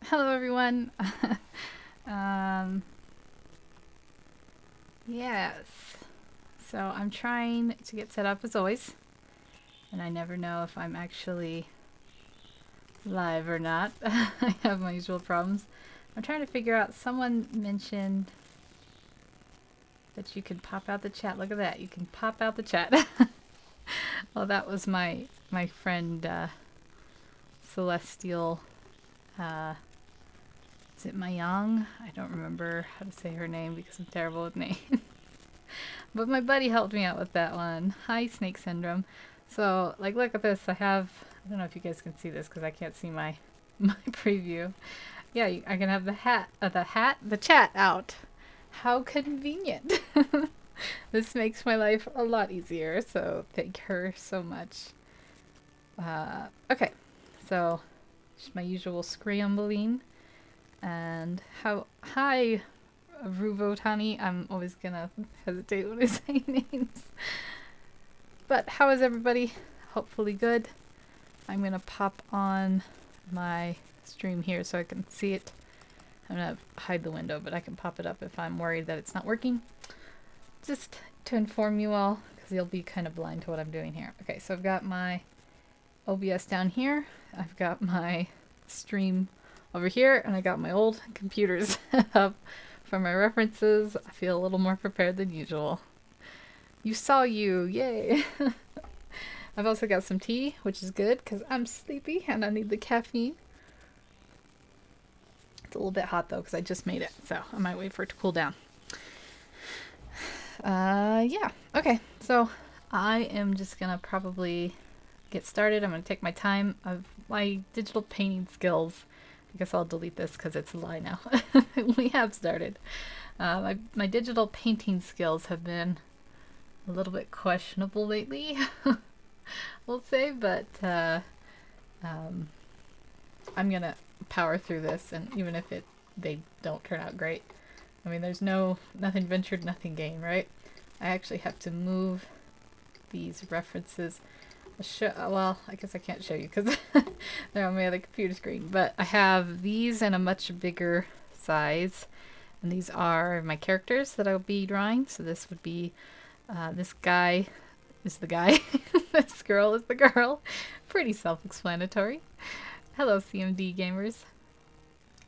Hello, everyone. um, yes. So I'm trying to get set up as always, and I never know if I'm actually live or not. I have my usual problems. I'm trying to figure out. Someone mentioned that you can pop out the chat. Look at that. You can pop out the chat. Well, that was my friend Celestial. Uh, is it Mayang? I don't remember how to say her name because I'm terrible with names. But my buddy helped me out with that one. Hi, Snake Syndrome. So, like, look at this. I don't know if you guys can see this because I can't see my my preview. Yeah, I can have the chat out. How convenient. This makes my life a lot easier. So, thank her so much. Okay, so just my usual scrambling. And hi, Ruvotani. I'm always gonna hesitate when I say names. But how is everybody? Hopefully good. I'm gonna pop on my stream here so I can see it. I'm gonna hide the window, but I can pop it up if I'm worried that it's not working. Just to inform you all, because you'll be kind of blind to what I'm doing here. Okay, so I've got my OBS down here. I've got my stream over here, and I got my old computers up for my references. I feel a little more prepared than usual. You saw you, yay! I've also got some tea, which is good because I'm sleepy and I need the caffeine. It's a little bit hot though because I just made it, so I might wait for it to cool down. Yeah, okay, so I am just gonna probably get started. I'm gonna take my time of my digital painting skills. I guess I'll delete this because it's a lie now. We have started. My digital painting skills have been a little bit questionable lately, we'll say, but I'm gonna power through this, and even if they don't turn out great, I mean, there's nothing ventured, nothing gained, right? I actually have to move these references. Well, I guess I can't show you because they're on my other computer screen, but I have these in a much bigger size, and these are my characters that I'll be drawing. So this would be this guy is the guy, this girl is the girl. Pretty self-explanatory. Hello, CMD gamers.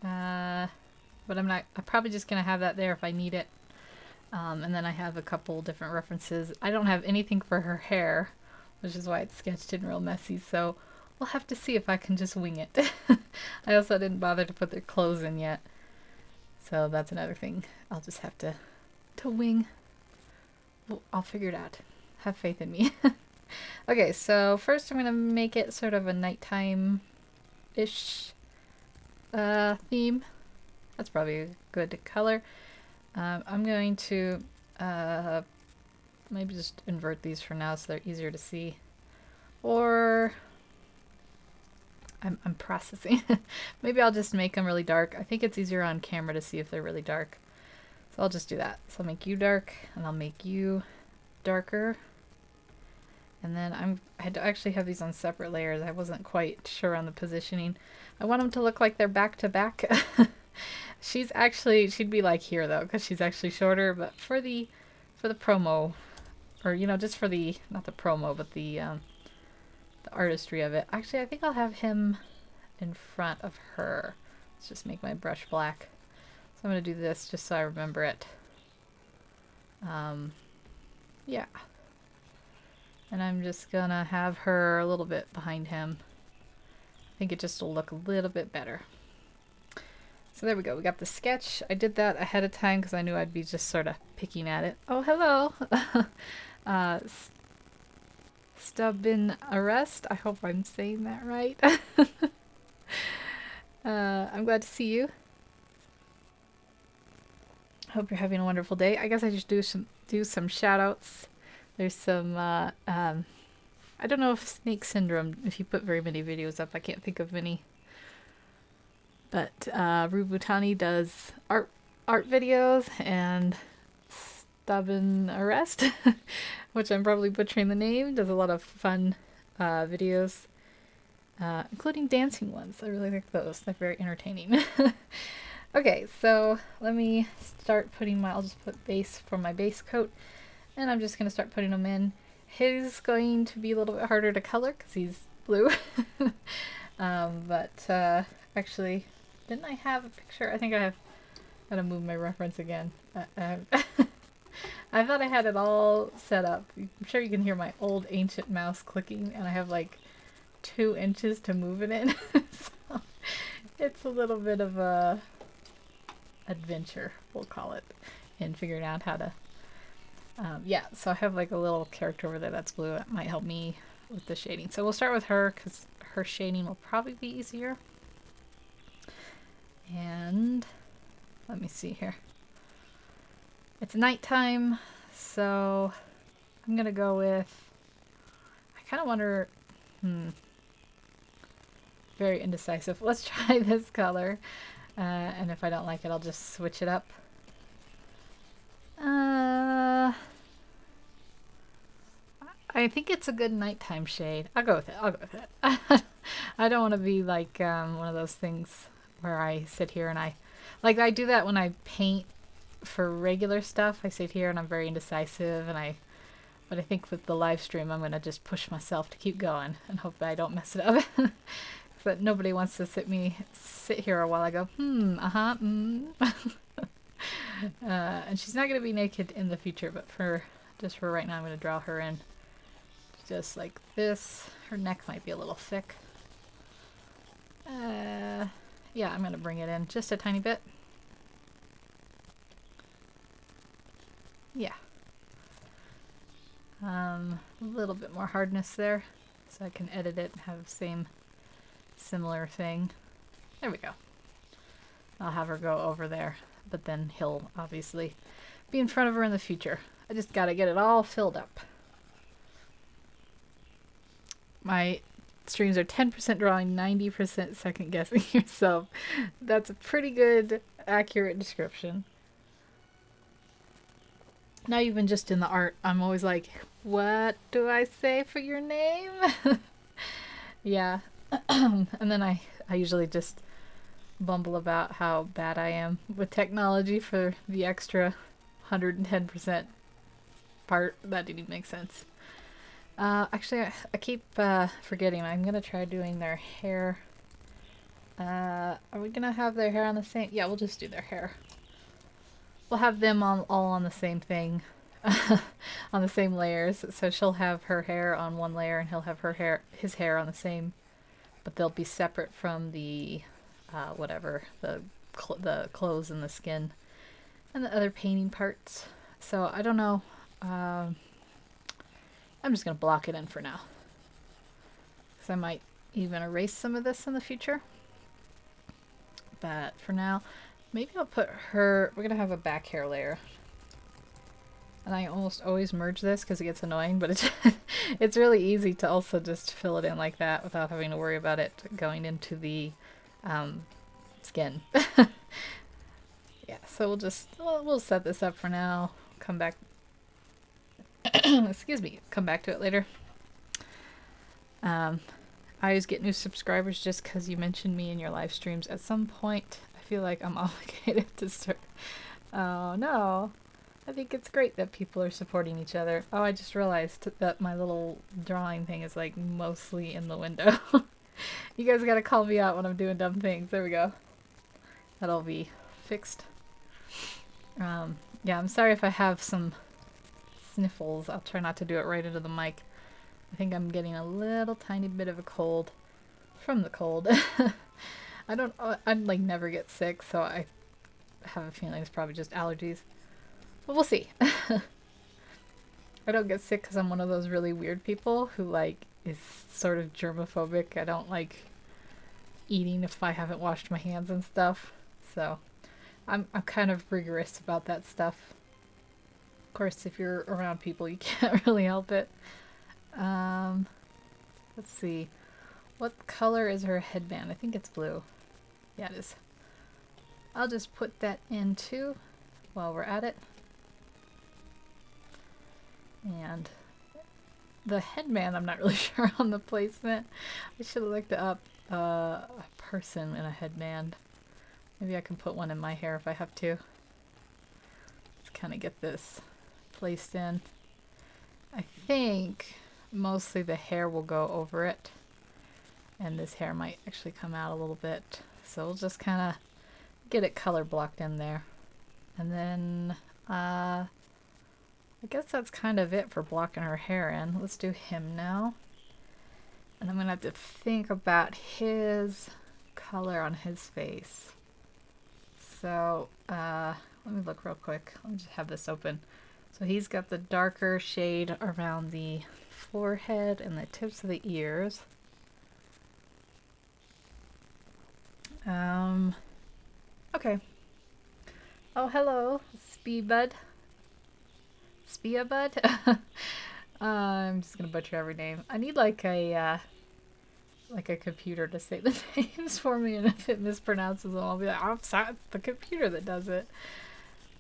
But I'm probably just gonna have that there if I need it. And then I have a couple different references. I don't have anything for her hair, which is why it's sketched in real messy. So we'll have to see if I can just wing it. I also didn't bother to put their clothes in yet, so that's another thing. I'll just have to wing. Well, I'll figure it out. Have faith in me. Okay, so first I'm gonna make it sort of a nighttime-ish theme. That's probably a good color. I'm going to maybe just invert these for now so they're easier to see. Or I'm processing. Maybe I'll just make them really dark. I think it's easier on camera to see if they're really dark. So I'll just do that. So I'll make you dark, and I'll make you darker. And then I had to actually have these on separate layers. I wasn't quite sure on the positioning. I want them to look like they're back to back. She'd be like here though, because she's actually shorter. But for the promo, or just for the, not the promo, but the artistry of it. Actually, I think I'll have him in front of her. Let's just make my brush black. So I'm gonna do this just so I remember it. Yeah. And I'm just gonna have her a little bit behind him. I think it just will look a little bit better. So there we go. We got the sketch. I did that ahead of time because I knew I'd be just sort of picking at it. Oh, hello. Stubborn Arrest. I hope I'm saying that right. I'm glad to see you. Hope you're having a wonderful day. I guess I just do some shout outs. There's some I don't know if Snake Syndrome, if you put very many videos up, I can't think of many. But Rubutani does art videos, and Stubborn Arrest, which I'm probably butchering the name, does a lot of fun videos. including dancing ones. I really like those. They're very entertaining. Okay, so let me start putting I'll just put base for my base coat, and I'm just going to start putting them in. His going to be a little bit harder to color because he's blue. Actually, didn't I have a picture? I think I have. Gotta move my reference again. I thought I had it all set up. I'm sure you can hear my old ancient mouse clicking, and I have like 2 inches to move it in. So it's a little bit of a adventure, we'll call it, in figuring out how to yeah, so I have like a little character over there that's blue. That might help me with the shading. So we'll start with her because her shading will probably be easier. And let me see here. It's nighttime, so I'm gonna go with, I kind of wonder, very indecisive. Let's try this color. And if I don't like it, I'll just switch it up. I think it's a good nighttime shade. I'll go with it. I'll go with it. I don't want to be like one of those things where I sit here and I do that when I paint for regular stuff. I sit here and I'm very indecisive, but I think with the live stream, I'm gonna just push myself to keep going and hope that I don't mess it up. But nobody wants to sit here while I go, and she's not gonna be naked in the future, but for right now, I'm gonna draw her in just like this. Her neck might be a little thick. Yeah, I'm gonna bring it in just a tiny bit. Yeah. A little bit more hardness there, so I can edit it and have the same similar thing. There we go. I'll have her go over there, but then he'll obviously be in front of her in the future. I just gotta get it all filled up. My streams are 10% drawing, 90% second guessing yourself. That's a pretty good, accurate description. Now even just in the art, I'm always like, what do I say for your name? Yeah. And then I usually just bumble about how bad I am with technology for the extra 110% part. That didn't make sense. Actually, I keep forgetting. I'm going to try doing their hair. Are we going to have their hair on the same? Yeah, we'll just do their hair. We'll have them all on the same thing. On the same layers. So she'll have her hair on one layer and he'll have his hair on the same. But they'll be separate from the whatever, the clothes and the skin and the other painting parts. So I don't know. I'm just going to block it in for now. Because I might even erase some of this in the future. But for now, maybe I'll put her... We're going to have a back hair layer. And I almost always merge this because it gets annoying. But it's really easy to also just fill it in like that without having to worry about it going into the skin. Yeah, so we'll set this up for now. Come back... excuse me, come back to it later. I always get new subscribers just because you mentioned me in your live streams. At some point, I feel like I'm obligated to start. Oh no, I think it's great that people are supporting each other. Oh, I just realized that my little drawing thing is like mostly in the window. You guys gotta call me out when I'm doing dumb things. There we go. That'll be fixed. Yeah, I'm sorry if I have some sniffles. I'll try not to do it right into the mic. I think I'm getting a little tiny bit of a cold from the cold. I'd like never get sick, so I have a feeling it's probably just allergies. But we'll see. I don't get sick because I'm one of those really weird people who like is sort of germophobic. I don't like eating if I haven't washed my hands and stuff. So I'm kind of rigorous about that stuff. Of course, if you're around people, you can't really help it. Let's see. What color is her headband? I think it's blue. Yeah, it is. I'll just put that in too while we're at it. And the headband, I'm not really sure on the placement. I should have looked up a person in a headband. Maybe I can put one in my hair if I have to. Let's kind of get this placed in. I think mostly the hair will go over it, and this hair might actually come out a little bit. So we'll just kind of get it color blocked in there. And then I guess that's kind of it for blocking her hair in. Let's do him now. And I'm going to have to think about his color on his face. So let me look real quick. Let me just have this open. So he's got the darker shade around the forehead and the tips of the ears. Okay. Oh, hello, Speebud. Speabud? I'm just gonna butcher every name. I need like a computer to say the names for me, and if it mispronounces them, I'll be like, oh, I'm sorry, it's the computer that does it.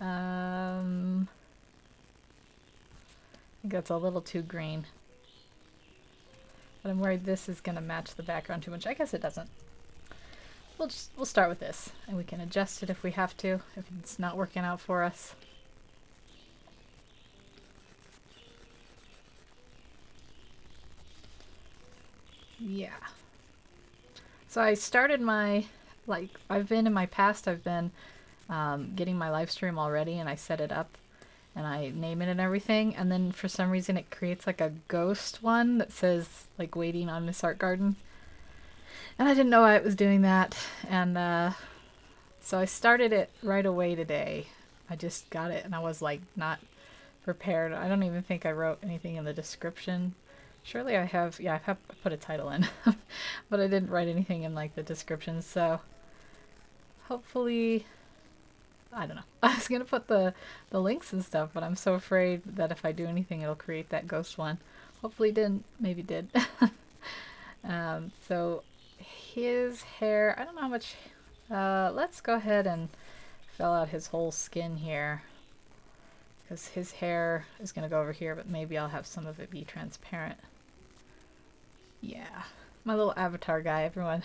I think that's a little too green. But I'm worried this is gonna match the background too much. I guess it doesn't. We'll start with this, and we can adjust it if we have to, if it's not working out for us. Yeah. So I started my, I've been in my past, I've been getting my live stream already, and I set it up and I name it and everything, and then for some reason it creates like a ghost one that says like waiting on Miss Art Garden. And I didn't know why it was doing that, and so I started it right away today. I just got it and I was like not prepared. I don't even think I wrote anything in the description. Surely I have, yeah, I put a title in, but I didn't write anything in like the description, so hopefully, I don't know. I was gonna put the links and stuff, but I'm so afraid that if I do anything it'll create that ghost one. Hopefully it didn't, maybe it did. So his hair, I don't know how much, let's go ahead and fill out his whole skin here, because his hair is going to go over here, but maybe I'll have some of it be transparent. Yeah, my little Avatar guy, everyone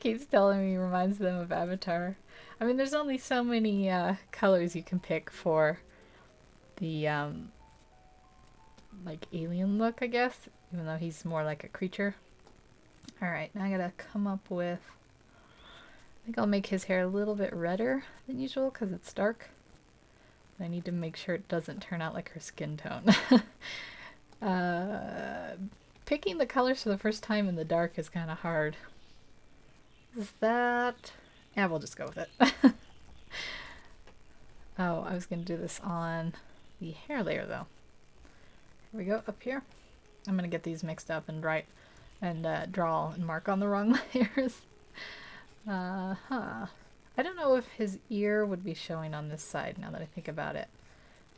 keeps telling me reminds them of Avatar. I mean, there's only so many colors you can pick for the like alien look, I guess, even though he's more like a creature. Alright, now I gotta come up with, I think I'll make his hair a little bit redder than usual because it's dark. I need to make sure it doesn't turn out like her skin tone. Picking the colors for the first time in the dark is kind of hard. Is that... yeah, we'll just go with it. Oh, I was going to do this on the hair layer though. Here we go, up here. I'm going to get these mixed up and draw and mark on the wrong layers. I don't know if his ear would be showing on this side now that I think about it.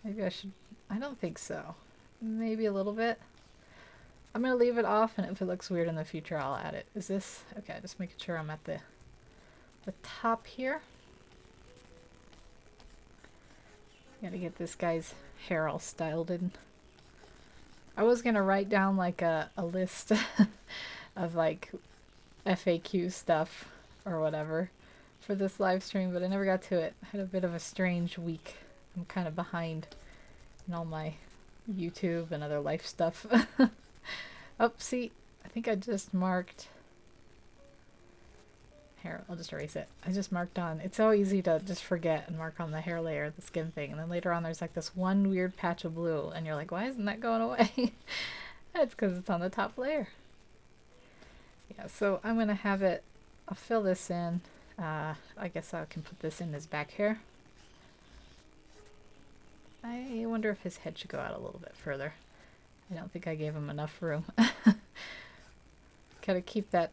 Maybe I should... I don't think so. Maybe a little bit. I'm going to leave it off, and if it looks weird in the future, I'll add it. Is this... okay, just making sure I'm at the top here. Gotta get this guy's hair all styled in. I was going to write down like a list of like FAQ stuff or whatever for this live stream, but I never got to it. I had a bit of a strange week. I'm kind of behind in all my YouTube and other life stuff. Oh, see, I think I just marked... here, I'll just erase it. I just marked on... it's so easy to just forget and mark on the hair layer, the skin thing, and then later on there's like this one weird patch of blue, and you're like, why isn't that going away? It's because it's on the top layer. Yeah, so I'm going to have it... I'll fill this in. I guess I can put this in his back hair. I wonder if his head should go out a little bit further. I don't think I gave him enough room. Gotta keep that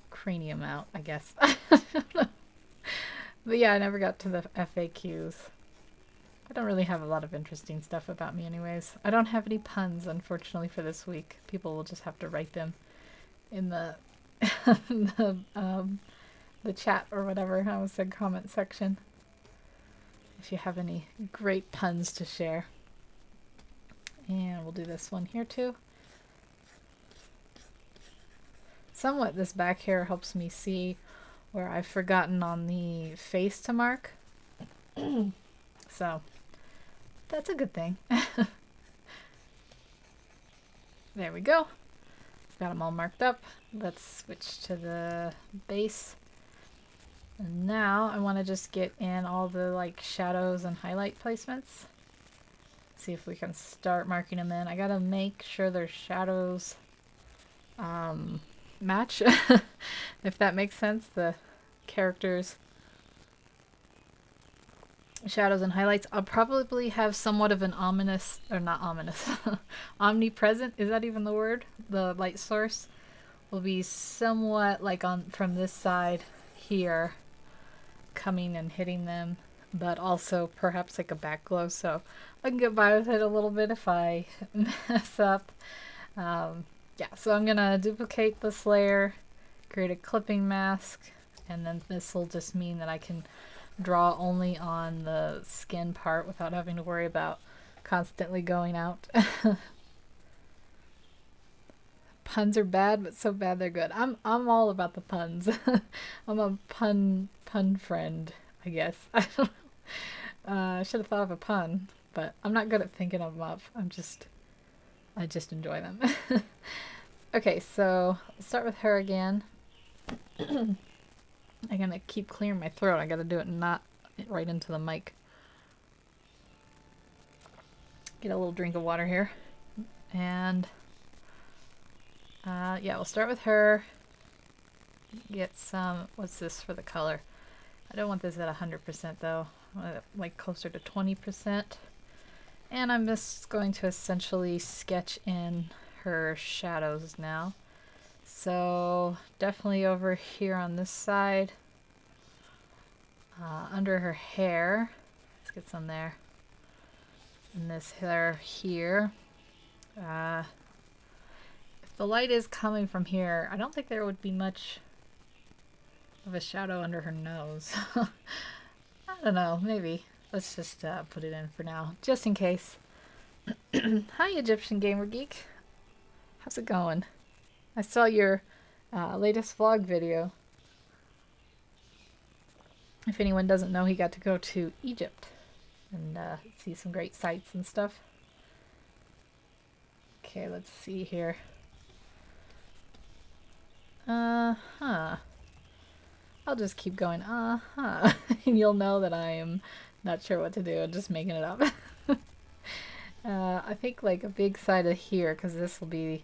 cranium out, I guess. But yeah, I never got to the FAQs. I don't really have a lot of interesting stuff about me anyways. I don't have any puns, unfortunately, for this week. People will just have to write them in the the chat or whatever. I almost said comment section. If you have any great puns to share. we'll do this one here too. Somewhat this back hair helps me see where I've forgotten on the face to mark. So that's a good thing. There we go. Got them all marked up. Let's switch to the base. And now I want to just get in all the like shadows and highlight placements. See if we can start marking them in. I gotta make sure their shadows match, if that makes sense. The characters' shadows and highlights. I'll probably have somewhat of an ominous, or not ominous, omnipresent, is that even the word? The light source will be somewhat like on from this side here, coming and hitting them, but also perhaps like a back glow, so I can get by with it a little bit if I mess up. Yeah, so I'm gonna duplicate this layer, create a clipping mask, and then this will just mean that I can draw only on the skin part without having to worry about constantly going out. Puns are bad, but so bad they're good. I'm all about the puns. I'm a pun friend, I guess. I don't know. I should have thought of a pun, but I'm not good at thinking of them up. I just enjoy them. Okay, so I'll start with her again. I'm gonna keep clearing my throat. I gotta do it not right into the mic. Get a little drink of water here. And yeah, we'll start with her. Get some, what's this for the color? I don't want this at 100% though. I want it like closer to 20%. And I'm just going to essentially sketch in her shadows now. So definitely over here on this side, under her hair, let's get some there, and this hair here. If the light is coming from here, I don't think there would be much of a shadow under her nose. I don't know, maybe. Let's just put it in for now, just in case. Hi, Egyptian Gamer Geek. How's it going? I saw your latest vlog video. If anyone doesn't know, he got to go to Egypt and see some great sights and stuff. Okay, let's see here. I'll just keep going, and you'll know that I am not sure what to do. I'm just making it up. I think like a big side of here, because this will be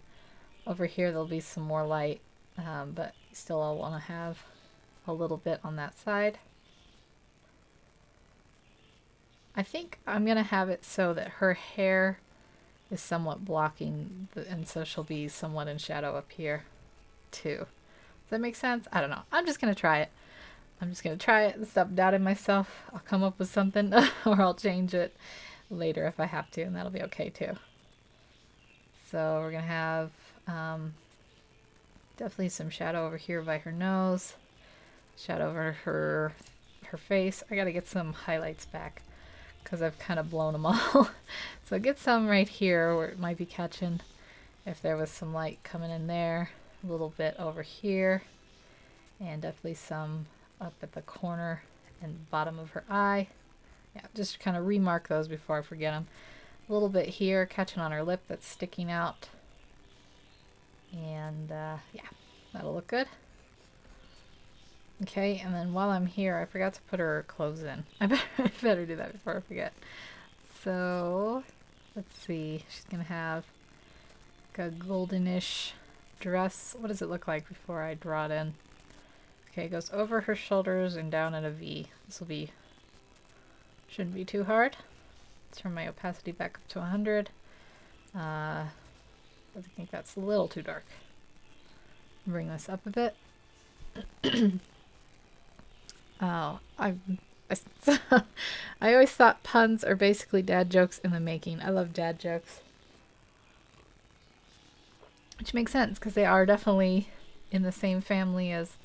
over here, there'll be some more light, but still I'll want to have a little bit on that side. I think I'm going to have it so that her hair is somewhat blocking, and so she'll be somewhat in shadow up here too. Does that make sense? I don't know. I'm just going to try it. I'm just going to try it and stop doubting myself. I'll come up with something or I'll change it later if I have to, and that'll be okay too. So we're going to have definitely some shadow over here by her nose, shadow over her face. I got to get some highlights back because I've kind of blown them all. So get some right here where it might be catching if there was some light coming in there, a little bit over here, and definitely some up at the corner and bottom of her eye. Yeah, just kind of remark those before I forget them. A little bit here catching on her lip that's sticking out. And yeah, that'll look good. Okay, and then while I'm here, I forgot to put her clothes in. I better do that before I forget. So, let's see. She's going to have like a goldenish dress. What does it look like before I draw it in? Okay, it goes over her shoulders and down in a V. This will be, shouldn't be too hard. Let's turn my opacity back up to 100. I think that's a little too dark. Bring this up a bit. Oh, I always thought puns are basically dad jokes in the making. I love dad jokes. Which makes sense, because they are definitely in the same family as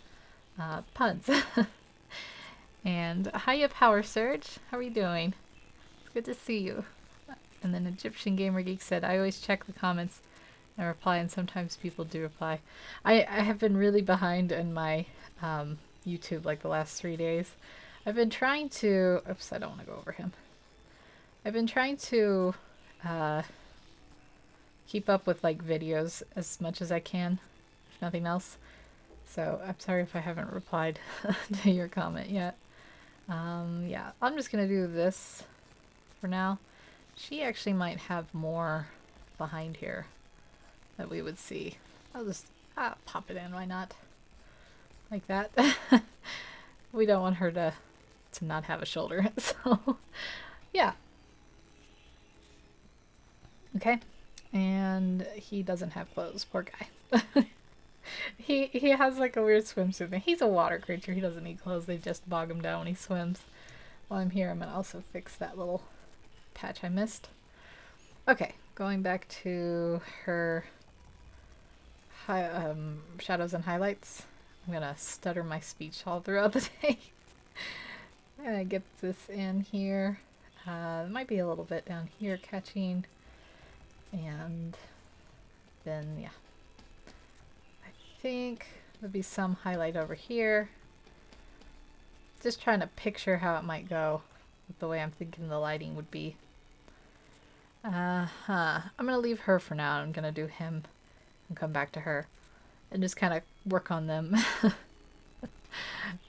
puns. And hiya, Power Surge. How are you doing? It's good to see you. And then Egyptian Gamer Geek said, I always check the comments and reply, and sometimes people do reply. I have been really behind in my YouTube like the last 3 days. I've been trying to... Oops, I don't want to go over him. I've been trying to keep up with like videos as much as I can, if nothing else. So I'm sorry if I haven't replied to your comment yet. Yeah, I'm just gonna do this for now. She actually might have more behind here that we would see. I'll just pop it in, why not? Like that. We don't want her to not have a shoulder, so yeah. Okay, and he doesn't have clothes, poor guy. He has like a weird swimsuit. He's a water creature, he doesn't need clothes, they just bog him down when he swims. While I'm here, I'm gonna also fix that little patch I missed. Okay, going back to her shadows and highlights. I'm gonna stutter my speech all throughout the day. I'm gonna get this in here. It might be a little bit down here catching. And then, yeah. I think there'll be some highlight over here. Just trying to picture how it might go with the way I'm thinking the lighting would be. I'm gonna leave her for now. I'm gonna do him and come back to her and just kind of work on them.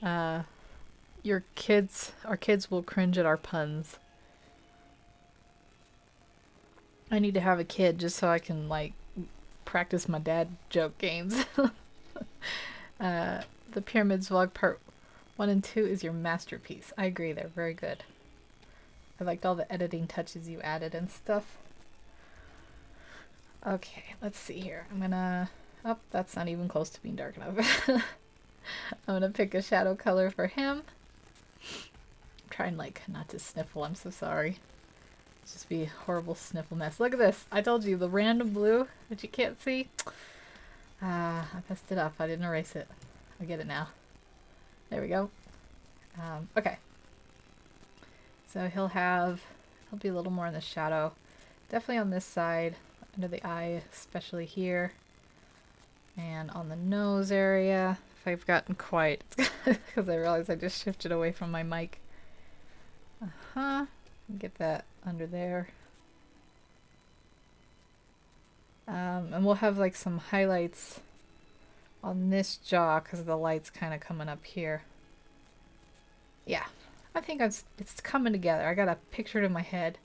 Our kids will cringe at our puns. I need to have a kid just so I can like practice my dad joke games. The Pyramids vlog part 1 and 2 is your masterpiece. I agree, they're very good. I liked all the editing touches you added and stuff. Okay, let's see here. I'm gonna... Oh, that's not even close to being dark enough. I'm gonna pick a shadow color for him. I'm trying like not to sniffle, I'm so sorry. It's just be a horrible sniffle mess. Look at this! I told you, the random blue that you can't see. I messed it up. I didn't erase it. I get it now. There we go. Okay. So he'll be a little more in the shadow. Definitely on this side, under the eye, especially here. And on the nose area. If I've gotten quiet, it's because I realized I just shifted away from my mic. Get that under there. And we'll have like some highlights on this jaw because the light's kind of coming up here. Yeah, I think it's coming together. I got a picture in my head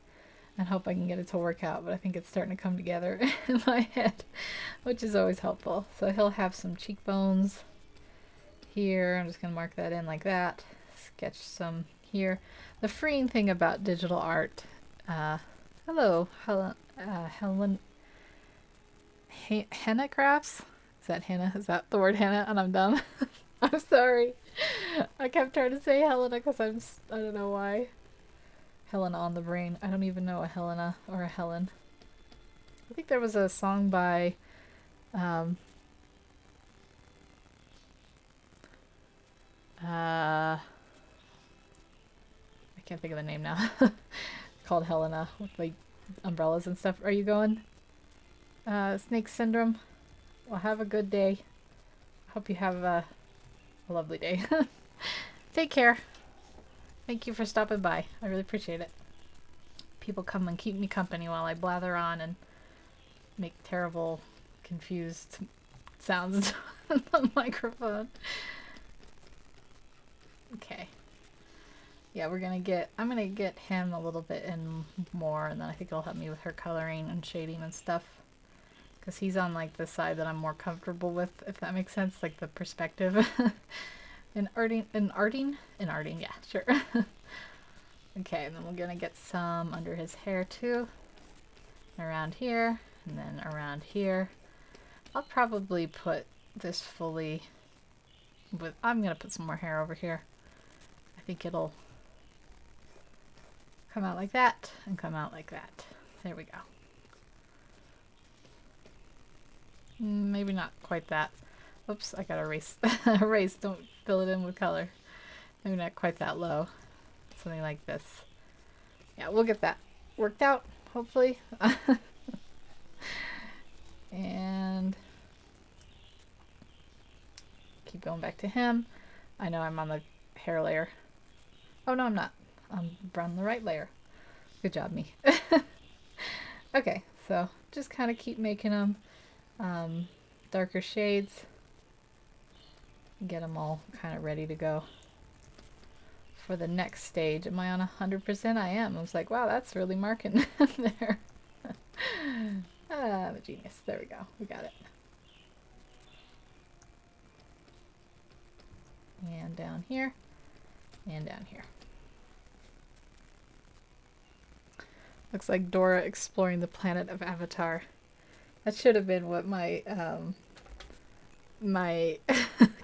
and hope I can get it to work out, but I think it's starting to come together in my head, which is always helpful. So he'll have some cheekbones here. I'm just going to mark that in like that. Sketch some here. The freeing thing about digital art, hello, Helen, henna crafts? Is that henna? Is that the word henna? And I'm dumb. I'm sorry. I kept trying to say Helena because I don't know why. Helena on the brain. I don't even know a Helena or a Helen. I think there was a song by I can't think of the name now. Called Helena with like umbrellas and stuff. Are you going? Snake Syndrome. Well, have a good day. Hope you have a lovely day. Take care. Thank you for stopping by. I really appreciate it. People come and keep me company while I blather on and make terrible, confused sounds on the microphone. Okay. Yeah, I'm gonna get him a little bit in more, and then I think it'll help me with her coloring and shading and stuff. Because he's on like the side that I'm more comfortable with, if that makes sense, like the perspective. in arting, yeah, sure. Okay, and then we're gonna get some under his hair too. Around here, and then around here. I'll probably put this fully with, I'm gonna put some more hair over here. I think it'll come out like that, and come out like that. There we go. Maybe not quite that. Oops, I gotta erase. Erase, don't fill it in with color. Maybe not quite that low. Something like this. Yeah, we'll get that worked out. hopefully. And keep going back to him. I know I'm on the hair layer. Oh no, I'm not. I'm on the right layer. Good job, me. Okay, so just kind of keep making them darker shades. Get them all kind of ready to go for the next stage. Am I on 100%? I am. I was like, wow, that's really marking there. I'm a genius. There we go. We got it. And down here. And down here. Looks like Dora exploring the planet of Avatar. That should have been what my my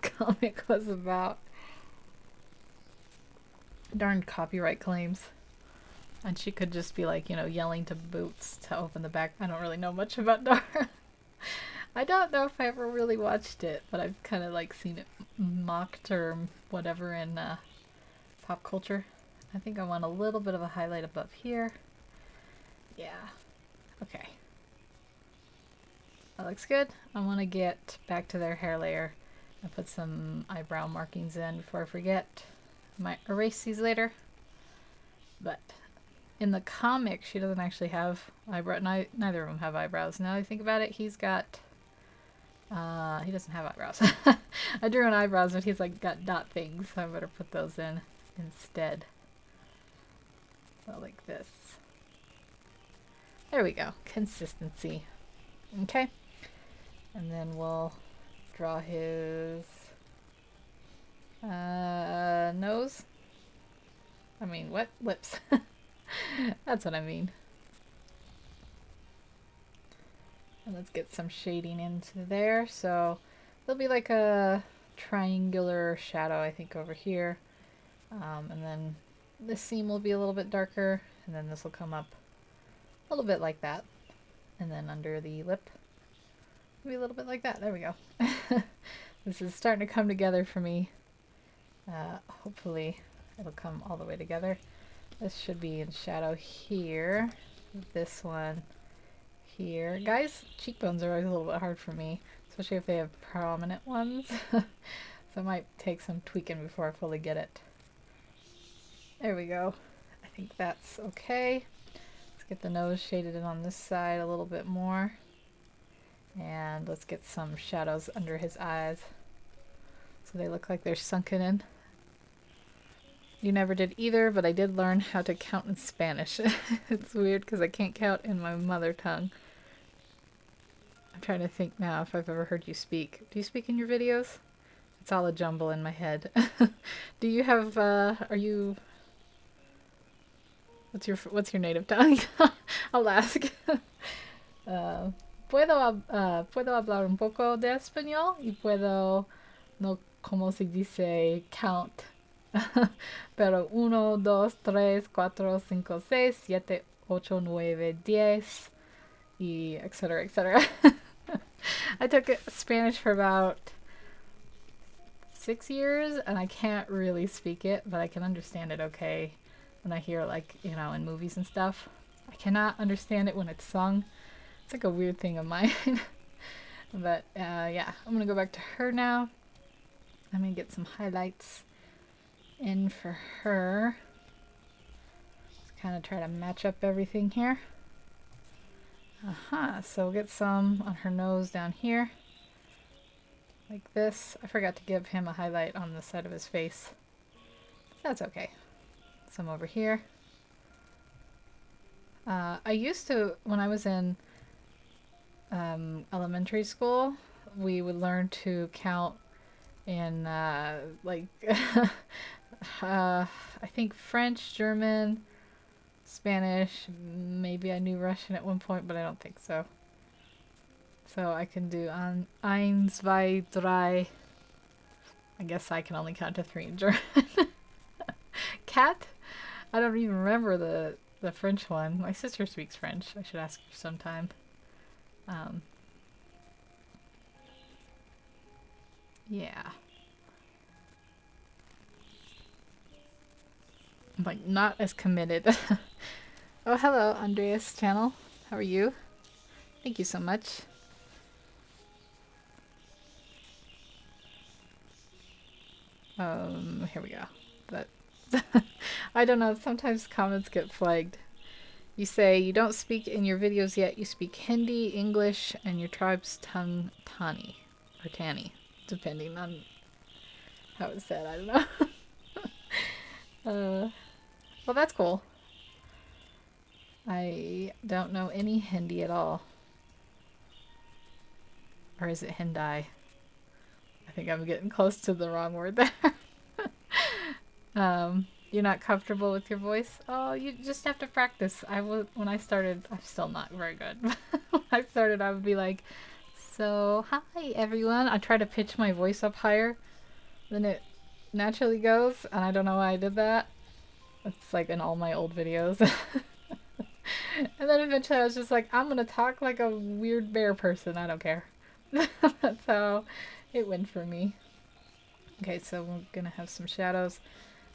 comic was about. Darn copyright claims. And she could just be like, you know, yelling to Boots to open the back. I don't really know much about Dora. I don't know if I ever really watched it, but I've kind of like seen it mocked or whatever in pop culture. I think I want a little bit of a highlight above here. Yeah. Okay. That looks good. I want to get back to their hair layer and put some eyebrow markings in before I forget. I might erase these later. But in the comic, she doesn't actually have eyebrows. Neither of them have eyebrows. Now that I think about it, he's got... he doesn't have eyebrows. I drew an eyebrows, but he's like got dot things, so I better put those in instead. So like this. There we go. Consistency. Okay. And then we'll draw his nose. I mean, what? Lips. That's what I mean. And let's get some shading into there. So there'll be like a triangular shadow, I think, over here. And then this seam will be a little bit darker. And then this will come up a little bit like that. And then under the lip, maybe a little bit like that. There we go. This is starting to come together for me. Hopefully it'll come all the way together. This should be in shadow here. This one here. Guys, cheekbones are always a little bit hard for me, especially if they have prominent ones. So I might take some tweaking before I fully get it. There we go. I think that's okay. Let's get the nose shaded in on this side a little bit more. And let's get some shadows under his eyes so they look like they're sunken in. You never did either, but I did learn how to count in Spanish. It's weird because I can't count in my mother tongue. I'm trying to think now if I've ever heard you speak. Do you speak in your videos? It's all a jumble in my head. Do you have, are you... What's your native tongue? I'll ask. Puedo hablar un poco de español y puedo no como se dice count. Pero 1, 2, 3, 4, 5, 6, 7, 8, 9, 10 y etc. etc. I took Spanish for about 6 years and I can't really speak it, but I can understand it okay when I hear, like, you know, in movies and stuff. I cannot understand it when it's sung. It's like a weird thing of mine. But yeah, I'm gonna go back to her now. I'm gonna get some highlights in for her. Just kind of try to match up everything here. So we'll get some on her nose down here. Like this. I forgot to give him a highlight on the side of his face. That's okay. Some over here. I used to, when I was in elementary school, we would learn to count in like I think French, German, Spanish, maybe I knew Russian at one point, but I don't think so. So I can do eins, zwei, drei. I guess I can only count to 3 in German. Cat? I don't even remember the French one. My sister speaks French. I should ask her sometime. Yeah. I'm like not as committed Oh, hello, Andreas channel. How are you? Thank you so much. Here we go. But I don't know, sometimes comments get flagged. You say you don't speak in your videos yet. You speak Hindi, English, and your tribe's tongue Tani or Tani, depending on how it's said. I don't know. Well, that's cool. I don't know any Hindi at all. Or is it Hindi? I think I'm getting close to the wrong word there. You're not comfortable with your voice? Oh, you just have to practice. When I started, I'm still not very good. When I started, I would be like, so, hi everyone. I try to pitch my voice up higher than it naturally goes, and I don't know why I did that. It's like in all my old videos. And then eventually I was just like, I'm gonna talk like a weird bear person. I don't care. That's how it went for me. Okay, so we're gonna have some shadows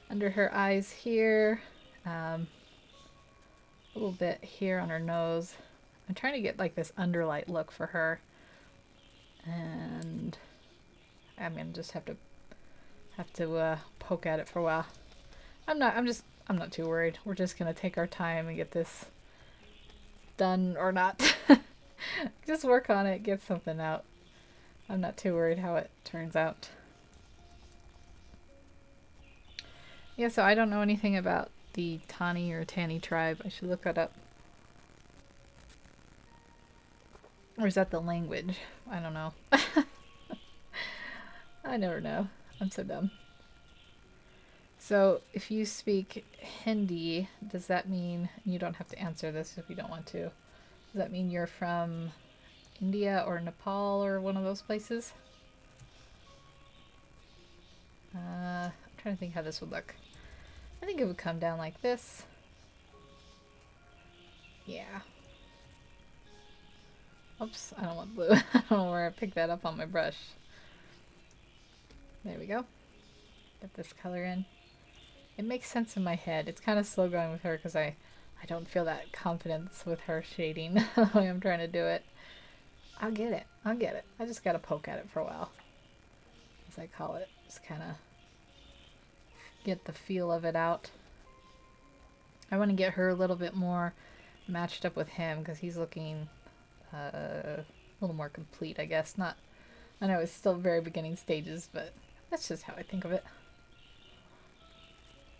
under her eyes here. A little bit here on her nose. I'm trying to get like this underlight look for her. And I'm gonna just have to poke at it for a while. I'm not too worried. We're just gonna take our time and get this done or not. Just work on it, get something out. I'm not too worried how it turns out. Yeah, so I don't know anything about the Tani or Tani tribe. I should look that up. Or is that the language? I don't know. I never know. I'm so dumb. So if you speak Hindi, does that mean, you don't have to answer this if you don't want to, does that mean you're from India or Nepal or one of those places? I'm trying to think how this would look. I think it would come down like this. Yeah. Oops, I don't want blue. I don't know where I picked that up on my brush. There we go. Get this color in. It makes sense in my head. It's kind of slow going with her because I don't feel that confidence with her shading the way I'm trying to do it. I'll get it. I'll get it. I just gotta poke at it for a while, as I call it. Just kind of get the feel of it out. I want to get her a little bit more matched up with him because he's looking a little more complete, I guess. Not, I know it's still very beginning stages, but that's just how I think of it.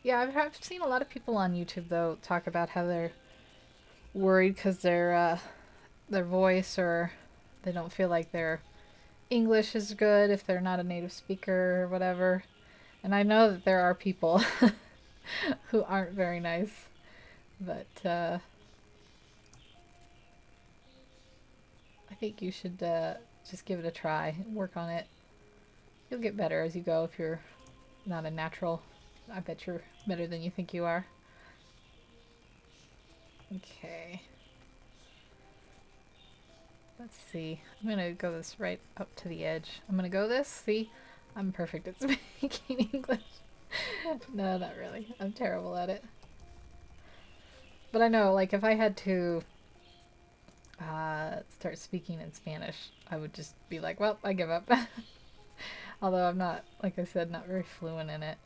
Yeah, I've seen a lot of people on YouTube though talk about how they're worried because their voice, or they don't feel like their English is good if they're not a native speaker or whatever. And I know that there are people who aren't very nice, but I think you should just give it a try, work on it. You'll get better as you go if you're not a natural. I bet you're better than you think you are. Okay. Let's see. I'm gonna go this right up to the edge. I'm gonna go this. See? I'm perfect at speaking English. No, not really. I'm terrible at it. But I know, like, if I had to start speaking in Spanish, I would just be like, well, I give up. Although I'm not, like I said, not very fluent in it.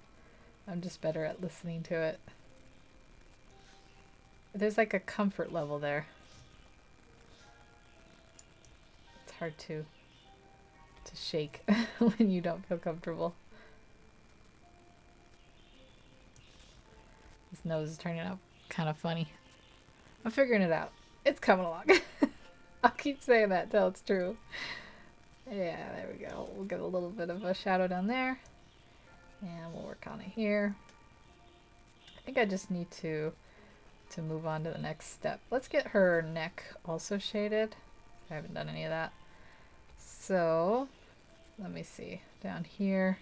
I'm just better at listening to it. There's like a comfort level there. It's hard to shake when you don't feel comfortable. His nose is turning out kind of funny. I'm figuring it out. It's coming along. I'll keep saying that till it's true. Yeah, there we go. We'll get a little bit of a shadow down there. And we'll work on it here. I think I just need to move on to the next step. Let's get her neck also shaded. I haven't done any of that. So, let me see. Down here.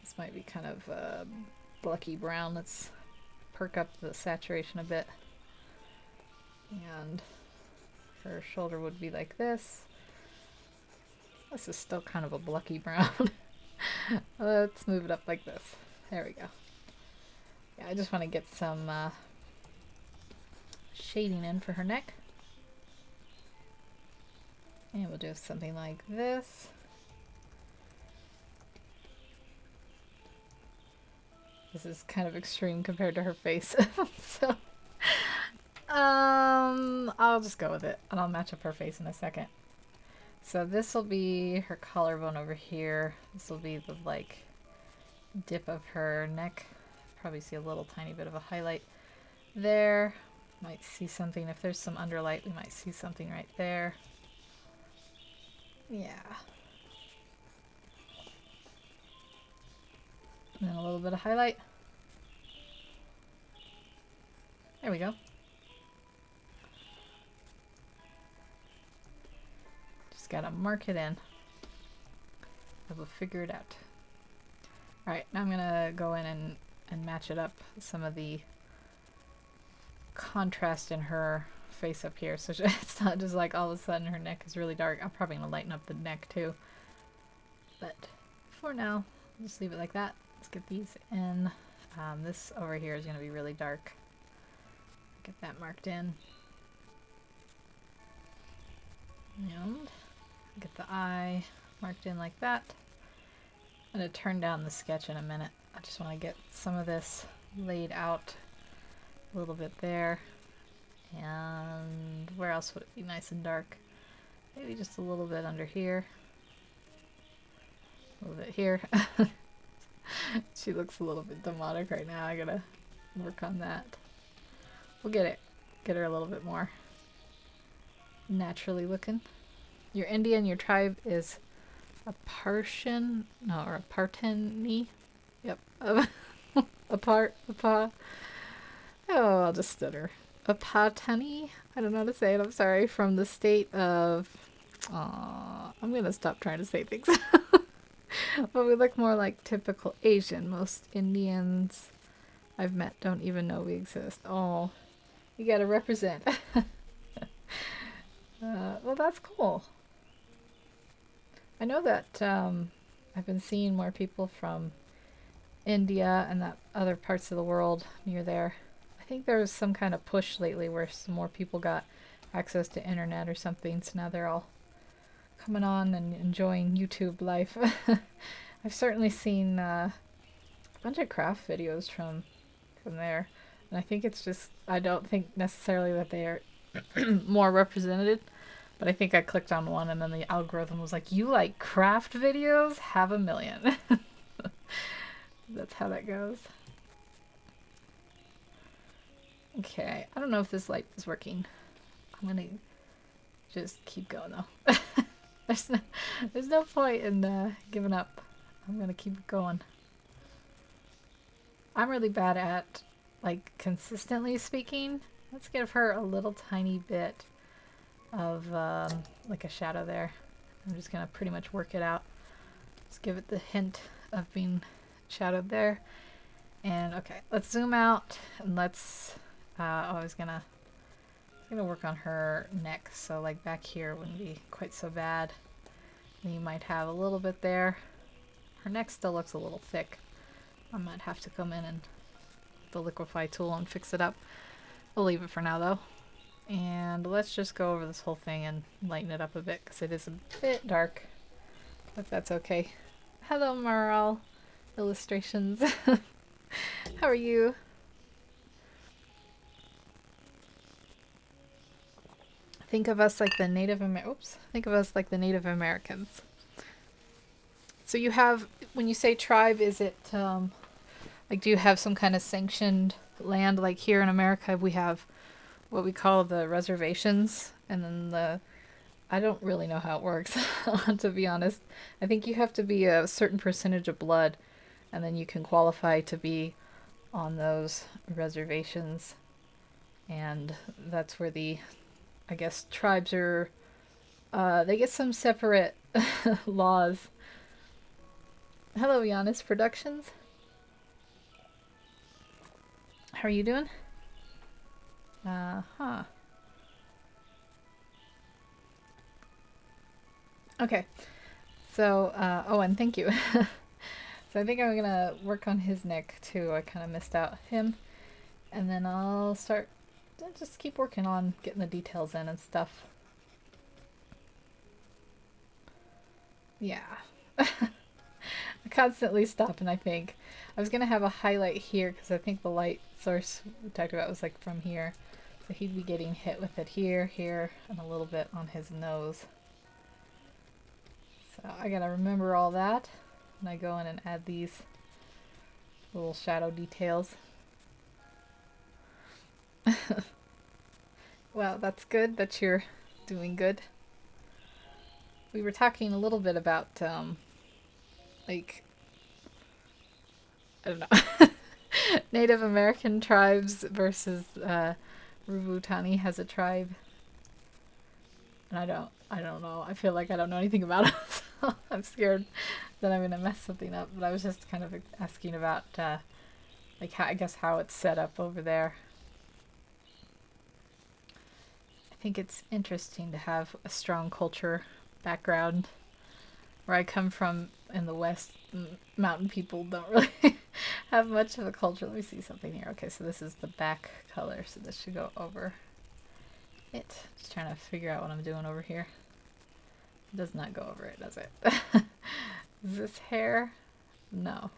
This might be kind of blucky brown. Let's perk up the saturation a bit. And her shoulder would be like this. This is still kind of a blucky brown. Let's move it up like this. There we go. Yeah, I just want to get some shading in for her neck. And we'll do something like this. This is kind of extreme compared to her face. So, I'll just go with it and I'll match up her face in a second. So this will be her collarbone over here. This will be the like dip of her neck. Probably see a little tiny bit of a highlight there. Might see something, if there's some underlight, we might see something right there. Yeah. And then a little bit of highlight. There we go. Just gotta mark it in. We'll figure it out. Alright, now I'm gonna go in and match it up some of the contrast in her face up here, so it's not just like all of a sudden her neck is really dark. I'm probably gonna lighten up the neck too, but for now I'll just leave it like that. Let's get these in. This over here is gonna be really dark. Get that marked in, and get the eye marked in like that. I'm gonna turn down the sketch in a minute. I just want to get some of this laid out a little bit there. And where else would it be nice and dark? Maybe just a little bit under here. A little bit here. She looks a little bit demonic right now. I gotta work on that. We'll get her a little bit more naturally looking. Your Indian, your tribe is a Parsian, no, or a Partani. Yep. Oh, I'll just stutter. A Patani? I don't know how to say it, I'm sorry. From the state of... I'm gonna stop trying to say things. But we look more like typical Asian. Most Indians I've met don't even know we exist. Oh, you gotta represent. Well, that's cool. I know that I've been seeing more people from India and that other parts of the world near there. I think there was some kind of push lately where some more people got access to internet or something, so now they're all coming on and enjoying YouTube life. I've certainly seen a bunch of craft videos from there, and I think it's just, I don't think necessarily that they are more represented, but I think I clicked on one and then the algorithm was like, you like craft videos? Have a million. That's how that goes. Okay, I don't know if this light is working. I'm gonna just keep going though. There's no point in giving up. I'm gonna keep going. I'm really bad at like consistently speaking. Let's give her a little tiny bit of like a shadow there. I'm just gonna pretty much work it out. Just give it the hint of being shadowed there. And okay, let's zoom out and let's I was gonna work on her neck, so like back here wouldn't be quite so bad. And you might have a little bit there. Her neck still looks a little thick. I might have to come in and the liquify tool and fix it up. We'll leave it for now though. And let's just go over this whole thing and lighten it up a bit because it is a bit dark, but that's okay. Hello Marl Illustrations. How are you? Think of us like the Native Americans. So you have, when you say tribe, is it like, do you have some kind of sanctioned land? Like here in America we have what we call the reservations, and then I don't really know how it works, to be honest. I think you have to be a certain percentage of blood, and then you can qualify to be on those reservations. And that's where the, I guess, tribes are, they get some separate laws. Hello, Giannis Productions. How are you doing? Okay. So, oh, and thank you. So I think I'm gonna work on his neck too. I kind of missed out him. And then I'll start just keep working on getting the details in and stuff. Yeah. I constantly stop and I think I was gonna have a highlight here because I think the light source we talked about was like from here, so he'd be getting hit with it here, here, and a little bit on his nose. So I gotta remember all that when I go in and add these little shadow details. Well, that's good that you're doing good. We were talking a little bit about like, I don't know, Native American tribes versus Rubutani has a tribe. And I don't know. I feel like I don't know anything about it. So I'm scared that I'm gonna mess something up. But I was just kind of asking about like how, I guess how it's set up over there. I think it's interesting to have a strong culture background. Where I come from in the West, mountain people don't really have much of a culture. Let me see something here. Okay, so this is the back color, so this should go over it. Just trying to figure out what I'm doing over here. It does not go over it, does it? Is this hair? No.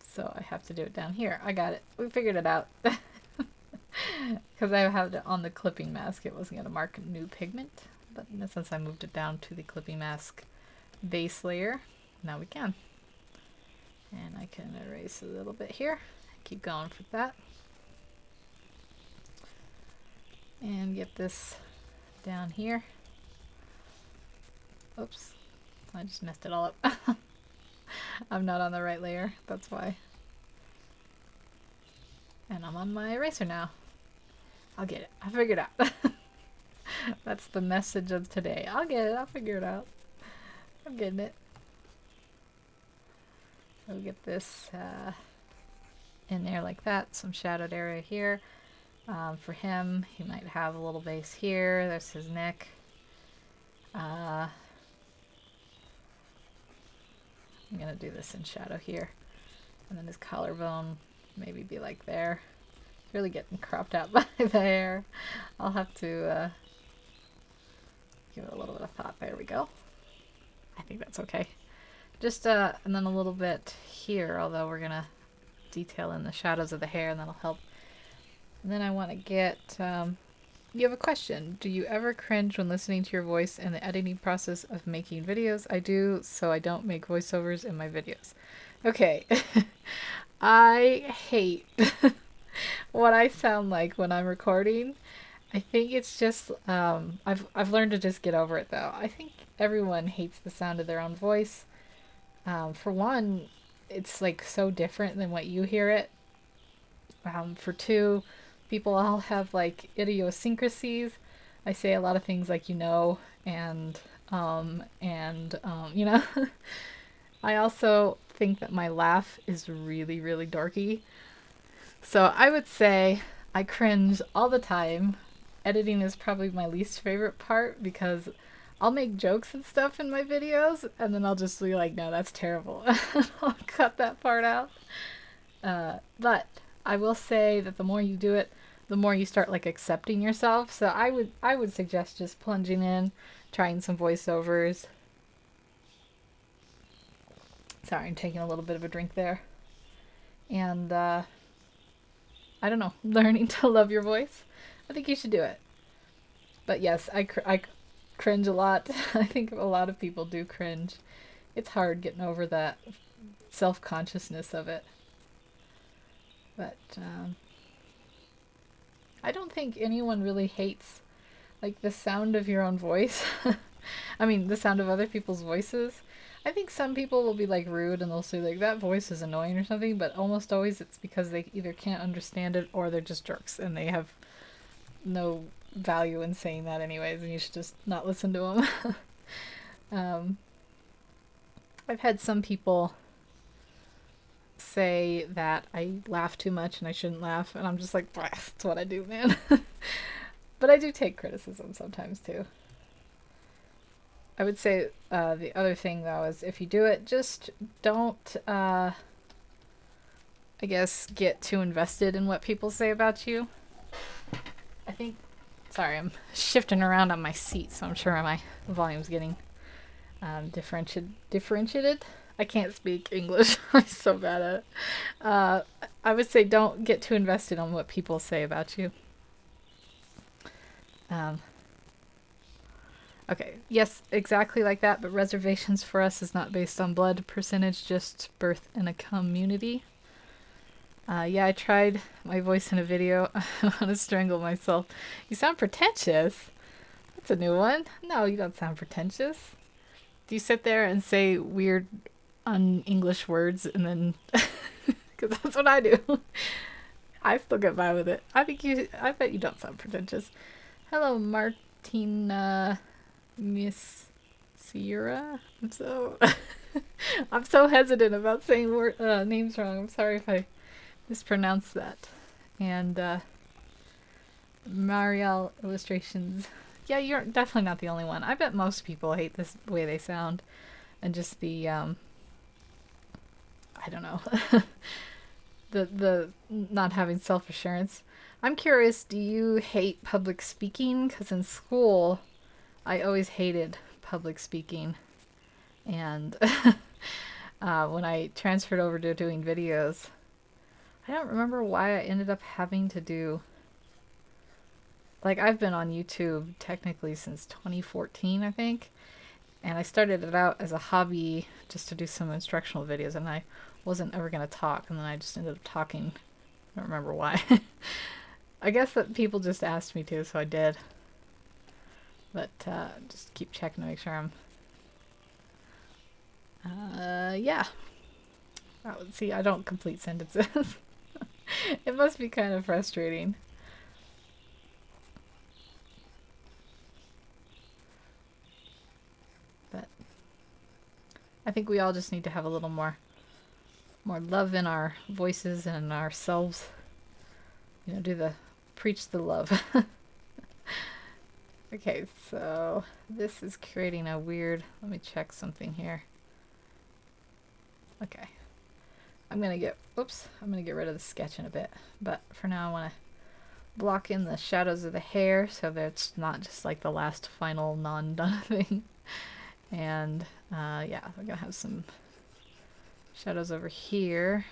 So I have to do it down here. I got it. We figured it out. Because I have it on the clipping mask, it wasn't going to mark new pigment. But since I moved it down to the clipping mask base layer, now we can. And I can erase a little bit here. Keep going for that. And get this down here. Oops, I just messed it all up. I'm not on the right layer, that's why. And I'm on my eraser now. I'll get it. I figured it out. That's the message of today. I'll get it. I'll figure it out. I'm getting it. So we'll get this in there like that. Some shadowed area here. For him, he might have a little base here. There's his neck. I'm going to do this in shadow here. And then his collarbone maybe be like there. It's really getting cropped out by the hair. I'll have to give it a little bit of thought. There we go. I think that's okay. Just and then a little bit here, although we're gonna detail in the shadows of the hair and that'll help. And then I want to get you have a question. Do you ever cringe when listening to your voice in the editing process of making videos? I do, so I don't make voiceovers in my videos. Okay. I hate what I sound like when I'm recording. I think it's just I've learned to just get over it though. I think everyone hates the sound of their own voice. For one, it's like so different than what you hear it. For two, people all have like idiosyncrasies. I say a lot of things like and you know. I also think that my laugh is really, really dorky. So I would say I cringe all the time. Editing is probably my least favorite part because I'll make jokes and stuff in my videos and then I'll just be like, no, that's terrible. I'll cut that part out. But I will say that the more you do it, the more you start like accepting yourself. So I would suggest just plunging in, trying some voiceovers. Sorry, I'm taking a little bit of a drink there. And I don't know, learning to love your voice. I think you should do it. But yes, I cringe a lot. I think a lot of people do cringe. It's hard getting over that self-consciousness of it. But I don't think anyone really hates like the sound of your own voice. I mean, the sound of other people's voices. I think some people will be like rude and they'll say like that voice is annoying or something, but almost always it's because they either can't understand it or they're just jerks and they have no value in saying that anyways, and you should just not listen to them. I've had some people say that I laugh too much and I shouldn't laugh, and I'm just like, that's what I do, man. But I do take criticism sometimes too. I would say the other thing though is if you do it, just don't I guess, get too invested in what people say about you. I think, sorry, I'm shifting around on my seat, so I'm sure my volume's getting differentiated. I can't speak English. I'm so bad at it. I would say don't get too invested on what people say about you. Um, okay, yes, exactly like that, but reservations for us is not based on blood percentage, just birth in a community. Yeah, I tried my voice in a video. I want to strangle myself. You sound pretentious. That's a new one. No, you don't sound pretentious. Do you sit there and say weird un-English words and then... Because that's what I do. I still get by with it. I bet you don't sound pretentious. Hello, Martina Miss Sierra. I'm so hesitant about saying names wrong. I'm sorry if I mispronounce that. And Marielle Illustrations. Yeah, you're definitely not the only one. I bet most people hate this way they sound, and just the I don't know, the not having self assurance. I'm curious. Do you hate public speaking? Because in school, I always hated public speaking, and when I transferred over to doing videos, I don't remember why I ended up having to do. Like, I've been on YouTube technically since 2014, I think. And I started it out as a hobby just to do some instructional videos, and I wasn't ever going to talk, and then I just ended up talking. I don't remember why. I guess that people just asked me to, so I did. But just keep checking to make sure I'm... yeah. Let's see, I don't complete sentences. It must be kind of frustrating. But I think we all just need to have a little more love in our voices and in ourselves. You know, preach the love. Okay, so this is creating a weird, let me check something here. Okay. I'm gonna get rid of the sketch in a bit, but for now I want to block in the shadows of the hair so that it's not just like the last final non-done thing. And yeah, we're gonna have some shadows over here.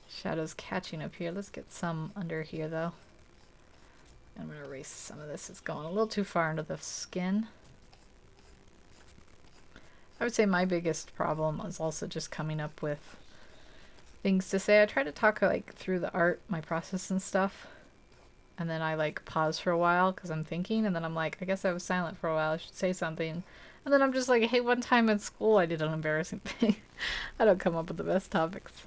Shadows catching up here. Let's get some under here though. I'm gonna erase some of this. It's going a little too far into the skin. I would say my biggest problem is also just coming up with things to say. I try to talk like through the art, my process and stuff, and then I like pause for a while because I'm thinking, and then I'm like, I guess I was silent for a while. I should say something, and then I'm just like, hey, one time in school I did an embarrassing thing. I don't come up with the best topics.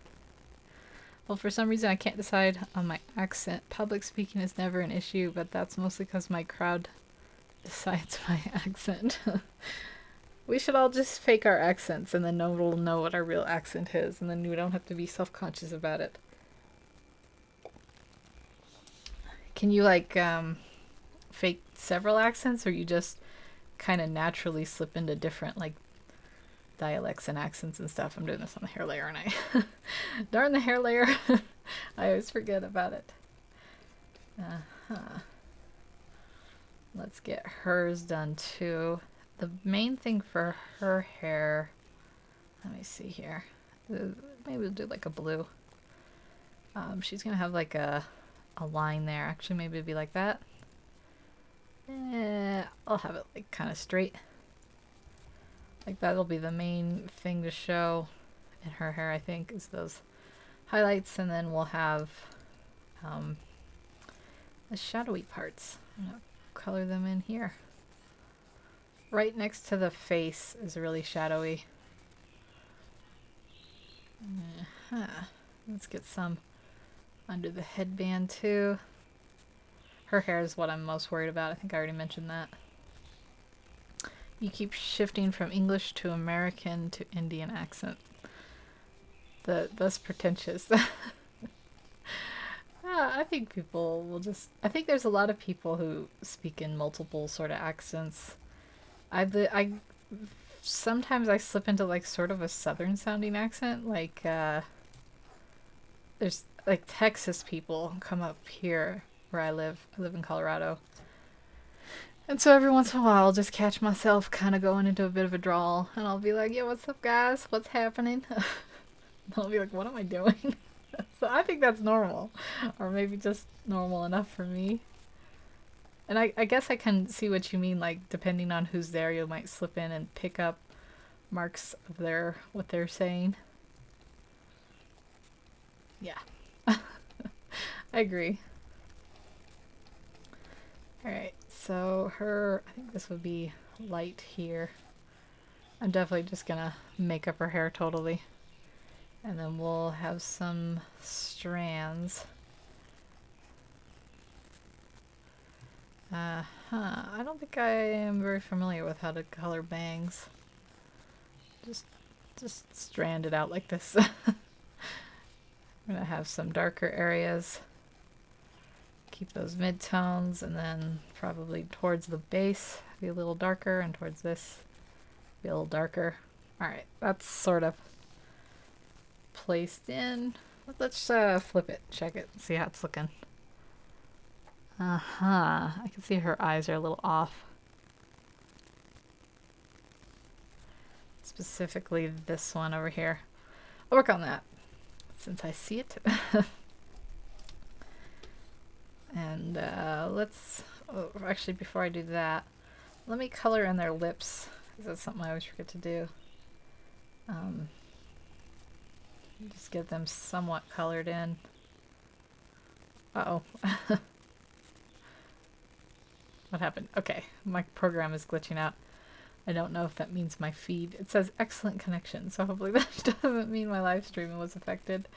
Well, for some reason I can't decide on my accent. Public speaking is never an issue, but that's mostly because my crowd decides my accent. We should all just fake our accents, and then no one will know what our real accent is, and then we don't have to be self-conscious about it. Can you, like, fake several accents, or you just kind of naturally slip into different, like, dialects and accents and stuff? I'm doing this on the hair layer, and darn the hair layer. I always forget about it. Let's get hers done, too. The main thing for her hair, let me see here. Maybe we'll do like a blue. She's gonna have like a line there. Actually, maybe it'd be like that. I'll have it like kind of straight. Like that'll be the main thing to show in her hair, I think, is those highlights, and then we'll have the shadowy parts. I'm gonna color them in here. Right next to the face is really shadowy. Let's get some under the headband too. Her hair is what I'm most worried about. I think I already mentioned that. You keep shifting from English to American to Indian accent. That's pretentious. I think people will just... I think there's a lot of people who speak in multiple sort of accents. I sometimes I slip into like sort of a southern sounding accent, like there's like Texas people come up here where I live. I live in Colorado. And so every once in a while I'll just catch myself kind of going into a bit of a drawl and I'll be like, "Yeah, what's up guys? What's happening?" I'll be like, "What am I doing?" So I think that's normal. Or maybe just normal enough for me. And I guess I can see what you mean, like depending on who's there, you might slip in and pick up marks of their what they're saying. Yeah. I agree. Alright, so I think this would be light here. I'm definitely just gonna make up her hair totally. And then we'll have some strands. I don't think I am very familiar with how to color bangs. Just strand it out like this. I'm gonna have some darker areas. Keep those mid-tones, and then probably towards the base be a little darker, and towards this be a little darker. Alright, that's sort of placed in. Let's flip it, check it, see how it's looking. I can see her eyes are a little off. Specifically this one over here. I'll work on that since I see it. And actually before I do that, let me color in their lips, because that's something I always forget to do. Just get them somewhat colored in. Uh-oh. What happened? Okay, my program is glitching out. I don't know if that means my feed. It says excellent connection, so hopefully that doesn't mean my live stream was affected.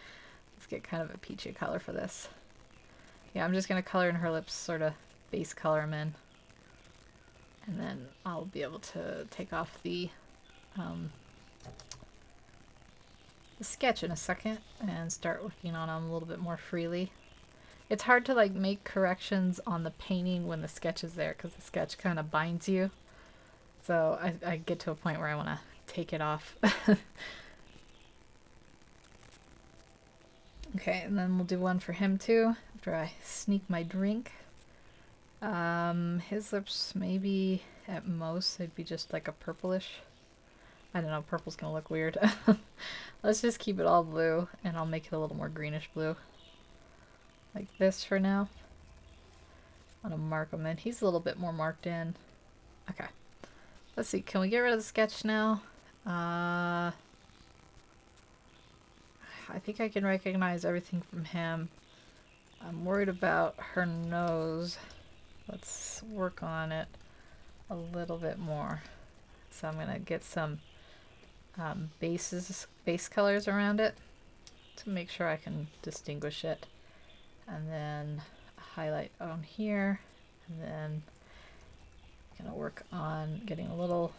Let's get kind of a peachy color for this. Yeah, I'm just going to color in her lips, sort of base color them in. And then I'll be able to take off the sketch in a second and start working on them a little bit more freely. It's hard to like make corrections on the painting when the sketch is there because the sketch kind of binds you. So I get to a point where I want to take it off. Okay, and then we'll do one for him too after I sneak my drink. His lips maybe at most they'd be just like a purplish. I don't know, purple's gonna look weird. Let's just keep it all blue and I'll make it a little more greenish blue. Like this for now. I'm gonna mark him in. He's a little bit more marked in. Okay. Let's see, can we get rid of the sketch now? I think I can recognize everything from him. I'm worried about her nose. Let's work on it a little bit more. So I'm gonna get some base colors around it to make sure I can distinguish it. And then highlight on here, and then I'm gonna work on getting a little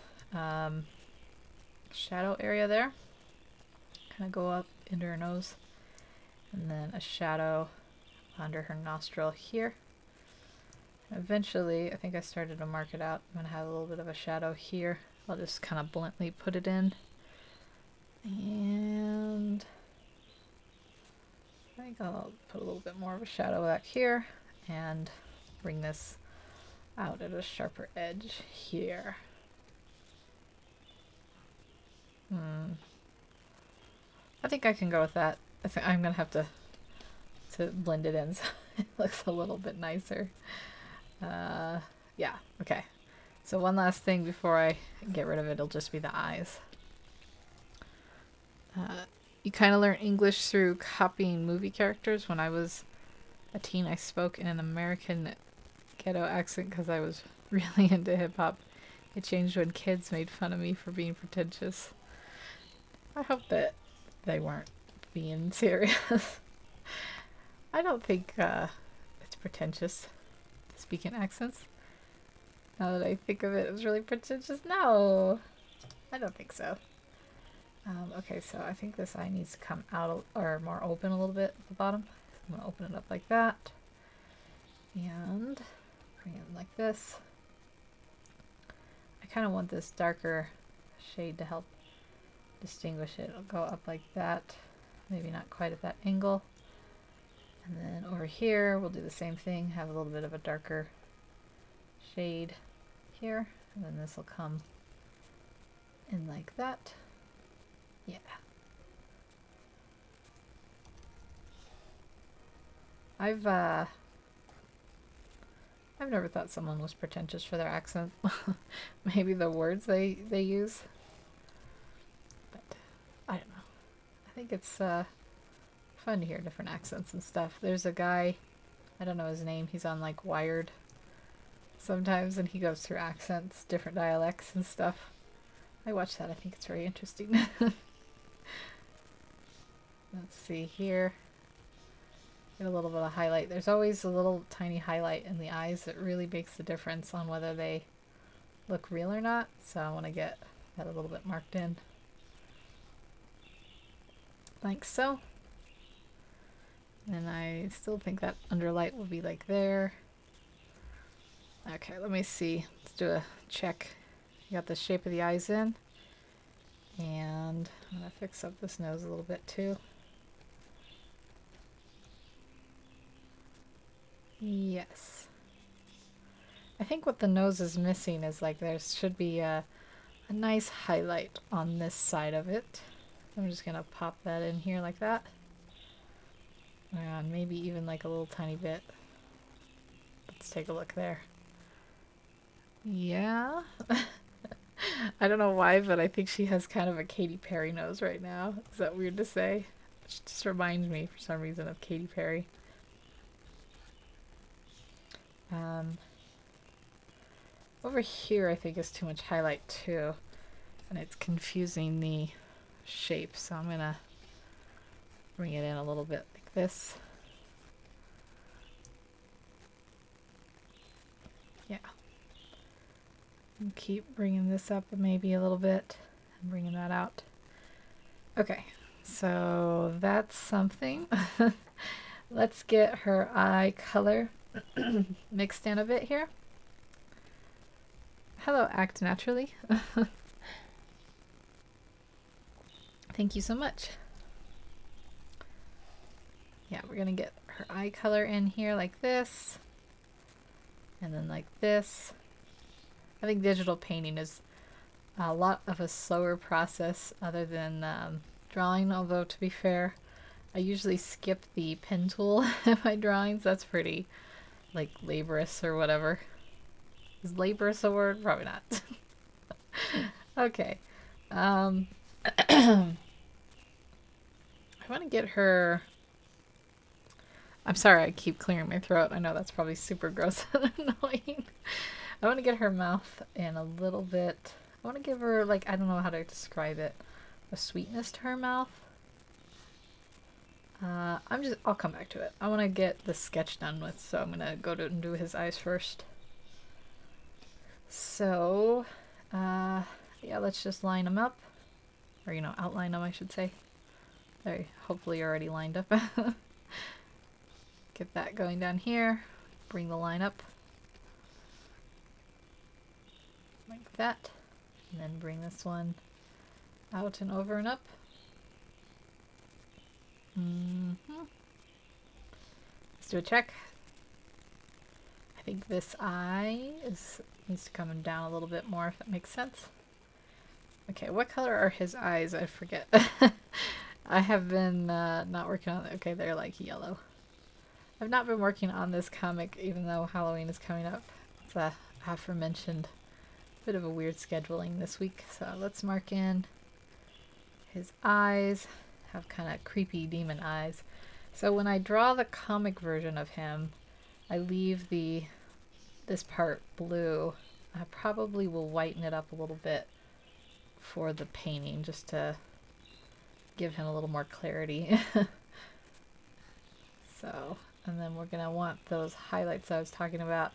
shadow area there. Kind of go up into her nose, and then a shadow under her nostril here. Eventually, I think I started to mark it out. I'm gonna have a little bit of a shadow here. I'll just kind of bluntly put it in. And I think I'll put a little bit more of a shadow back here and bring this out at a sharper edge here. I think I can go with that. I think I'm gonna have to blend it in so it looks a little bit nicer. Yeah, okay. So one last thing before I get rid of it, it'll just be the eyes. You kind of learn English through copying movie characters. When I was a teen, I spoke in an American ghetto accent because I was really into hip-hop. It changed when kids made fun of me for being pretentious. I hope that they weren't being serious. I don't think it's pretentious to speak in accents. Now that I think of it as really pretentious, no, I don't think so. Okay, so I think this eye needs to come out or more open a little bit at the bottom. I'm gonna open it up like that and bring it like this. I kind of want this darker shade to help distinguish it. I'll go up like that, maybe not quite at that angle. And then over here, we'll do the same thing, have a little bit of a darker shade here, and then this will come in like that. Yeah. I've never thought someone was pretentious for their accent. Maybe the words they use. But I don't know. I think it's fun to hear different accents and stuff. There's a guy, I don't know his name, he's on like Wired sometimes, and he goes through accents, different dialects and stuff. I watch that. I think it's very interesting. Let's see here. Get a little bit of highlight. There's always a little tiny highlight in the eyes that really makes the difference on whether they look real or not. So I want to get that a little bit marked in. Like so. And I still think that underlight will be like there. Okay, let me see. Let's do a check. You got the shape of the eyes in. And I'm going to fix up this nose a little bit too. Yes. I think what the nose is missing is like there should be a nice highlight on this side of it. I'm just going to pop that in here like that. And maybe even like a little tiny bit. Let's take a look there. Yeah. I don't know why, but I think she has kind of a Katy Perry nose right now. Is that weird to say? It just reminds me for some reason of Katy Perry. Over here I think is too much highlight too, and it's confusing the shape, so I'm gonna bring it in a little bit like this. Yeah. And keep bringing this up maybe a little bit and bringing that out. Okay, so that's something. Let's get her eye color mixed in a bit here. Hello, Act Naturally. Thank you so much. Yeah, we're gonna get her eye color in here like this, and then like this. I think digital painting is a lot of a slower process other than drawing, although to be fair, I usually skip the pen tool in my drawings. That's pretty like laborious or whatever. Is laborious a word? Probably not. Okay. I want to get her... I'm sorry, I keep clearing my throat. I know that's probably super gross and annoying. I want to get her mouth in a little bit. I want to give her, like, I don't know how to describe it, a sweetness to her mouth. I'll come back to it. I want to get the sketch done with, so I'm going to go to and do his eyes first. So, yeah, let's just line them up. Or, you know, outline them, I should say. There, hopefully you're already lined up. Get that going down here. Bring the line up. Like that. And then bring this one out and over and up. Let's do a check. I think this eye needs to come down a little bit more, if that makes sense. Okay, what color are his eyes? I forget. I have been not working on it. Okay, they're like yellow. I've not been working on this comic, even though Halloween is coming up. It's a aforementioned bit of a weird scheduling this week. So let's mark in his eyes. Have kind of creepy demon eyes. So when I draw the comic version of him, I leave this part blue. I probably will whiten it up a little bit for the painting, just to give him a little more clarity. So, and then we're gonna want those highlights I was talking about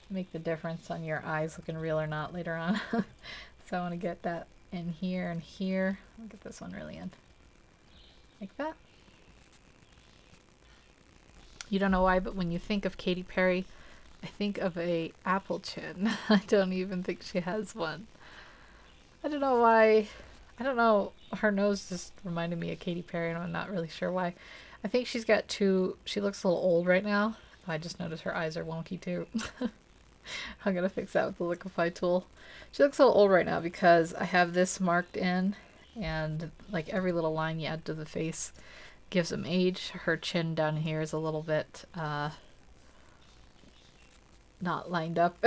to make the difference on your eyes looking real or not later on. So I want to get that in here and here. I'll get this one really in. Like that. You don't know why, but when you think of Katy Perry, I think of a apple chin. I don't even think she has one. I don't know why. I don't know. Her nose just reminded me of Katy Perry, and I'm not really sure why. I think she's got two, she looks a little old right now. I just noticed her eyes are wonky too. I'm gonna fix that with the liquify tool. She looks a little old right now because I have this marked in, and like every little line you add to the face gives them age. Her chin down here is a little bit not lined up.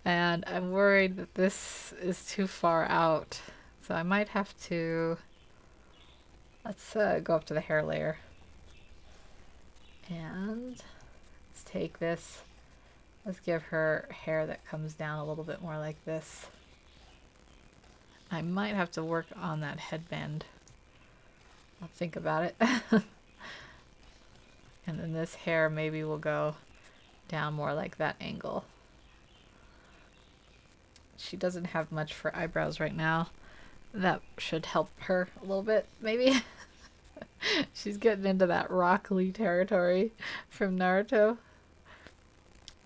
And I'm worried that this is too far out. So I might have to, let's go up to the hair layer. And let's take this. Let's give her hair that comes down a little bit more like this. I might have to work on that headband. I'll think about it. And then this hair maybe will go down more like that angle. She doesn't have much for eyebrows right now. That should help her a little bit, maybe. She's getting into that Rock Lee territory from Naruto.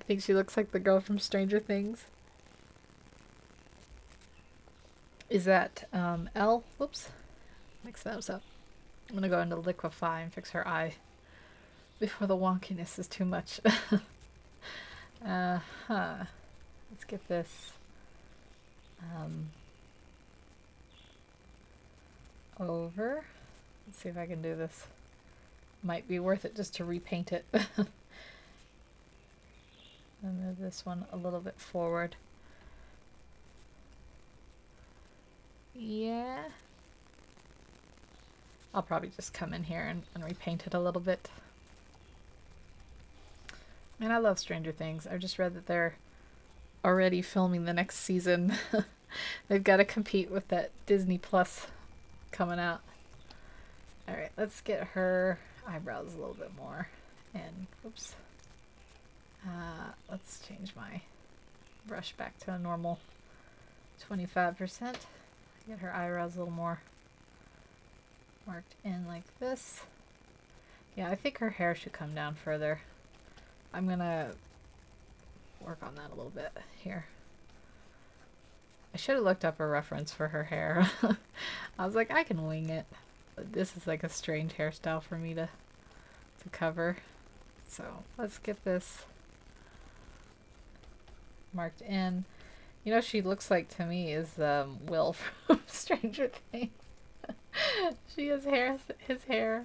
I think she looks like the girl from Stranger Things. Is that L? Whoops. Mix those up. I'm gonna go into liquify and fix her eye before the wonkiness is too much. Let's get this over. Let's see if I can do this. Might be worth it just to repaint it. I'll move this one a little bit forward. Yeah. I'll probably just come in here and repaint it a little bit. Man, I love Stranger Things. I just read that they're already filming the next season. They've got to compete with that Disney Plus coming out. Alright, let's get her eyebrows a little bit more. And, oops. Let's change my brush back to a normal 25%. Get her eyebrows a little more marked in like this. Yeah, I think her hair should come down further. I'm gonna work on that a little bit here. I should have looked up a reference for her hair. I was like, I can wing it. But this is like a strange hairstyle for me to cover. So let's get this marked in. You know, she looks like to me is Will from Stranger Things. She has hair, his hair.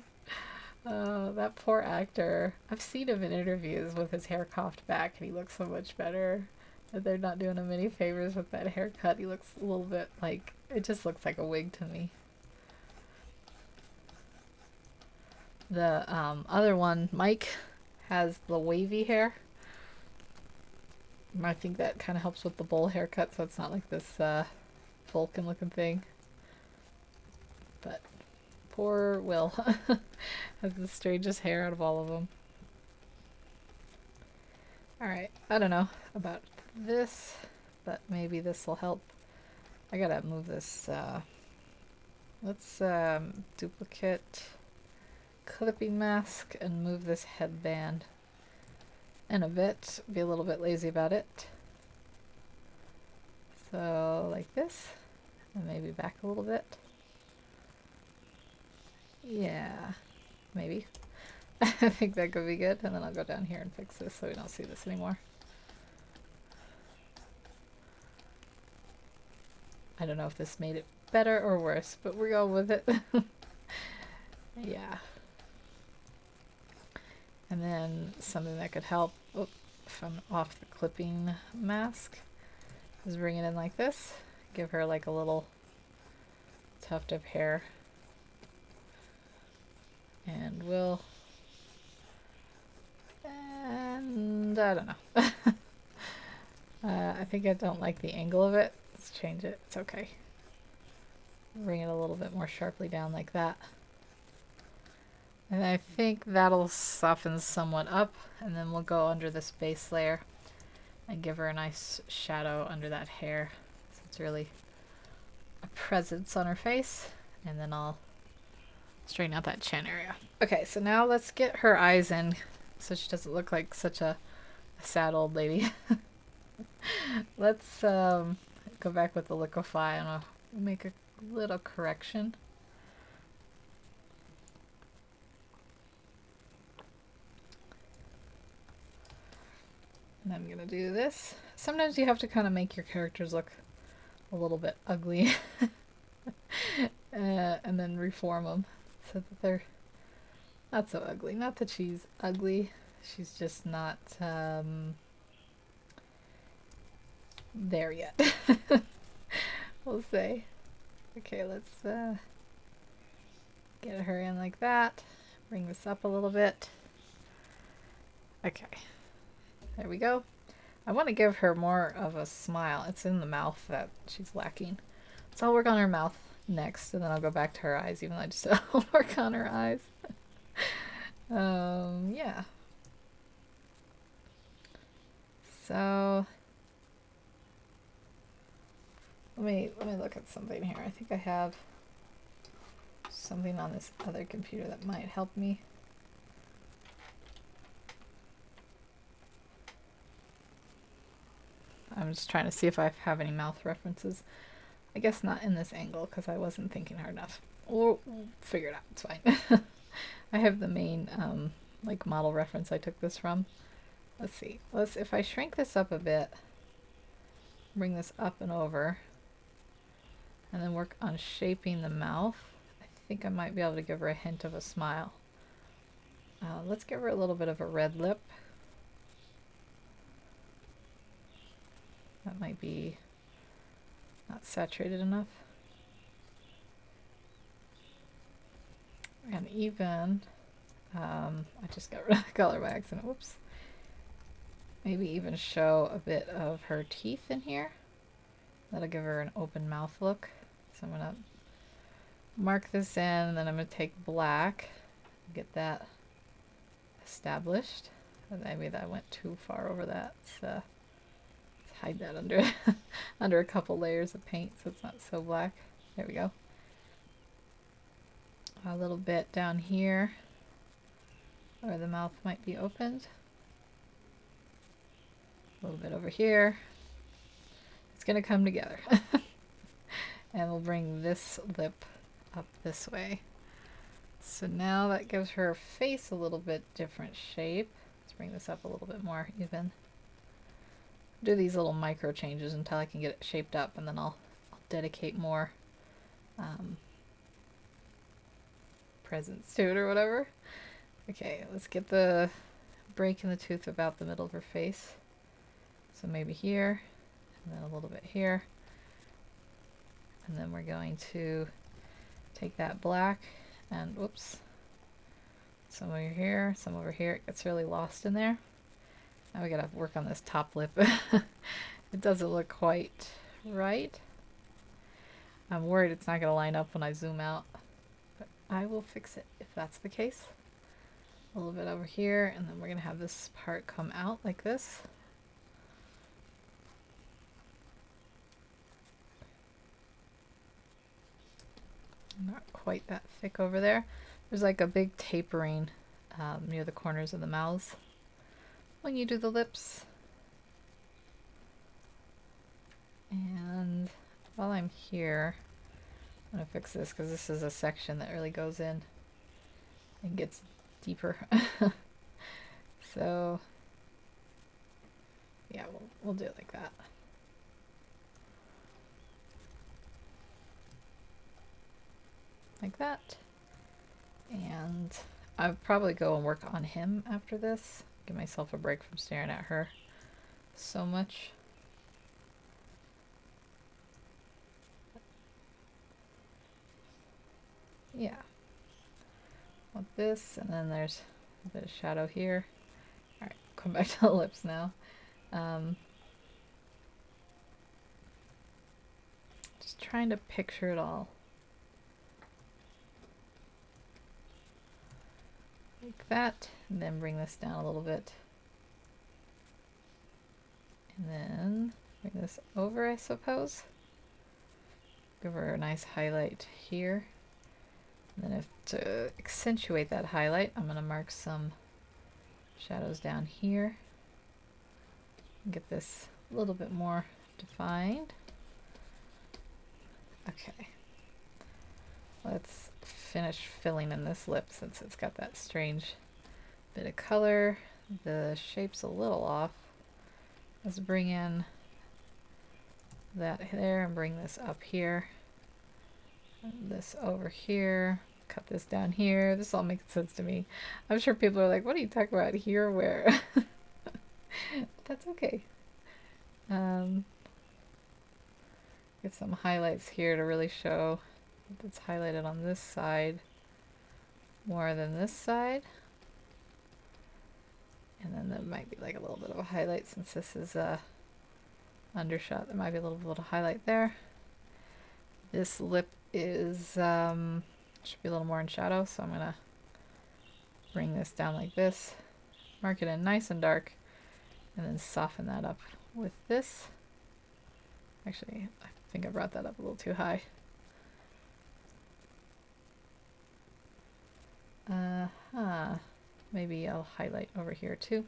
That poor actor. I've seen him in interviews with his hair coughed back, and he looks so much better. And they're not doing him any favors with that haircut. He looks a little bit like, it just looks like a wig to me. The other one, Mike, has the wavy hair. I think that kind of helps with the bowl haircut, so it's not like this Vulcan looking thing. But poor Will has the strangest hair out of all of them. Alright, I don't know about this, but maybe this will help. I gotta move this. Let's duplicate clipping mask and move this headband in a bit. Be a little bit lazy about it. So like this, and maybe back a little bit. Yeah, maybe. I think that could be good. And then I'll go down here and fix this so we don't see this anymore. I don't know if this made it better or worse, but we're going with it. Yeah. And then something that could help from off the clipping mask is bring it in like this. Give her like a little tuft of hair. And we'll... And I don't know. I think I don't like the angle of it. Let's change it. It's okay. Bring it a little bit more sharply down like that. And I think that'll soften somewhat up, and then we'll go under this base layer and give her a nice shadow under that hair. So it's really a presence on her face. And then I'll straighten out that chin area. Okay, so now let's get her eyes in so she doesn't look like such a sad old lady. Let's go back with the liquify and I'll make a little correction. And I'm gonna do this. Sometimes you have to kind of make your characters look a little bit ugly and then reform them so that they're not so ugly. Not that she's ugly, she's just not there yet. We'll say. Okay, let's get her in like that. Bring this up a little bit. Okay, there we go. I want to give her more of a smile. It's in the mouth that she's lacking. So I'll work on her mouth next, and then I'll go back to her eyes, even though I just work on her eyes. Yeah. So let me look at something here. I think I have something on this other computer that might help me. I'm just trying to see if I have any mouth references. I guess not in this angle because I wasn't thinking hard enough. We'll figure it out. It's fine. I have the main like model reference I took this from. Let's see. If I shrink this up a bit, bring this up and over, and then work on shaping the mouth, I think I might be able to give her a hint of a smile. Let's give her a little bit of a red lip. That might be not saturated enough. And even, I just got rid of the color by accident, whoops. Maybe even show a bit of her teeth in here. That'll give her an open mouth look. So I'm gonna mark this in, and then I'm gonna take black, get that established. Maybe that went too far over that. So let's hide that under under a couple layers of paint so it's not so black. There we go. A little bit down here where the mouth might be opened. A little bit over here. It's gonna come together. And we'll bring this lip up this way. So now that gives her face a little bit different shape. Let's bring this up a little bit more even. Do these little micro changes until I can get it shaped up, and then I'll dedicate more presence to it or whatever. Okay, let's get the break in the tooth about the middle of her face. So maybe here, and then a little bit here. And then we're going to take that black and whoops, some over here, some over here. It gets really lost in there. Now we gotta work on this top lip. It doesn't look quite right. I'm worried it's not gonna line up when I zoom out, but I will fix it if that's the case. A little bit over here, and then we're gonna have this part come out like this. Not quite that thick over there. There's like a big tapering near the corners of the mouths when you do the lips. And while I'm here, I'm gonna fix this because this is a section that really goes in and gets deeper. So yeah, we'll do it like that. Like that. And I'll probably go and work on him after this. Give myself a break from staring at her so much. Yeah. Want this, and then there's a bit of shadow here. Alright, come back to the lips now. Just trying to picture it all. Like that, and then bring this down a little bit. And then bring this over, I suppose. Give her a nice highlight here. And then to accentuate that highlight, I'm going to mark some shadows down here. Get this a little bit more defined. Okay. Let's finish filling in this lip since it's got that strange bit of color. The shape's a little off. Let's bring in that there and bring this up here. And this over here. Cut this down here. This all makes sense to me. I'm sure people are like, what are you talking about here? Where? That's okay. Get some highlights here to really show that's highlighted on this side more than this side. And then there might be like a little bit of a highlight since this is a undershot. There might be a little bit of highlight there. This lip is should be a little more in shadow, so I'm gonna bring this down like this, mark it in nice and dark, and then soften that up with this. Actually, I think I brought that up a little too high. Maybe I'll highlight over here too.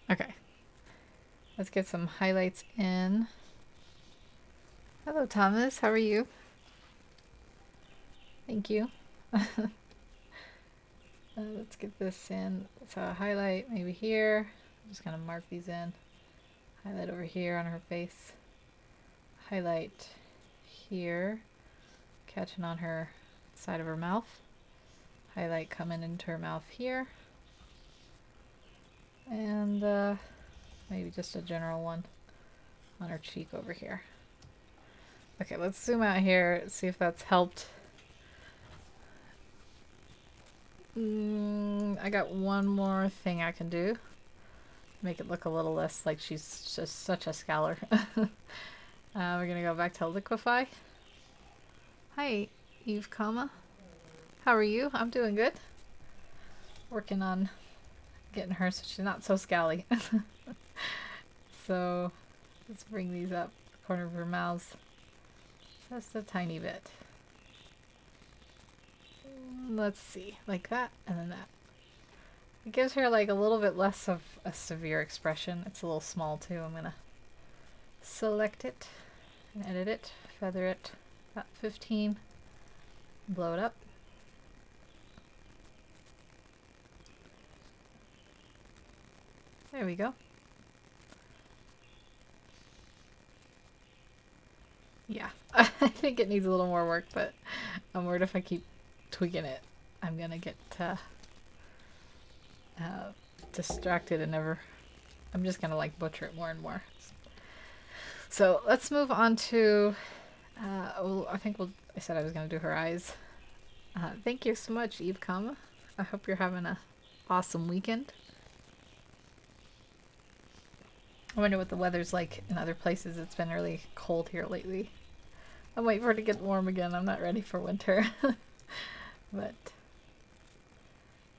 Okay, let's get some highlights in. Hello, Thomas. How are you? Thank you. Let's get this in. So a highlight maybe here. I'm just gonna mark these in. Highlight over here on her face. Highlight here, catching on her side of her mouth. Highlight coming into her mouth here. And maybe just a general one on her cheek over here. Okay, let's zoom out here, see if that's helped. I got one more thing I can do. Make it look a little less like she's just such a scholar. We're gonna go back to liquify. Hi, Eve Kama. How are you? I'm doing good. Working on getting her so she's not so scally. So let's bring these up the corner of her mouth just a tiny bit. Let's see, like that, and then that. It gives her like a little bit less of a severe expression. It's a little small too. I'm gonna select it and edit it, feather it about 15, blow it up. There we go. Yeah, I think it needs a little more work, but I'm worried if I keep tweaking it, I'm gonna get distracted and never. I'm just gonna like butcher it more and more. So let's move on to. I think I said I was gonna do her eyes. Thank you so much, Eve Kama. I hope you're having a awesome weekend. I wonder what the weather's like in other places. It's been really cold here lately. I'm waiting for it to get warm again. I'm not ready for winter. But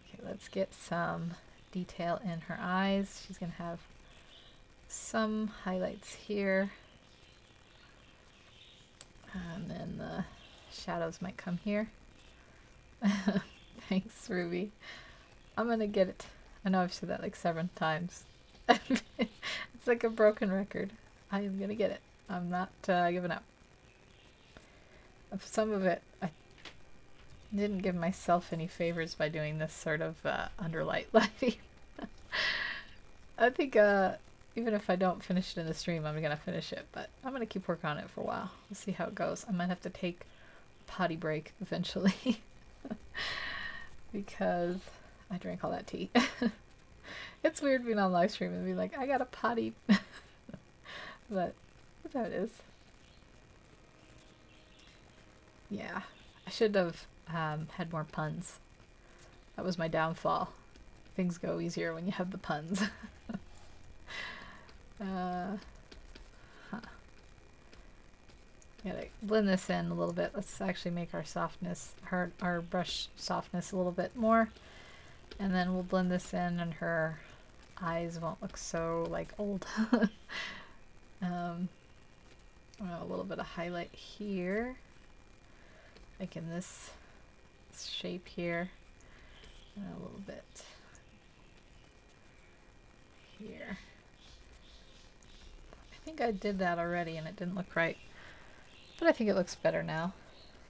okay, let's get some detail in her eyes. She's gonna have some highlights here, and then the shadows might come here. Thanks, Ruby. I'm gonna get it. I know I've said that like 7 times. It's like a broken record. I am gonna get it. I'm not giving up. Some of it, I didn't give myself any favors by doing this sort of underlight lighting. I think even if I don't finish it in the stream, I'm gonna finish it, but I'm gonna keep working on it for a while. We'll see how it goes. I might have to take a potty break eventually because I drank all that tea. It's weird being on live stream and being like, I got a potty. But that's how it is. Yeah, I should have had more puns. That was my downfall. Things go easier when you have the puns. Gotta blend this in a little bit. Let's actually make our softness, our brush softness a little bit more. And then we'll blend this in and her eyes won't look so like old. A little bit of highlight here. Like in this shape here. And a little bit here. I think I did that already and it didn't look right. But I think it looks better now.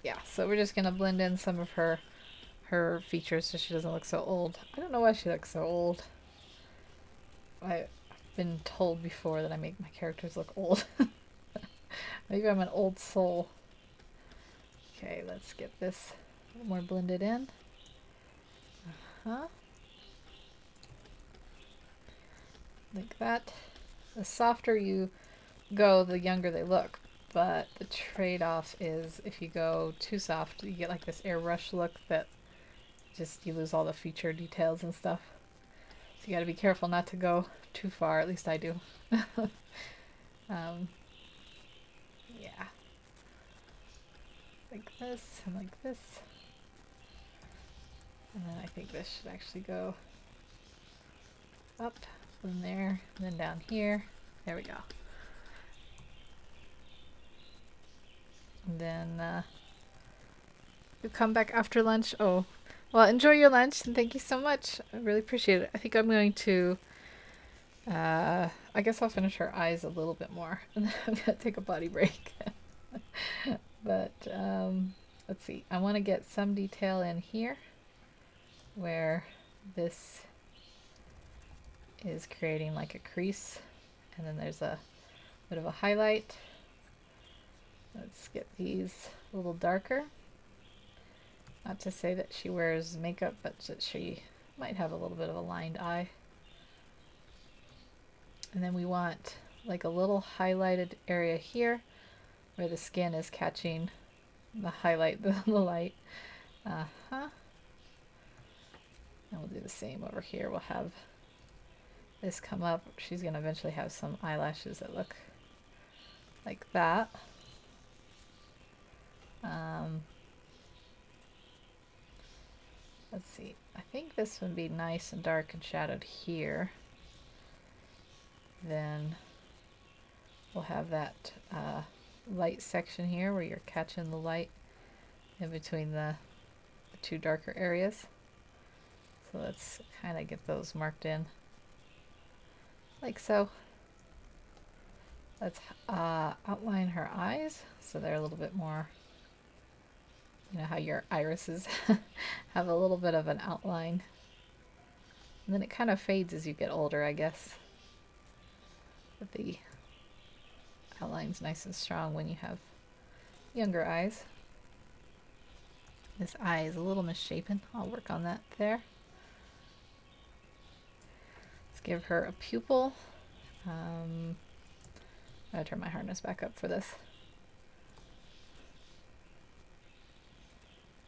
Yeah, so we're just gonna blend in some of her features so she doesn't look so old. I don't know why she looks so old. I've been told before that I make my characters look old. Maybe I'm an old soul. Okay, let's get this a little more blended in. Uh-huh. Like that. The softer you go, the younger they look. But the trade-off is if you go too soft, you get like this airbrush look that just you lose all the feature details and stuff. So you got to be careful not to go too far. At least I do. Yeah. Like this and like this. And then I think this should actually go up from there and then down here. There we go. And then you come back after lunch. Oh, well, enjoy your lunch and thank you so much. I really appreciate it. I think I'm going to, I guess I'll finish her eyes a little bit more and then I'm going to take a body break. But let's see. I want to get some detail in here where this is creating like a crease and then there's a bit of a highlight. Let's get these a little darker. Not to say that she wears makeup, but that she might have a little bit of a lined eye. And then we want like a little highlighted area here where the skin is catching the highlight, the light. And we'll do the same over here. We'll have this come up. She's going to eventually have some eyelashes that look like that. Let's see. I think this would be nice and dark and shadowed here. Then we'll have that light section here where you're catching the light in between the two darker areas. So let's kind of get those marked in like so. Let's outline her eyes so they're a little bit more, you know how your irises have a little bit of an outline. And then it kind of fades as you get older, I guess. But the outline's nice and strong when you have younger eyes. This eye is a little misshapen. I'll work on that there. Let's give her a pupil. I'm going to turn my harness back up for this.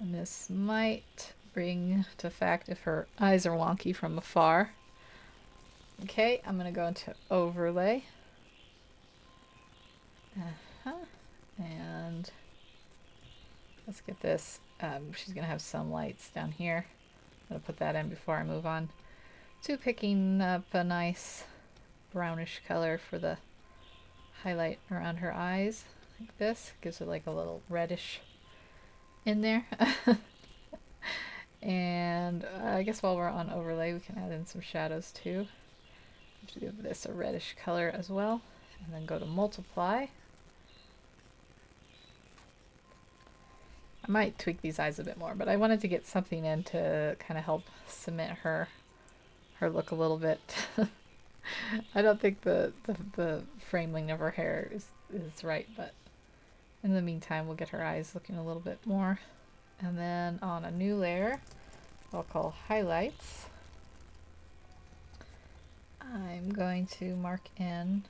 And this might bring to fact if her eyes are wonky from afar. Okay, I'm going to go into overlay. And let's get this. She's going to have some lights down here. I'm going to put that in before I move on to picking up a nice brownish color for the highlight around her eyes. Like this. Gives her like a little reddish in there. And I guess while we're on overlay, we can add in some shadows too. To give this a reddish color as well. And then go to multiply. I might tweak these eyes a bit more, but I wanted to get something in to kind of help cement her look a little bit. I don't think the framing of her hair is right, but in the meantime we'll get her eyes looking a little bit more. And then on a new layer I'll call highlights, I'm going to mark in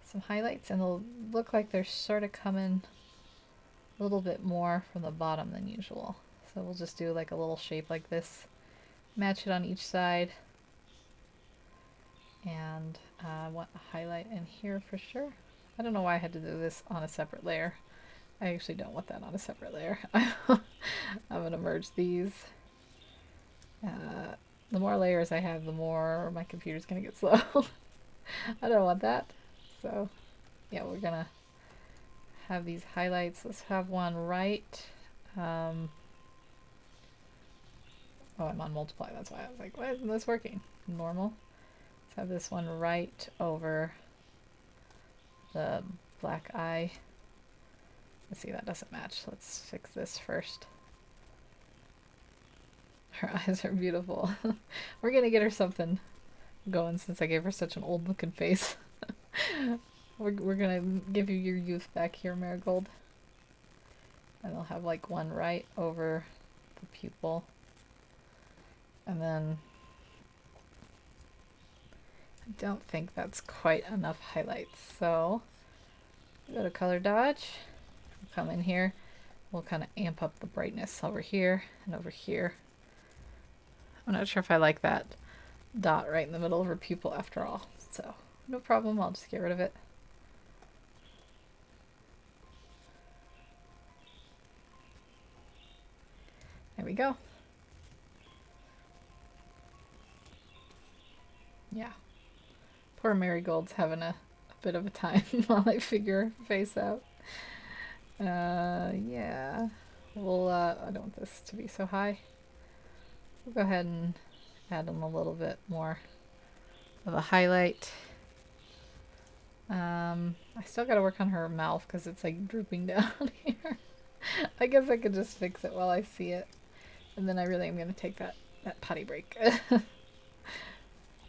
some highlights, and they'll look like they're sort of coming a little bit more from the bottom than usual. So we'll just do like a little shape like this, match it on each side, and I want a highlight in here for sure. I don't know why I had to do this on a separate layer. I actually don't want that on a separate layer. I'm going to merge these. The more layers I have, the more my computer's going to get slow. I don't want that. So yeah, we're going to have these highlights. Let's have one right. Oh, I'm on multiply. That's why I was like, why isn't this working? Normal. Let's have this one right over the black eye Let's see, that doesn't match. Let's fix this first. Her eyes are beautiful. We're gonna get her something going since I gave her such an old looking face. We're gonna give you your youth back here, Marigold. And I'll have like one right over the pupil. And then I don't think that's quite enough highlights. So go to color dodge, we'll come in here. We'll kind of amp up the brightness over here and over here. I'm not sure if I like that dot right in the middle of her pupil after all. So no problem, I'll just get rid of it. There we go. Yeah. Poor Marigold's having a bit of a time while I figure her face out. Yeah. We'll, I don't want this to be so high. We'll go ahead and add in a little bit more of a highlight. I still gotta work on her mouth because it's like drooping down here. I guess I could just fix it while I see it. And then I really am gonna take that potty break.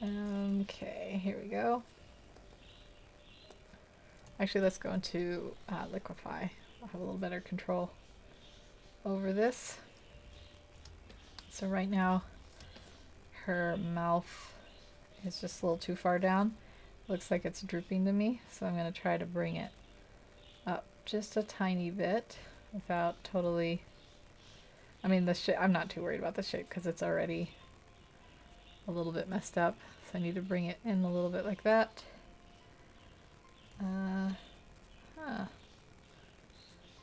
Okay, here we go. Actually, let's go into Liquify. I'll have a little better control over this. So right now, her mouth is just a little too far down. Looks like it's drooping to me, so I'm going to try to bring it up just a tiny bit without totally... I mean, the shape, I'm not too worried about the shape because it's already a little bit messed up. So I need to bring it in a little bit like that.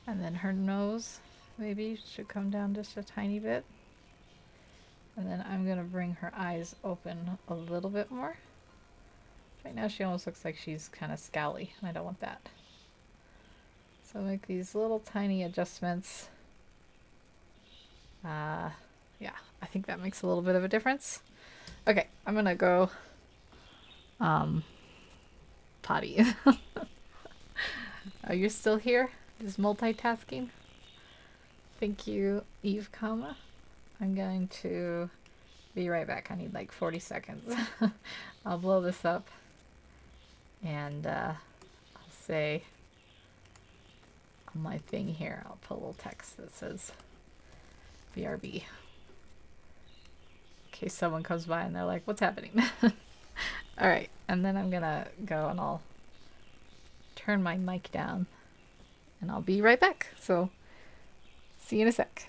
And then her nose maybe should come down just a tiny bit. And then I'm going to bring her eyes open a little bit more. Right now she almost looks like she's kind of scowly, and I don't want that. So make these little tiny adjustments. Yeah, I think that makes a little bit of a difference. Okay, I'm going to go potty. Oh, you're still here? Just multitasking? Thank you, Eve, comma. I'm going to be right back. I need like 40 seconds. I'll blow this up and I'll say on my thing here, I'll put a little text that says BRB. In case someone comes by and they're like, what's happening? Alright, and then I'm gonna go and I'll turn my mic down and I'll be right back. So, see you in a sec.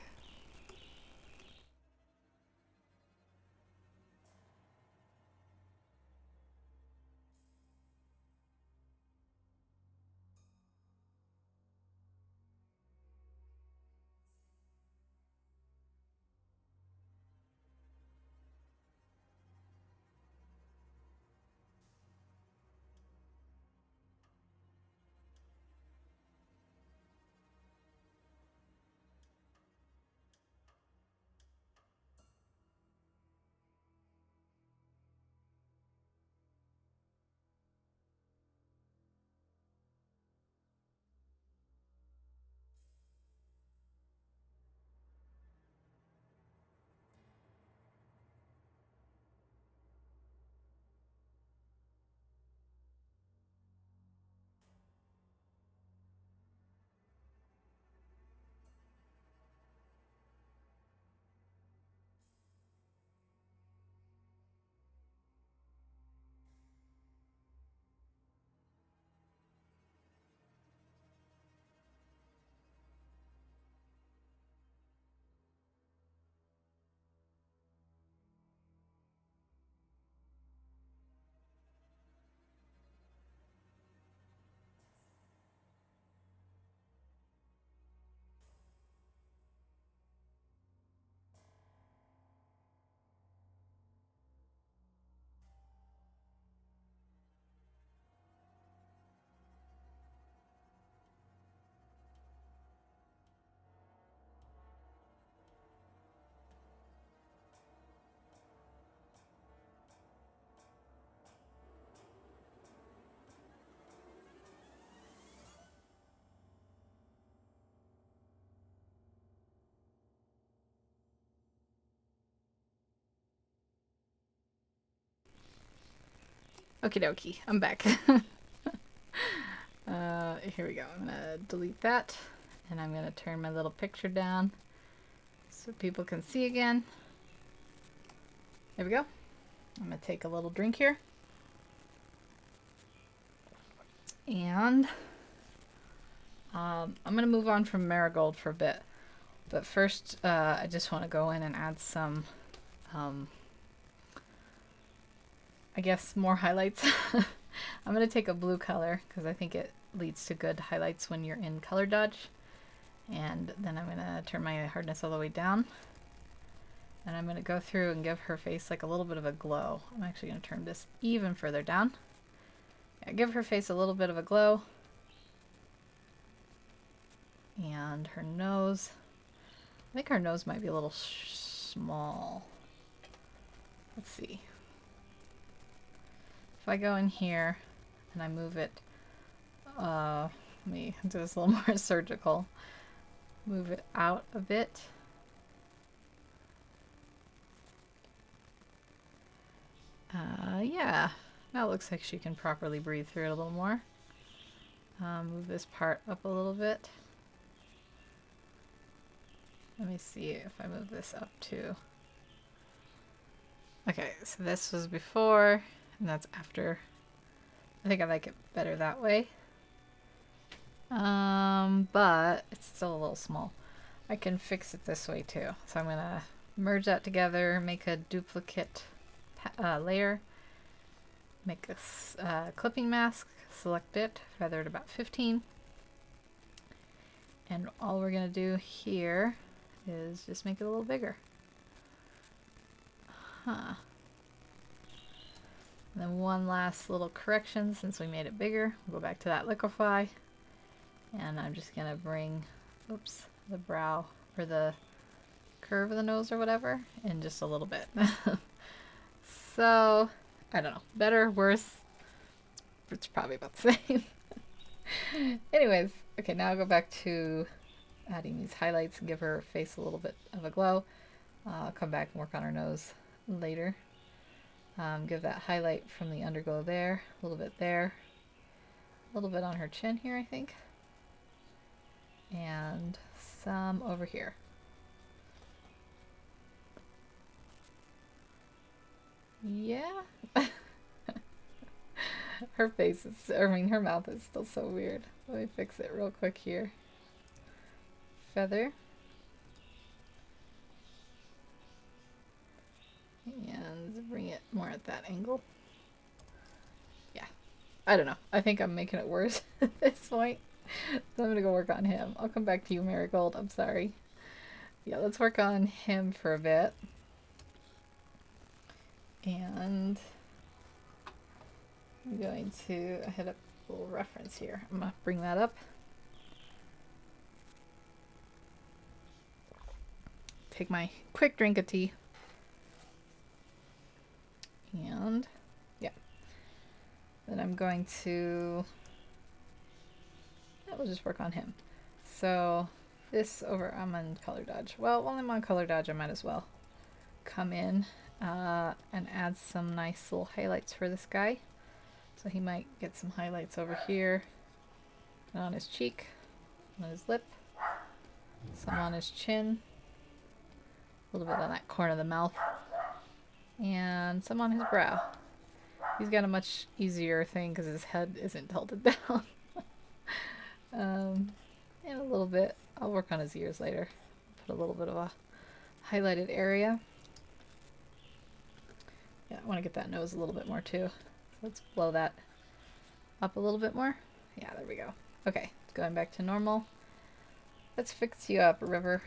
Okie dokie, I'm back. Here we go. I'm gonna delete that, and I'm gonna turn my little picture down so people can see again. There we go. I'm gonna take a little drink here. And I'm gonna move on from Marigold for a bit. But first, I just want to go in and add some, I guess, more highlights. I'm going to take a blue color because I think it leads to good highlights when you're in color dodge. And then I'm going to turn my hardness all the way down. And I'm going to go through and give her face like a little bit of a glow. I'm actually going to turn this even further down. Yeah, give her face a little bit of a glow. And her nose. I think her nose might be a little small. Let's see. If I go in here and I move it, let me do this a little more surgical. Move it out a bit. Yeah, now it looks like she can properly breathe through it a little more. Move this part up a little bit. Let me see if I move this up too. Okay, so this was before, and that's after. I think I like it better that way. But it's still a little small. I can fix it this way too. So I'm gonna merge that together, make a duplicate layer, make a clipping mask, select it, feather it about 15. And all we're gonna do here is just make it a little bigger. And then one last little correction since we made it bigger. We'll go back to that liquefy. And I'm just gonna bring, oops, the brow or the curve of the nose or whatever in just a little bit. So, I don't know, better, worse, it's probably about the same. Anyways, okay, now I'll go back to adding these highlights and give her face a little bit of a glow. I'll come back and work on her nose later. Give that highlight from the underglow there, a little bit there, a little bit on her chin here, I think, and some over here. Yeah. Her face is, I mean, her mouth is still so weird. Let me fix it real quick here. Feather. And bring it more at that angle. Yeah. I don't know. I think I'm making it worse at this point. So I'm gonna go work on him. I'll come back to you, Marigold. I'm sorry. Yeah, let's work on him for a bit. And I'm going to, I had a little reference here. I'm gonna bring that up. Take my quick drink of tea. And yeah. Then I'm going to, yeah, we'll just work on him. So this over, I'm on color dodge. Well, while I'm on color dodge, I might as well come in and add some nice little highlights for this guy. So he might get some highlights over here, and on his cheek, on his lip, some on his chin, a little bit on that corner of the mouth, and some on his brow. He's got a much easier thing because his head isn't tilted down. And a little bit, I'll work on his ears later. Put a little bit of a highlighted area. Yeah, I want to get that nose a little bit more too. Let's blow that up a little bit more. Yeah, there we go. Okay, going back to normal. Let's fix you up, River.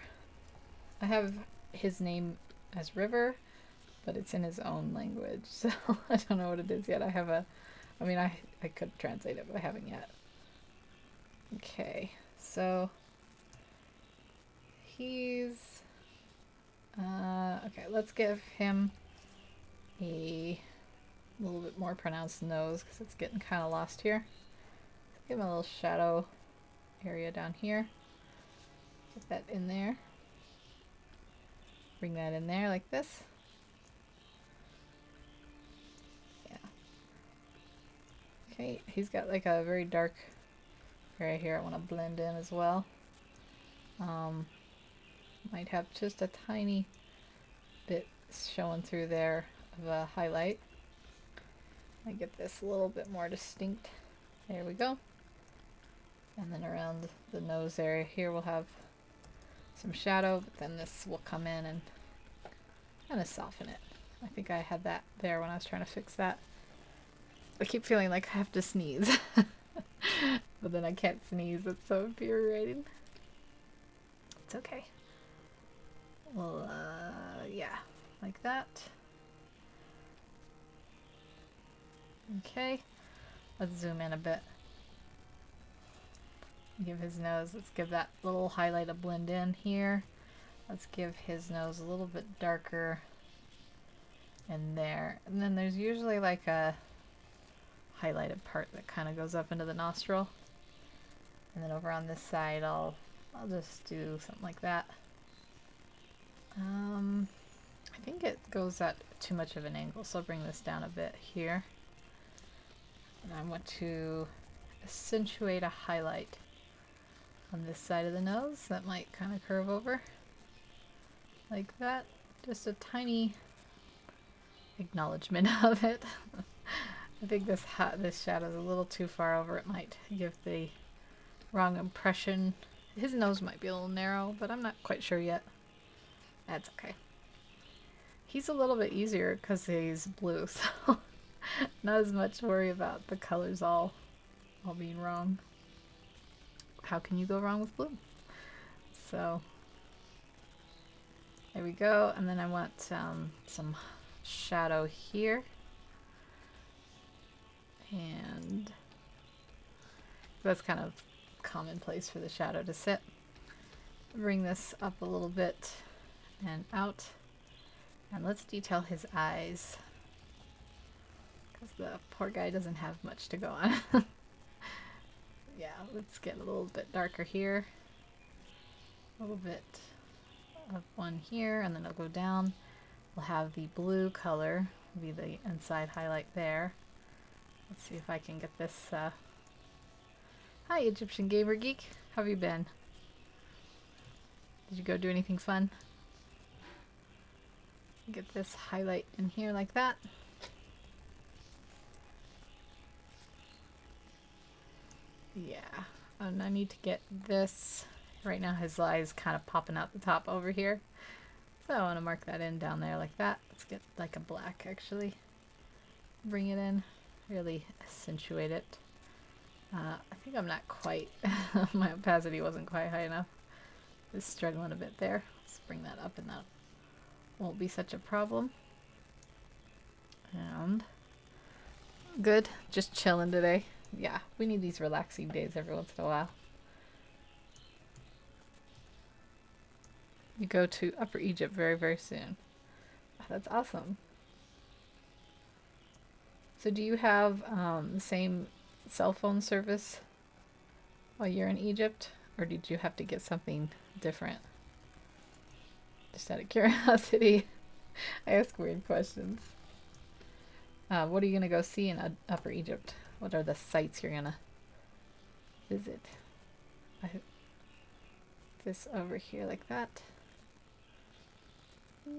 I have his name as River, but it's in his own language, so I don't know what it is yet. I have a, I mean, I could translate it, but I haven't yet. Okay, so he's, okay, let's give him a little bit more pronounced nose because it's getting kind of lost here. Give him a little shadow area down here. Get that in there. Bring that in there like this. Yeah. Okay, he's got like a very dark area here I want to blend in as well. Might have just a tiny bit showing through there of a highlight. I get this a little bit more distinct. There we go. And then around the nose area here we'll have some shadow, but then this will come in and kind of soften it. I think I had that there when I was trying to fix that. I keep feeling like I have to sneeze. But then I can't sneeze. It's so infuriating. It's okay. Well, yeah, like that. Okay, let's zoom in a bit. Give his nose, let's give that little highlight a blend in here. Let's give his nose a little bit darker in there. And then there's usually like a highlighted part that kind of goes up into the nostril. And then over on this side, I'll just do something like that. I think it goes at too much of an angle, so I'll bring this down a bit here. And I want to accentuate a highlight on this side of the nose that might kind of curve over like that. Just a tiny acknowledgement of it. I think this shadow is a little too far over. It might give the wrong impression. His nose might be a little narrow, but I'm not quite sure yet. That's okay. He's a little bit easier because he's blue, so not as much worry about the colors all being wrong. How can you go wrong with blue? So there we go. And then I want some shadow here. And that's kind of commonplace for the shadow to sit. Bring this up a little bit and out. And let's detail his eyes, because the poor guy doesn't have much to go on. Yeah, let's get a little bit darker here. A little bit of one here, and then it'll go down. We'll have the blue color be the inside highlight there. Let's see if I can get this. Hi, Egyptian Gamer Geek. How have you been? Did you go do anything fun? Get this highlight in here like that. Yeah, and I need to get this. Right now his eye is kind of popping out the top over here. So I want to mark that in down there like that. Let's get like a black actually. Bring it in, really accentuate it. I think I'm not quite, my opacity wasn't quite high enough. Just struggling a bit there. Let's bring that up and that won't be such a problem. And good, just chilling today. Yeah, we need these relaxing days every once in a while. You go to Upper Egypt very, very soon. Oh, that's awesome. So do you have the same cell phone service while you're in Egypt? Or did you have to get something different? Just out of curiosity. I ask weird questions. What are you going to go see in Upper Egypt? What are the sites you're going to visit? This over here like that.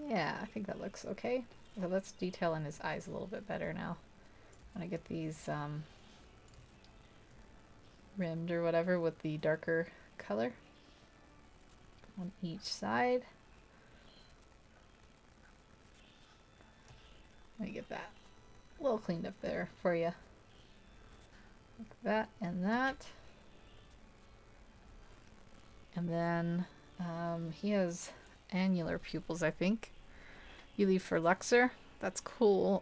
Yeah, I think that looks okay. So let's detail in his eyes a little bit better now. I'm going to get these rimmed or whatever with the darker color on each side. Let me get that a little cleaned up there for you. Like that and that. And then he has annular pupils, I think. You leave for Luxor? That's cool.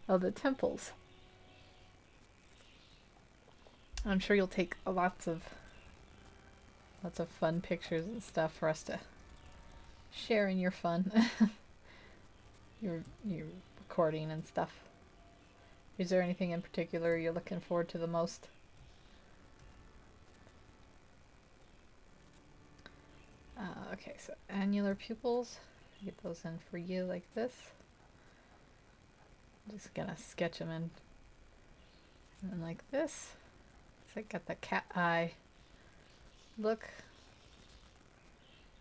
Oh, the temples. I'm sure you'll take lots of fun pictures and stuff for us to share in your fun. your recording and stuff. Is there anything in particular you're looking forward to the most? Okay, so annular pupils. Get those in for you like this. I'm just gonna sketch them in And like this. It's like got the cat eye look.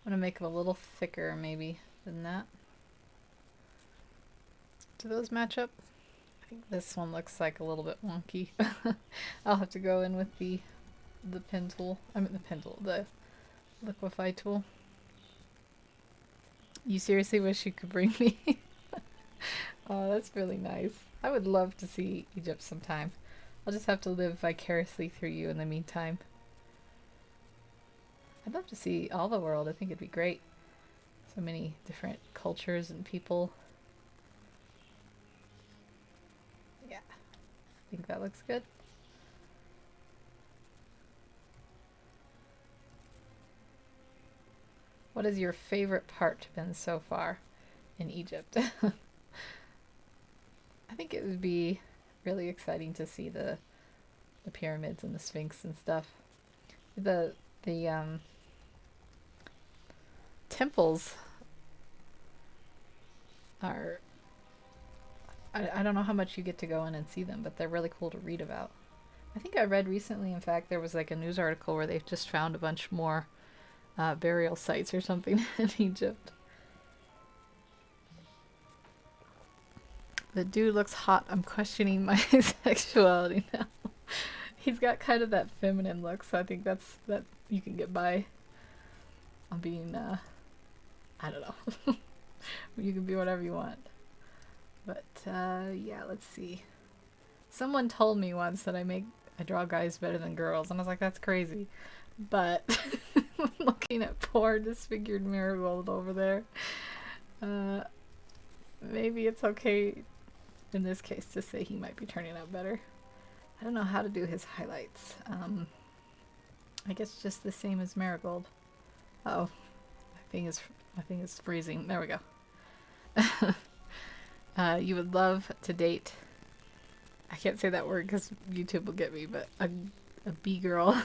I'm gonna make it a little thicker maybe than that. Do those match up? I think this one looks like a little bit wonky. I'll have to go in with the pen tool. The liquify tool. You seriously wish you could bring me? Oh, that's really nice. I would love to see Egypt sometime. I'll just have to live vicariously through you in the meantime. I'd love to see all the world. I think it'd be great. So many different cultures and people. Yeah, I think that looks good. What has your favorite part been so far in Egypt? I think it would be really exciting to see the pyramids and the Sphinx and stuff. The temples are, I don't know how much you get to go in and see them, but they're really cool to read about. I think I read recently, in fact, there was like a news article where they've just found a bunch more burial sites or something in Egypt. The dude looks hot. I'm questioning my sexuality now. He's got kind of that feminine look, so I think that you can get by on being, I don't know. You can be whatever you want. But, yeah, let's see. Someone told me once that I draw guys better than girls, and I was like, that's crazy. But, looking at poor disfigured Marigold over there, maybe it's okay in this case to say he might be turning out better. I don't know how to do his highlights. I guess just the same as Marigold. Uh-oh, my thing is freezing. There we go. You would love to date, I can't say that word because YouTube will get me, but a B-girl.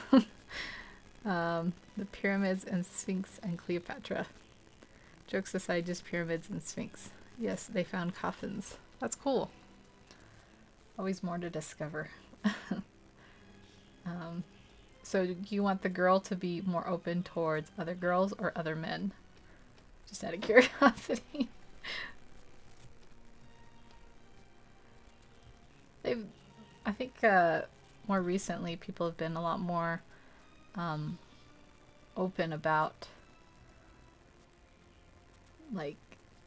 The pyramids and Sphinx and Cleopatra. Jokes aside, just pyramids and Sphinx. Yes, they found coffins. That's cool. Always more to discover. So do you want the girl to be more open towards other girls or other men? Just out of curiosity. I think more recently people have been a lot more open about like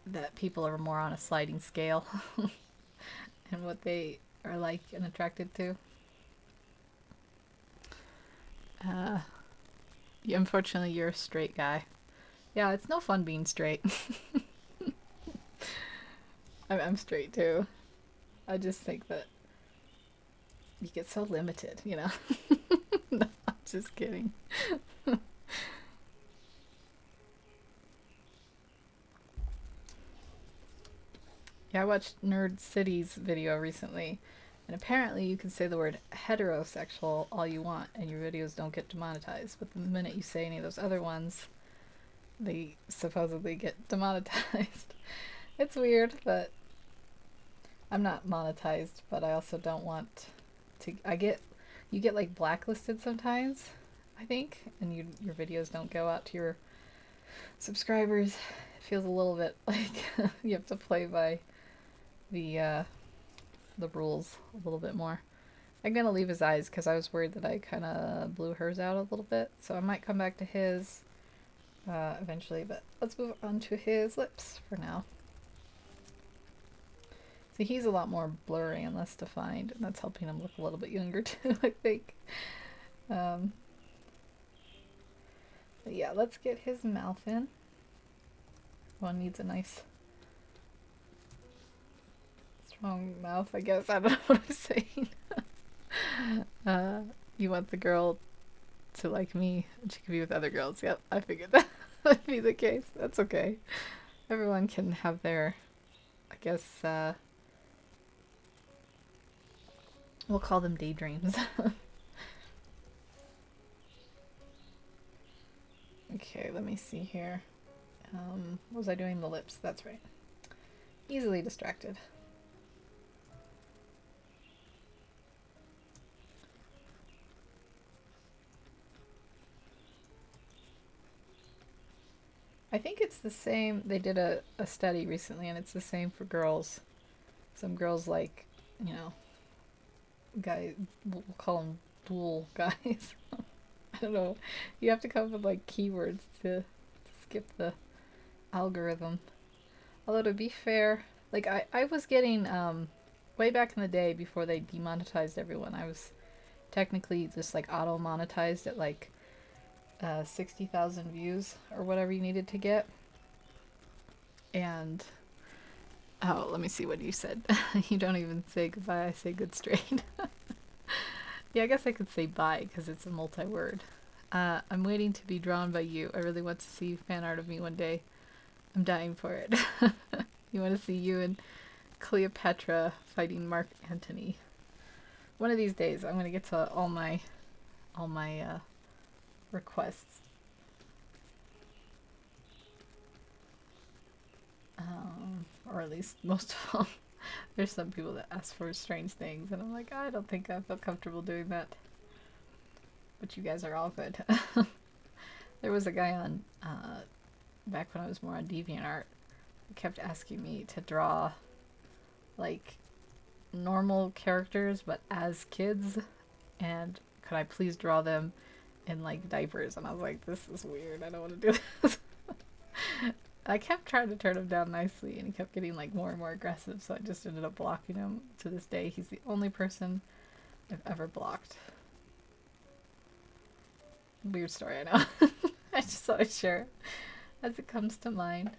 that people are more on a sliding scale and what they are like and attracted to. Yeah, unfortunately, you're a straight guy. Yeah, it's no fun being straight. I'm straight too. I just think that you get so limited, you know? No, I'm just kidding. Yeah, I watched Nerd City's video recently, and apparently you can say the word heterosexual all you want, and your videos don't get demonetized. But the minute you say any of those other ones, they supposedly get demonetized. It's weird, but I'm not monetized, but I also don't want to. You get like blacklisted sometimes, I think, and your videos don't go out to your subscribers. It feels a little bit like you have to play by the rules a little bit more. I'm gonna leave his eyes because I was worried that I kind of blew hers out a little bit, so I might come back to his eventually, but let's move on to his lips for now. See, he's a lot more blurry and less defined, and that's helping him look a little bit younger too, I think. But yeah, let's get his mouth in. One needs a nice strong mouth, I guess. I don't know what I'm saying. You want the girl to like me, and she can be with other girls. Yep, I figured that would be the case. That's okay. Everyone can have their, I guess, we'll call them daydreams. Okay, let me see here. What was I doing? The lips, that's right. Easily distracted. I think it's the same. They did a study recently, and it's the same for girls. Some girls like, you know, guys, we'll call them dual guys. I don't know. You have to come up with like keywords to skip the algorithm. Although to be fair, like I was getting way back in the day before they demonetized everyone, I was technically just like auto monetized at like 60,000 views or whatever you needed to get. And oh, let me see what you said. You don't even say goodbye, I say good straight. Yeah, I guess I could say bye because it's a multi-word. I'm waiting to be drawn by you. I really want to see fan art of me one day. I'm dying for it. You want to see you and Cleopatra fighting Mark Antony. One of these days, I'm gonna get to all my requests. Or at least most of them. There's some people that ask for strange things, and I'm like, I don't think I feel comfortable doing that. But you guys are all good. There was a guy on, back when I was more on DeviantArt, who kept asking me to draw, like, normal characters, but as kids, and could I please draw them in, like, diapers? And I was like, this is weird, I don't want to do this. I kept trying to turn him down nicely, and he kept getting, like, more and more aggressive, so I just ended up blocking him. To this day, he's the only person I've ever blocked. Weird story, I know. I just thought I'd share it as it comes to mind.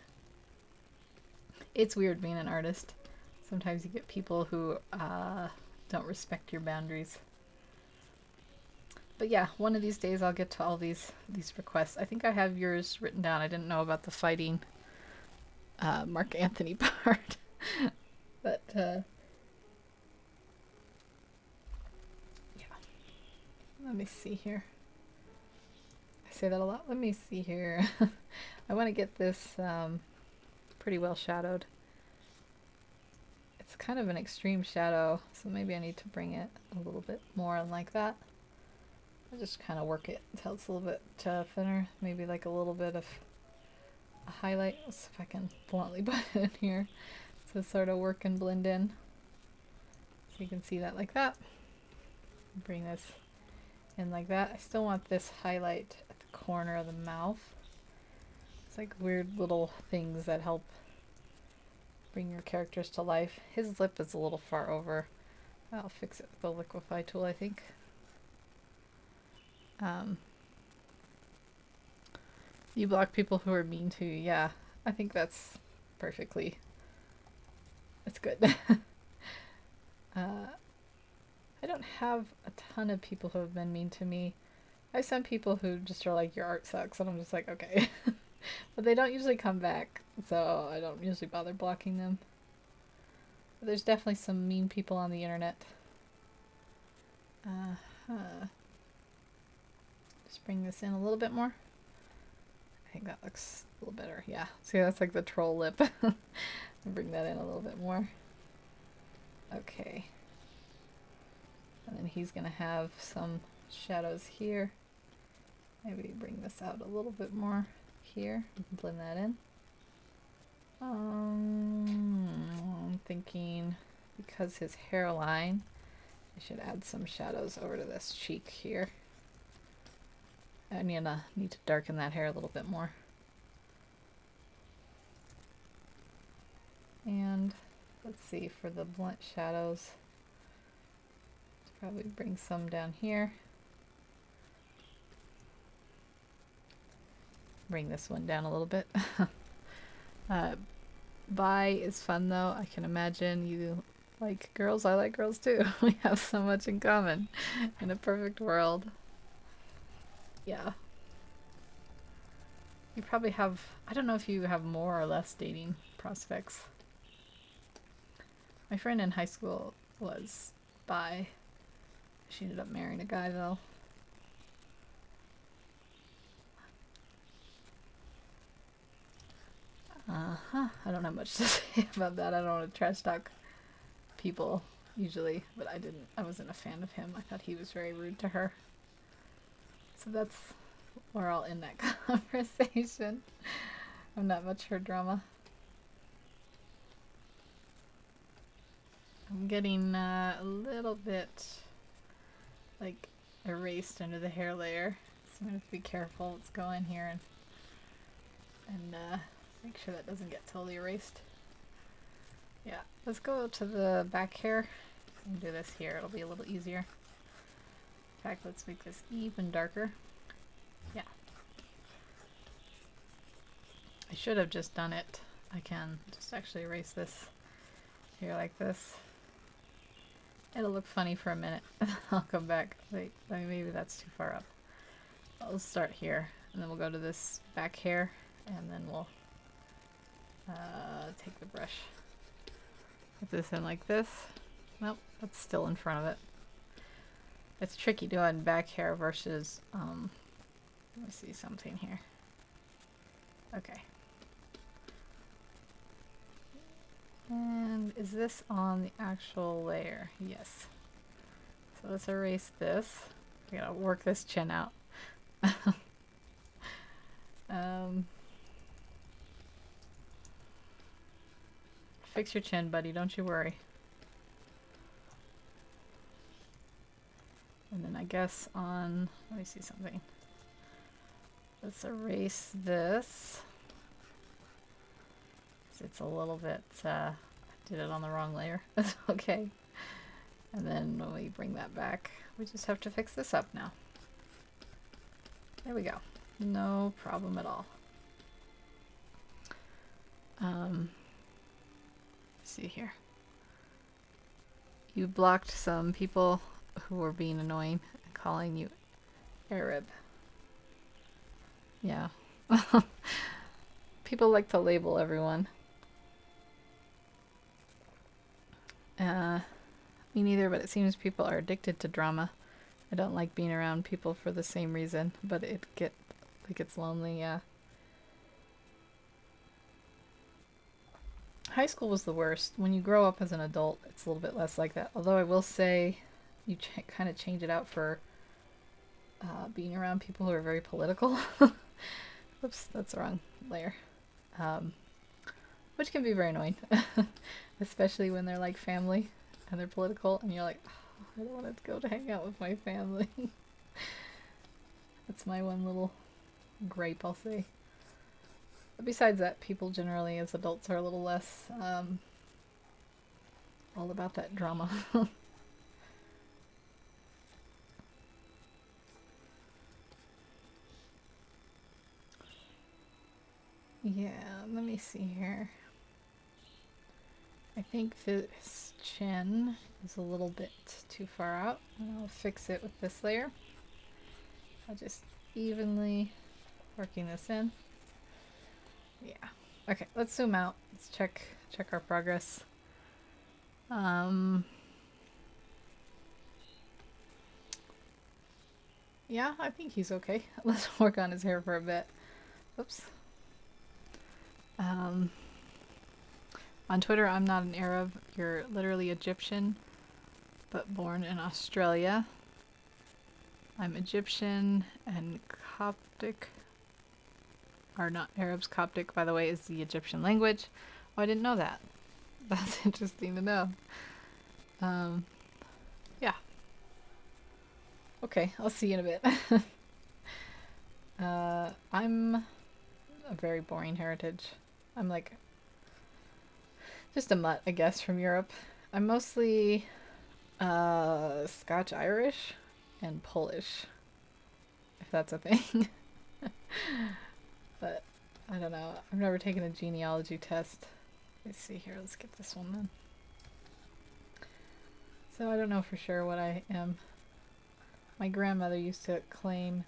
It's weird being an artist. Sometimes you get people who don't respect your boundaries. But yeah, one of these days I'll get to all these requests. I think I have yours written down. I didn't know about the fighting Mark Antony part. But yeah. Let me see here. I say that a lot. Let me see here. I want to get this pretty well shadowed. It's kind of an extreme shadow, so maybe I need to bring it a little bit more like that. I'll just kind of work it until it's a little bit thinner. Maybe like a little bit of a highlight. Let's see if I can bluntly put it in here to sort of work and blend in. So you can see that like that. Bring this in like that. I still want this highlight at the corner of the mouth. It's like weird little things that help bring your characters to life. His lip is a little far over. I'll fix it with the liquify tool, I think. You block people who are mean to you. Yeah, I think that's perfectly. It's good. I don't have a ton of people who have been mean to me. I have some people who just are like, your art sucks, and I'm just like, okay. But they don't usually come back, so I don't usually bother blocking them. But there's definitely some mean people on the internet. Just bring this in a little bit more. I think that looks a little better. Yeah, see, that's like the troll lip. I'll bring that in a little bit more. Okay. And then he's gonna have some shadows here. Maybe bring this out a little bit more here. Blend that in. I'm thinking because his hairline, I should add some shadows over to this cheek here. I need to darken that hair a little bit more. And let's see, for the blunt shadows, let's probably bring some down here. Bring this one down a little bit. Bye is fun though. I can imagine you like girls. I like girls too. We have so much in common in a perfect world. Yeah. You probably have, I don't know if you have more or less dating prospects. My friend in high school was bi. She ended up marrying a guy though. I don't have much to say about that. I don't want to trash talk people usually, but I wasn't a fan of him. I thought he was very rude to her. So we're all in that conversation. I'm not much for drama. I'm getting a little bit like erased under the hair layer, so I'm gonna have to be careful. Let's go in here and make sure that doesn't get totally erased. Yeah, let's go to the back hair and do this here. It'll be a little easier. In fact, let's make this even darker. Yeah. I should have just done it. I can just actually erase this here like this. It'll look funny for a minute. I'll come back. Wait, maybe that's too far up. I'll start here, and then we'll go to this back hair, and then we'll take the brush. Put this in like this. Nope, that's still in front of it. It's tricky doing back hair versus, let me see something here. Okay. And is this on the actual layer? Yes. So let's erase this. We gotta work this chin out. Fix your chin, buddy, don't you worry. And then I guess on, let me see something. Let's erase this. It's a little bit, I did it on the wrong layer. That's okay. And then when we bring that back, we just have to fix this up now. There we go. No problem at all. See here. You blocked some people who were being annoying and calling you Arab. Yeah. People like to label everyone. Me neither, but it seems people are addicted to drama. I don't like being around people for the same reason, but it gets lonely, yeah. High school was the worst. When you grow up as an adult, it's a little bit less like that. Although I will say, you kind of change it out for being around people who are very political. Oops, that's the wrong layer. Which can be very annoying, especially when they're like family and they're political, and you're like, oh, I don't want to go to hang out with my family. That's my one little gripe, I'll say. But besides that, people generally as adults are a little less all about that drama. Yeah, let me see here. I think this chin is a little bit too far out, and I'll fix it with this layer. I'll just evenly working this in. Yeah. Okay, let's zoom out. Let's check our progress. Yeah, I think he's okay. Let's work on his hair for a bit. Oops. On Twitter, I'm not an Arab. You're literally Egyptian, but born in Australia. I'm Egyptian and Coptic. Are not Arabs. Coptic, by the way, is the Egyptian language. Oh, I didn't know that. That's interesting to know. Yeah. Okay, I'll see you in a bit. I'm a very boring heritage. I'm like just a mutt, I guess, from Europe. I'm mostly Scotch-Irish and Polish, if that's a thing. But I don't know. I've never taken a genealogy test. Let's see here. Let's get this one then. So I don't know for sure what I am. My grandmother used to claim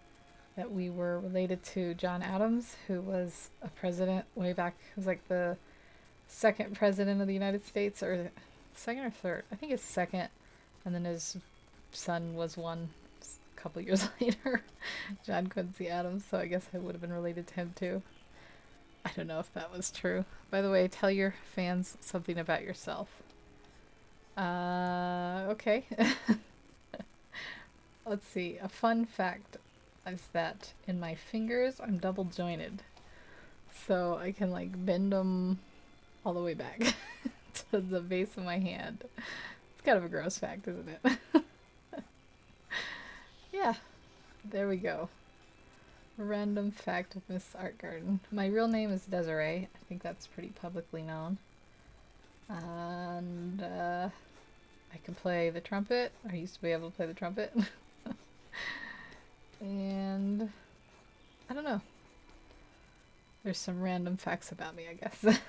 that we were related to John Adams, who was a president way back. It was like the second president of the United States, or second or third. I think it's second, and then his son was one a couple years later, John Quincy Adams, so I guess I would have been related to him too. I don't know if that was true. By the way, tell your fans something about yourself. Okay. Let's see. A fun fact is that in my fingers, I'm double jointed. So I can like bend them all the way back to the base of my hand. It's kind of a gross fact, isn't it? Yeah, there we go. Random fact of Miss Art Garden. My real name is Desiree. I think that's pretty publicly known. And I can play the trumpet. I used to be able to play the trumpet. And I don't know. There's some random facts about me, I guess.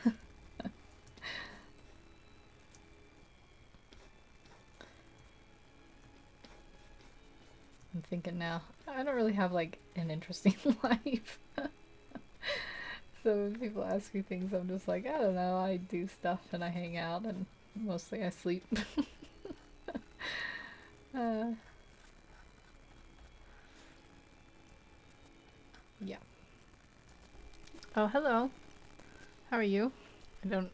I'm thinking now, I don't really have like an interesting life. So when people ask me things, I'm just like, I don't know, I do stuff and I hang out and mostly I sleep. uh, yeah. Oh, hello. How are you? I don't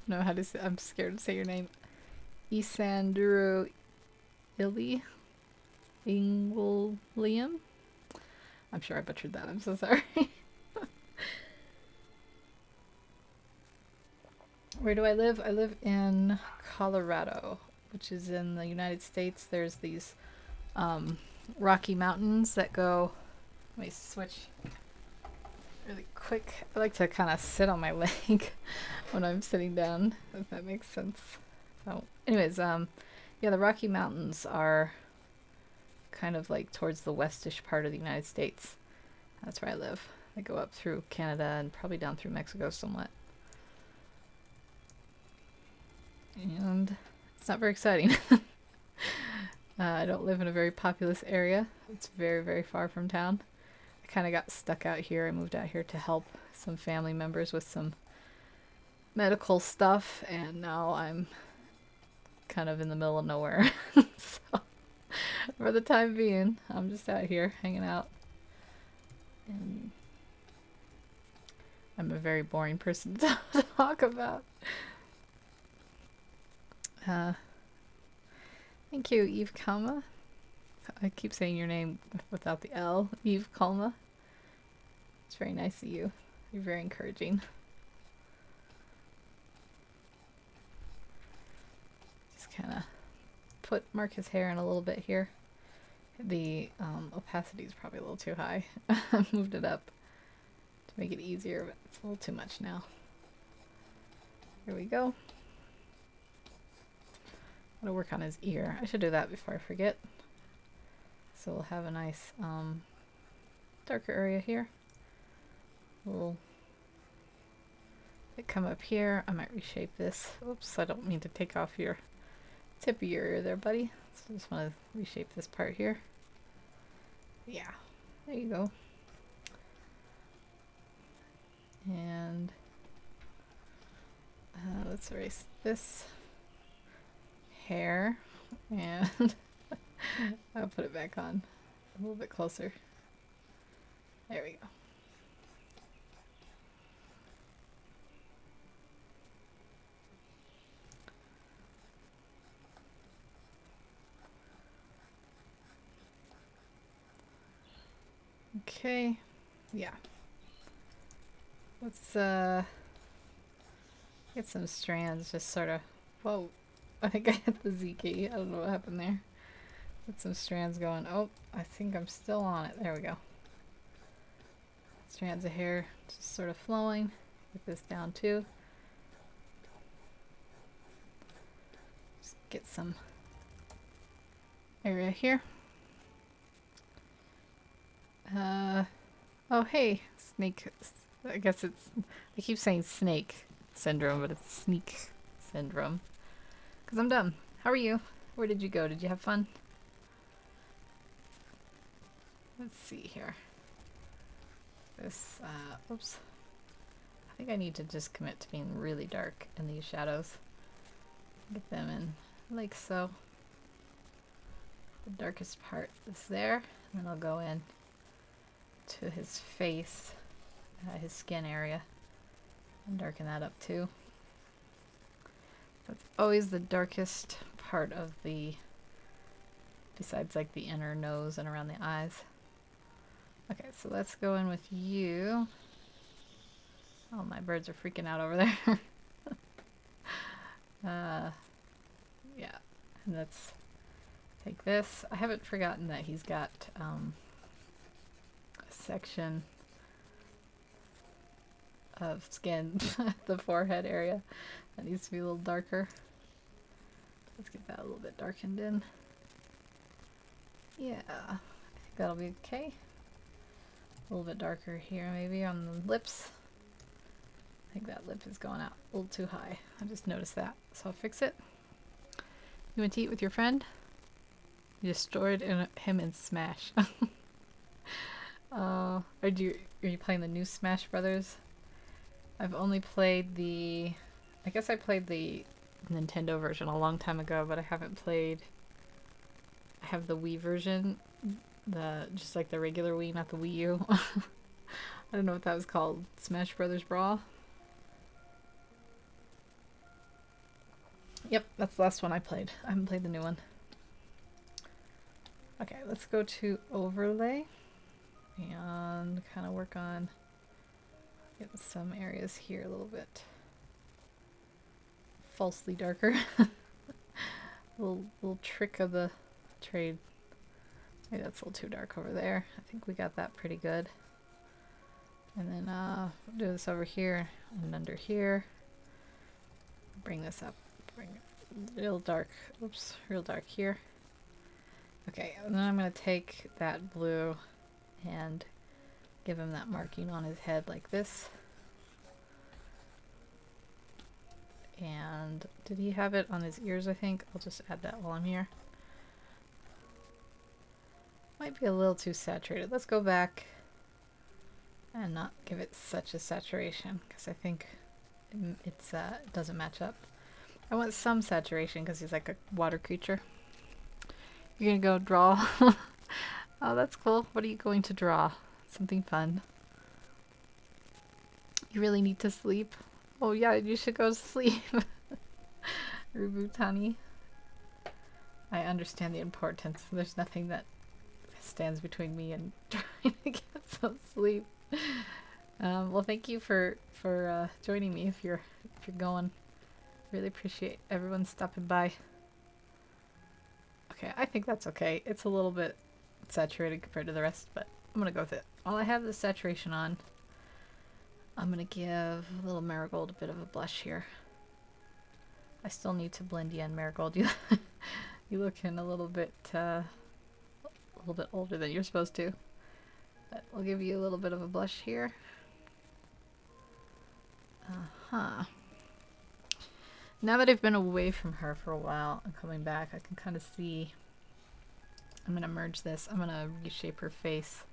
know how to say, I'm scared to say your name. Isanduro Illy Liam? I'm sure I butchered that. I'm so sorry. Where do I live? I live in Colorado, which is in the United States. There's these Rocky Mountains that go. Let me switch really quick. I like to kind of sit on my leg when I'm sitting down, if that makes sense. So, anyways, yeah, the Rocky Mountains are kind of like towards the westish part of the United States. That's where I live. I go up through Canada and probably down through Mexico somewhat. And it's not very exciting. I don't live in a very populous area. It's very, very far from town. I kind of got stuck out here. I moved out here to help some family members with some medical stuff, and now I'm kind of in the middle of nowhere. So, for the time being, I'm just out here hanging out. And I'm a very boring person to talk about. Thank you, Eve Kalma. I keep saying your name without the L. Eve Kalma. It's very nice of you. You're very encouraging. Just kind of mark his hair in a little bit here. The opacity is probably a little too high. I moved it up to make it easier, but it's a little too much now. Here we go. I'm gonna work on his ear. I should do that before I forget. So we'll have a nice darker area here. We'll come up here. I might reshape this. Oops, I don't mean to take off your tip of your ear there, buddy. So I just want to reshape this part here. Yeah, there you go. And let's erase this hair and I'll put it back on a little bit closer. There we go. Okay, yeah. Let's get some strands just sort of, whoa, I think I hit the Z key. I don't know what happened there. Get some strands going. Oh, I think I'm still on it. There we go. Strands of hair just sort of flowing. Get this down too. Just get some area here. Oh hey, snake. I guess it's, I keep saying snake syndrome, but it's sneak syndrome. Because I'm done. How are you? Where did you go? Did you have fun? Let's see here. This, oops. I think I need to just commit to being really dark in these shadows. Get them in like so. The darkest part is there. And then I'll go in to his face, his skin area, and darken that up too. That's always the darkest part of the, besides like the inner nose and around the eyes. Okay, so let's go in with you. Oh, my birds are freaking out over there. Yeah, and let's take this. I haven't forgotten that he's got a section of skin at the forehead area that needs to be a little darker. Let's get that a little bit darkened in. Yeah, I think that'll be okay. A little bit darker here maybe on the lips. I think that lip is going out a little too high. I just noticed that, so I'll fix it. You want to eat with your friend? You destroyed him in Smash. Are you playing the new Smash Brothers? I've only played the... I guess I played the Nintendo version a long time ago, but I haven't played... I have the Wii version, just like the regular Wii, not the Wii U. I don't know what that was called. Smash Brothers Brawl? Yep, that's the last one I played. I haven't played the new one. Okay, let's go to overlay and kind of work on getting some areas here a little bit falsely darker. little trick of the trade. Maybe that's a little too dark over there. I think we got that pretty good. And then do this over here and under here. Bring this up. Bring it real dark. Oops, real dark here. Okay, and then I'm going to take that blue and give him that marking on his head like this. And did he have it on his ears, I think? I'll just add that while I'm here. Might be a little too saturated. Let's go back and not give it such a saturation because I think it doesn't match up. I want some saturation because he's like a water creature. You're gonna go draw. Oh, that's cool. What are you going to draw? Something fun. You really need to sleep? Oh yeah, you should go to sleep. Rubutani. I understand the importance. There's nothing that stands between me and trying to get some sleep. Well, thank you for joining me if you're going. Really appreciate everyone stopping by. Okay, I think that's okay. It's a little bit saturated compared to the rest, but I'm gonna go with it. While I have the saturation on, I'm gonna give a little Marigold a bit of a blush here. I still need to blend you in, Marigold. You looking a little bit older than you're supposed to. But we'll give you a little bit of a blush here. Now that I've been away from her for a while and coming back, I can kind of see. I'm going to merge this. I'm going to reshape her face.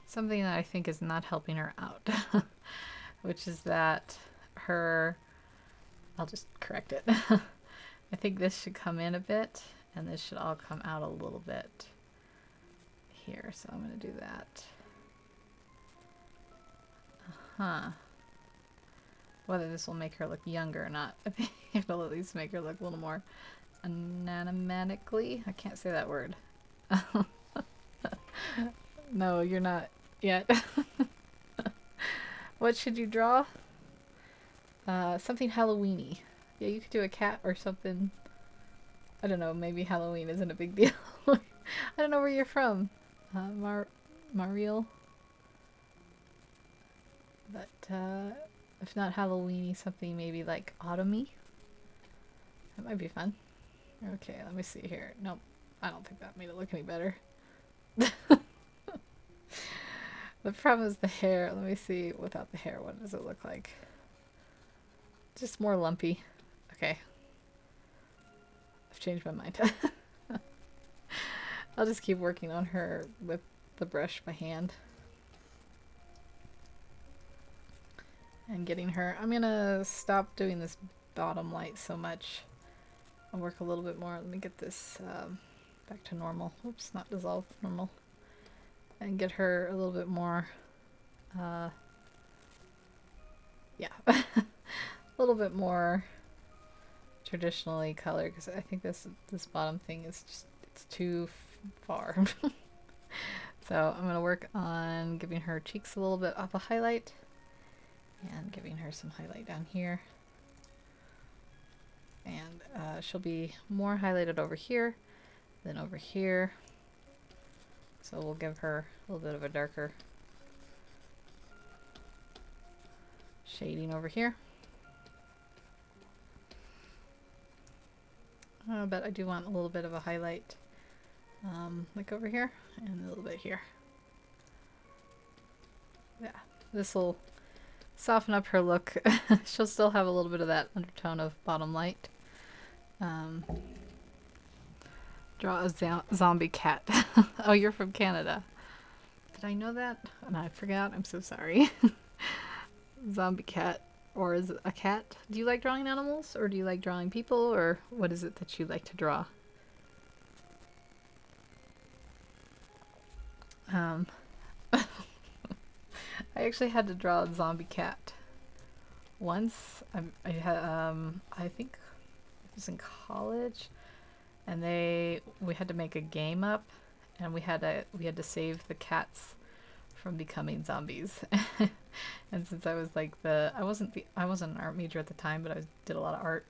Something that I think is not helping her out. Which is that her... I'll just correct it. I think this should come in a bit. And this should all come out a little bit here. So I'm going to do that. Whether this will make her look younger or not. I think it'll at least make her look a little more anatomatically. I can't say that word. No, you're not yet. What should you draw? Something Halloween-y. Yeah, you could do a cat or something. I don't know, maybe Halloween isn't a big deal. I don't know where you're from. Mariel? But, if not Halloween-y, something maybe like autumn-y. That might be fun. Okay, let me see here. Nope, I don't think that made it look any better. The problem is the hair. Let me see without the hair. What does it look like? Just more lumpy. Okay. I've changed my mind. I'll just keep working on her with the brush by hand. And getting her... I'm gonna stop doing this bottom light so much. I'll work a little bit more. Let me get this back to normal. Oops, not dissolve, normal. And get her a little bit more... yeah. A little bit more traditionally colored, because I think this bottom thing is just... it's too far. So I'm gonna work on giving her cheeks a little bit of a highlight. And giving her some highlight down here. And she'll be more highlighted over here than over here. So we'll give her a little bit of a darker shading over here. But I do want a little bit of a highlight like over here and a little bit here. Yeah, this will soften up her look. She'll still have a little bit of that undertone of bottom light. Draw a zombie cat. Oh, you're from Canada. Did I know that? And I forgot. I'm so sorry. Zombie cat. Or is it a cat? Do you like drawing animals? Or do you like drawing people? Or what is it that you like to draw? I actually had to draw a zombie cat once. I think it was in college, and we had to make a game up, and we had to save the cats from becoming zombies. And since I was like I wasn't an art major at the time, but I did a lot of art.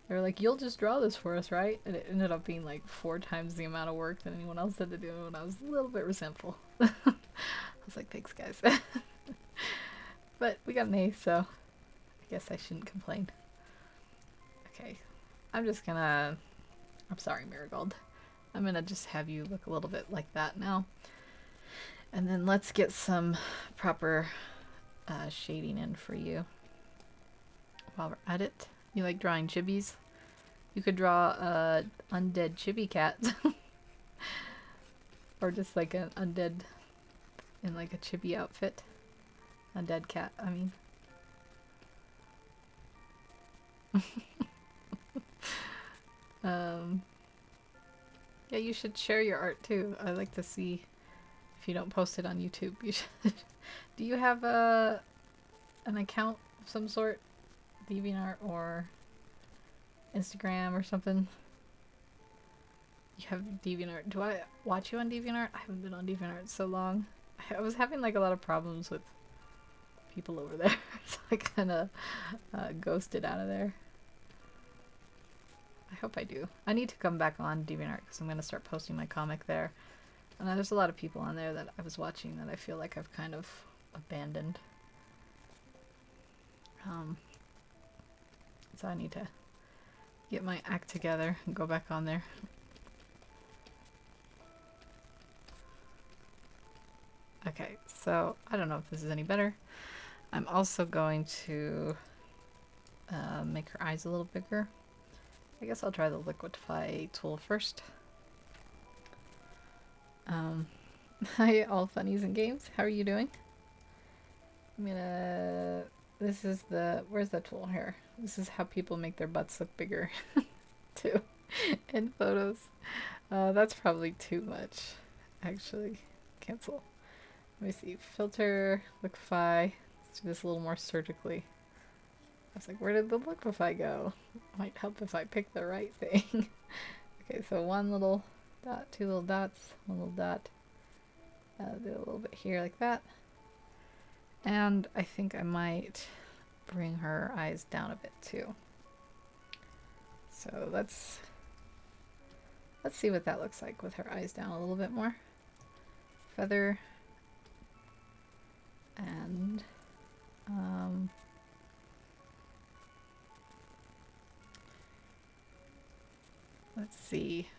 They were like, "You'll just draw this for us, right?" And it ended up being like 4 times the amount of work that anyone else had to do, and I was a little bit resentful. I was like, "Thanks, guys." But we got an A, so I guess I shouldn't complain. Okay, I'm sorry, Marigold. I'm gonna just have you look a little bit like that now. And then let's get some proper shading in for you. While we're at it, you like drawing chibis? You could draw a undead chibi cat. Or just like an undead in like a chibi outfit. Undead cat, I mean. Yeah, you should share your art too. I like to see if you don't post it on YouTube. You should. Do you have an account of some sort? DeviantArt or Instagram or something? You have DeviantArt. Do I watch you on DeviantArt? I haven't been on DeviantArt in so long. I was having like a lot of problems with people over there, so I kind of ghosted out of there. I hope I do. I need to come back on DeviantArt because I'm going to start posting my comic there. And there's a lot of people on there that I was watching that I feel like I've kind of abandoned. So I need to get my act together and go back on there. Okay, so I don't know if this is any better. I'm also going to make her eyes a little bigger. I guess I'll try the Liquify tool first. Hi, all funnies and games. How are you doing? I'm gonna... This is the... Where's that tool here? This is how people make their butts look bigger, too, in photos. That's probably too much, actually. Cancel. Let me see. Filter, Liquify. Let's do this a little more surgically. I was like, where did the Liquify go? Might help if I pick the right thing. Okay, so 1 little dot, 2 little dots, 1 little dot. Do a little bit here like that. And I think I might bring her eyes down a bit too. So let's see what that looks like with her eyes down a little bit more. Feather. And let's see.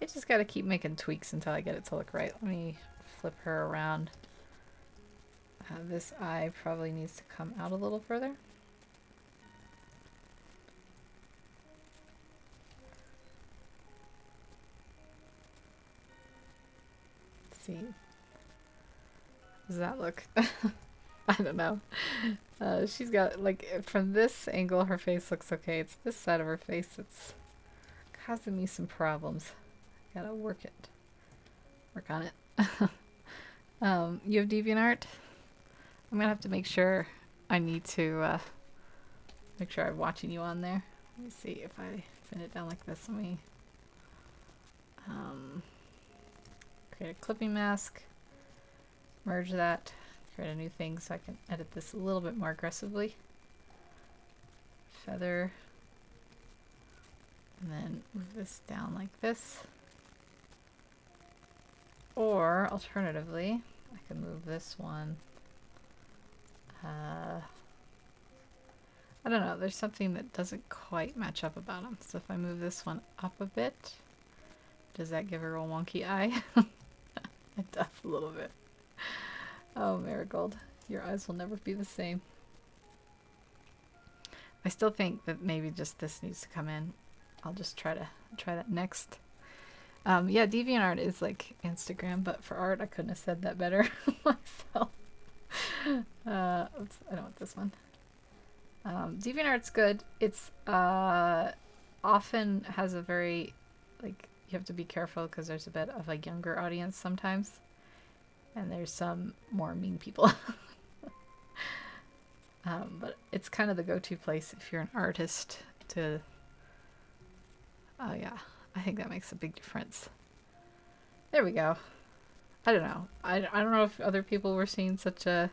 I just gotta keep making tweaks until I get it to look right. Let me flip her around. This eye probably needs to come out a little further. Let's see. Does that look? I don't know. She's got, like, from this angle, her face looks okay. It's this side of her face that's causing me some problems. Gotta work on it. You have DeviantArt? I'm gonna have to make sure. I need to make sure I'm watching you on there. Let me see if I pin it down like this. Let me create a clipping mask. Merge that. create a new thing so I can edit this a little bit more aggressively. Feather. And then move this down like this. Or alternatively, I can move this one. I don't know, there's something that doesn't quite match up about them. So if I move this one up a bit, does that give her a wonky eye? It does a little bit. Oh, Marigold, your eyes will never be the same. I still think that maybe just this needs to come in. I'll just try that next. Yeah, DeviantArt is like Instagram, but for art, I couldn't have said that better myself. Oops, I don't want this one. DeviantArt's good. It's often has a very, like, you have to be careful because there's a bit of a younger audience sometimes, and there's some more mean people. But it's kind of the go-to place if you're an artist to. Oh yeah, I think that makes a big difference. There we go. I don't know. I don't know if other people were seeing such a,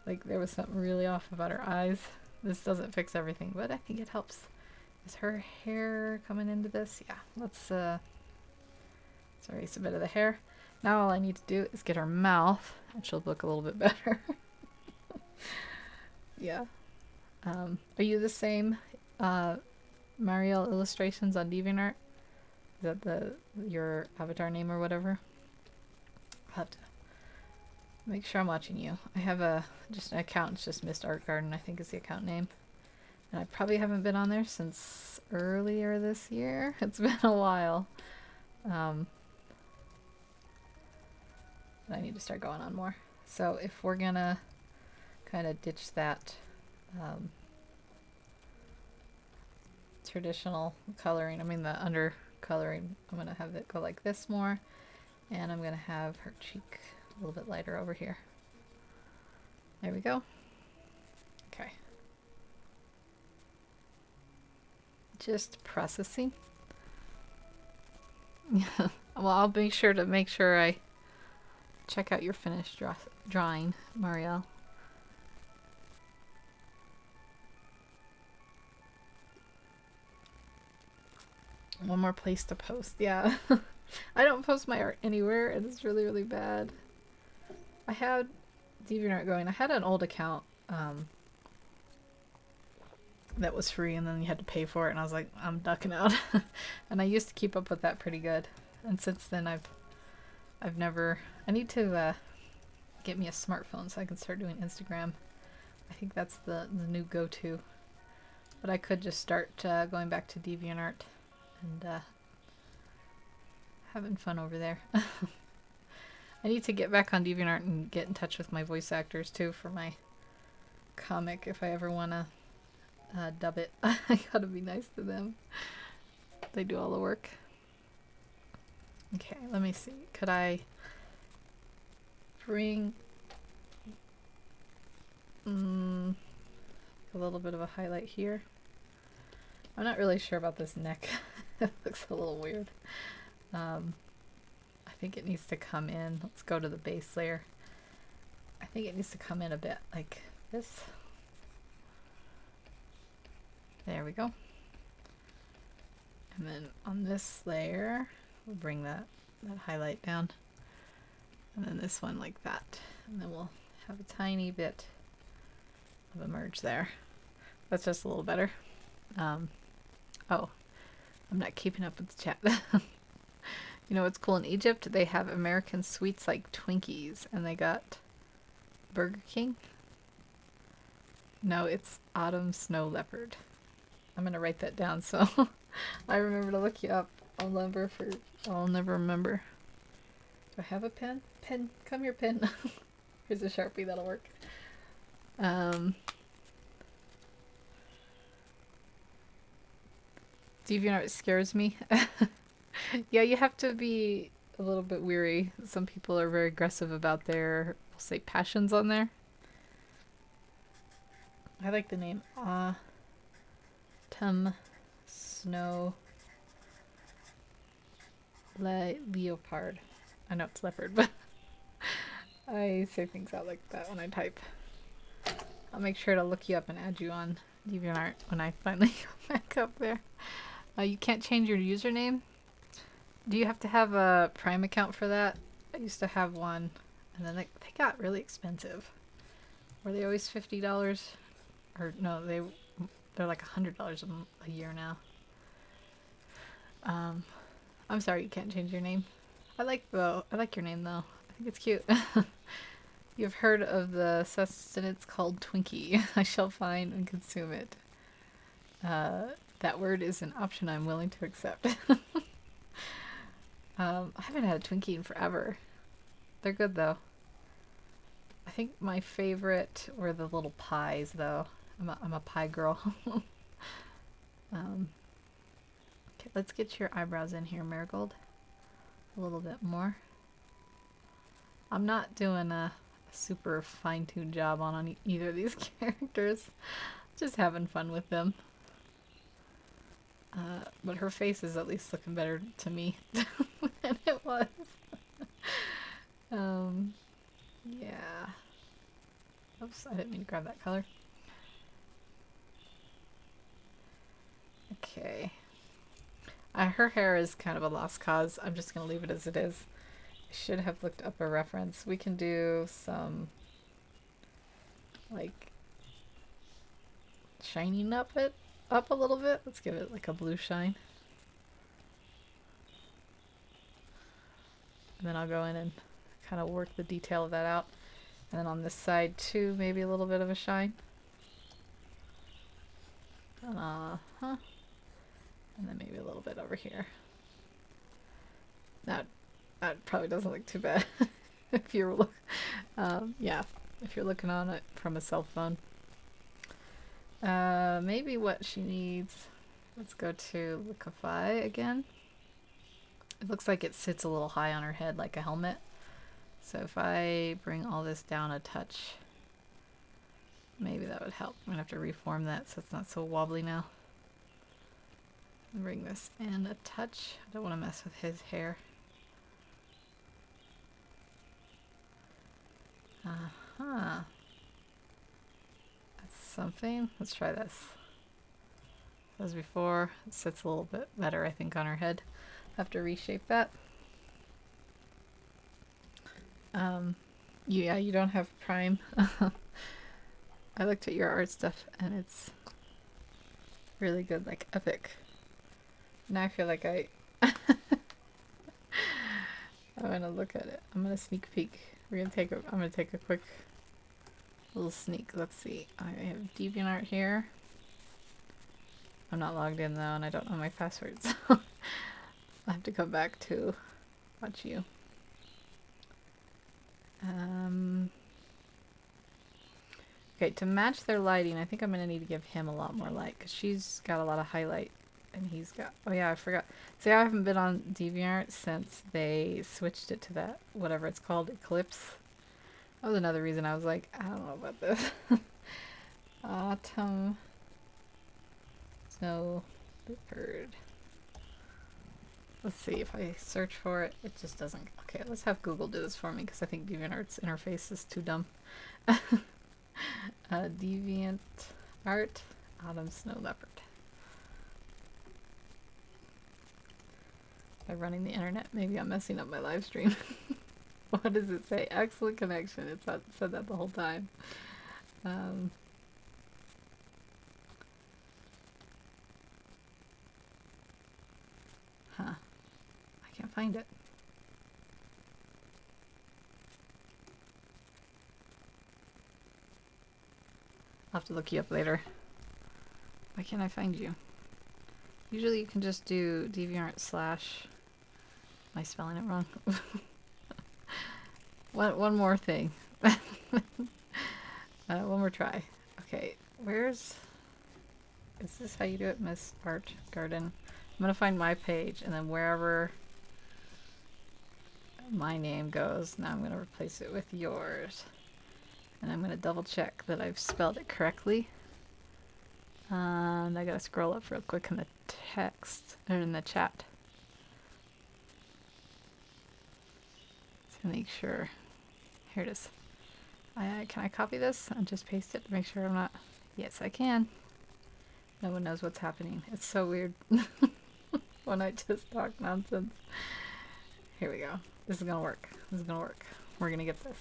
like, there was something really off about her eyes. This doesn't fix everything, but I think it helps. Is her hair coming into this? Yeah, let's erase a bit of the hair. Now all I need to do is get her mouth, and she'll look a little bit better. Yeah. Are you the same Marielle Illustrations on DeviantArt? Is that your avatar name or whatever? I'll have to make sure I'm watching you. I have just an account. It's just Mist Art Garden, I think is the account name. And I probably haven't been on there since earlier this year. It's been a while. I need to start going on more. So if we're gonna kind of ditch that traditional coloring, I mean the under coloring, I'm gonna have it go like this more, and I'm gonna have her cheek a little bit lighter over here. There we go. Okay. Just processing. Well, I'll make sure I check out your finished drawing, Marielle. One more place to post. Yeah. I don't post my art anywhere, and it's really, really bad. I had DeviantArt going. I had an old account that was free, and then you had to pay for it, and I was like, I'm ducking out. And I used to keep up with that pretty good. And since then, I've never... I need to get me a smartphone so I can start doing Instagram. I think that's the new go-to. But I could just start going back to DeviantArt and having fun over there. I need to get back on DeviantArt and get in touch with my voice actors too for my comic if I ever want to dub it. I gotta be nice to them. They do all the work. Okay, let me see. Could I bring a little bit of a highlight here? I'm not really sure about this neck. It looks a little weird. I think it needs to come in. Let's go to the base layer. I think it needs to come in a bit like this. There we go. And then on this layer, we'll bring that highlight down. And then this one like that. And then we'll have a tiny bit of a merge there. That's just a little better. Oh, I'm not keeping up with the chat. You know what's cool in Egypt? They have American sweets like Twinkies, and they got Burger King. No, it's autumn snow leopard. I'm gonna write that down so I remember to look you up. I'll never remember. Do I have a pen? Pen, come here, pen. Here's a Sharpie, that'll work. DeviantArt scares me. Yeah, you have to be a little bit weary. Some people are very aggressive about their, we'll say, passions on there. I like the name Autumn Snow Leopard. I know it's leopard, but I say things out like that when I type. I'll make sure to look you up and add you on DeviantArt when I finally go back up there. You can't change your username? Do you have to have a Prime account for that? I used to have one, and then they got really expensive. Were they always $50? Or no, they're like $100 a year now. I'm sorry you can't change your name. I like your name though. I think it's cute. You've heard of the sustenance called Twinkie. I shall find and consume it. That word is an option I'm willing to accept. I haven't had a Twinkie in forever. They're good though. I think my favorite were the little pies though. I'm a pie girl. Okay, let's get your eyebrows in here, Marigold. A little bit more. I'm not doing a super fine-tuned job on either of these characters. Just having fun with them. But her face is at least looking better to me than it was. Yeah. Oops, I didn't mean to grab that color. Okay. Her hair is kind of a lost cause. I'm just going to leave it as it is. I should have looked up a reference. We can do some, like, shining up a little bit. Let's give it like a blue shine. And then I'll go in and kind of work the detail of that out. And then on this side too, maybe a little bit of a shine. And then maybe a little bit over here. That probably doesn't look too bad if you're if you're looking on it from a cell phone. Maybe what she needs. Let's go to Lookify again. It looks like it sits a little high on her head like a helmet. So if I bring all this down a touch, maybe that would help. I'm gonna have to reform that so it's not so wobbly now. Bring this in a touch. I don't want to mess with his hair. That's something. Let's try this. As before, it sits a little bit better, I think, on her head. Have to reshape that. Yeah, you don't have Prime. I looked at your art stuff and it's really good, like epic. Now I feel like I'm gonna look at it. I'm gonna sneak peek. I'm gonna take a quick little sneak. Let's see. I have DeviantArt here. I'm not logged in though, and I don't know my password, so I'll have to come back to watch you. Okay, to match their lighting, I think I'm gonna need to give him a lot more light because she's got a lot of highlight. And he's got, oh yeah, I forgot. See, I haven't been on DeviantArt since they switched it to that, whatever it's called, Eclipse. That was another reason I was like, I don't know about this. Autumn Snow Leopard. Let's see, if I search for it, it just doesn't. Okay, let's have Google do this for me because I think DeviantArt's interface is too dumb. DeviantArt, Autumn Snow Leopard. By running the internet, maybe I'm messing up my live stream. What does it say? Excellent connection. It said that the whole time. I can't find it. I'll have to look you up later. Why can't I find you? Usually you can just do DeviantArt / am I spelling it wrong? one more thing. One more try. Okay, is this how you do it, Miss Art Garden? I'm gonna find my page, and then wherever my name goes, now I'm gonna replace it with yours. And I'm gonna double check that I've spelled it correctly. And I gotta scroll up real quick in the text, or in the chat, to make sure. Here it is. Can I copy this and just paste it to make sure I'm not... Yes, I can. No one knows what's happening. It's so weird when I just talk nonsense. Here we go. This is gonna work. This is gonna work. We're gonna get this.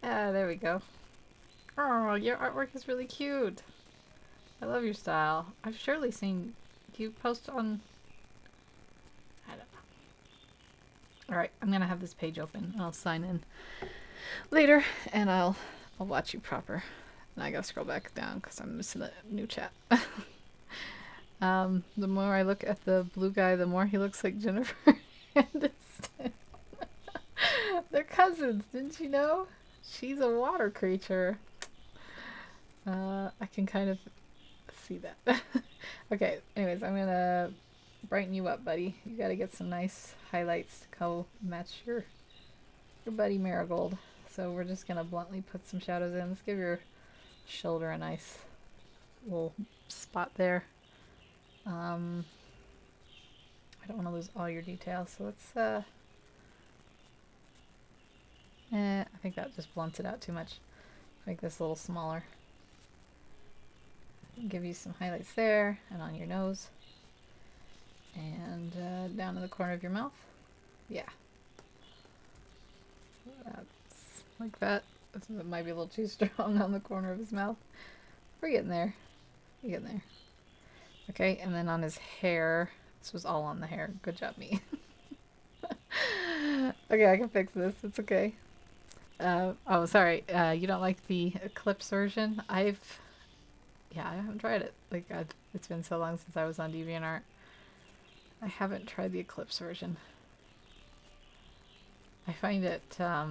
Ah, there we go. Oh, your artwork is really cute. I love your style. I've surely seen you post on... I don't know. Alright, I'm gonna have this page open. I'll sign in later and I'll watch you proper. And I gotta scroll back down because I'm missing a new chat. The more I look at the blue guy, the more he looks like Jennifer Aniston. They're cousins, didn't you know? She's a water creature. I can kind of see that. Okay, anyways, I'm gonna brighten you up, buddy. You gotta get some nice highlights to go match your buddy Marigold. So we're just gonna bluntly put some shadows in. Let's give your shoulder a nice little spot there. I don't want to lose all your details, so let's I think that just blunts it out too much. Make this a little smaller. Give you some highlights there and on your nose and down in the corner of your mouth. Yeah, that's like that. This might be a little too strong on the corner of his mouth. We're getting there. We're getting there. Okay, and then on his hair. This was all on the hair. Good job, me. Okay, I can fix this. It's okay. Oh, sorry. You don't like the Eclipse version? I haven't tried it. Like, it's been so long since I was on DeviantArt. I haven't tried the Eclipse version. I find it, I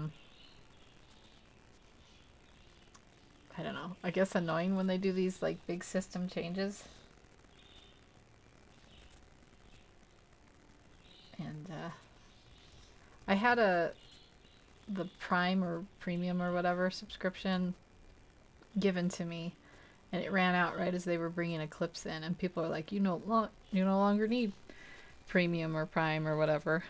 don't know. I guess annoying when they do these, like, big system changes. And, I had the Prime or Premium or whatever subscription given to me, and it ran out right as they were bringing Eclipse in, and people are like, you no longer need Premium or Prime or whatever.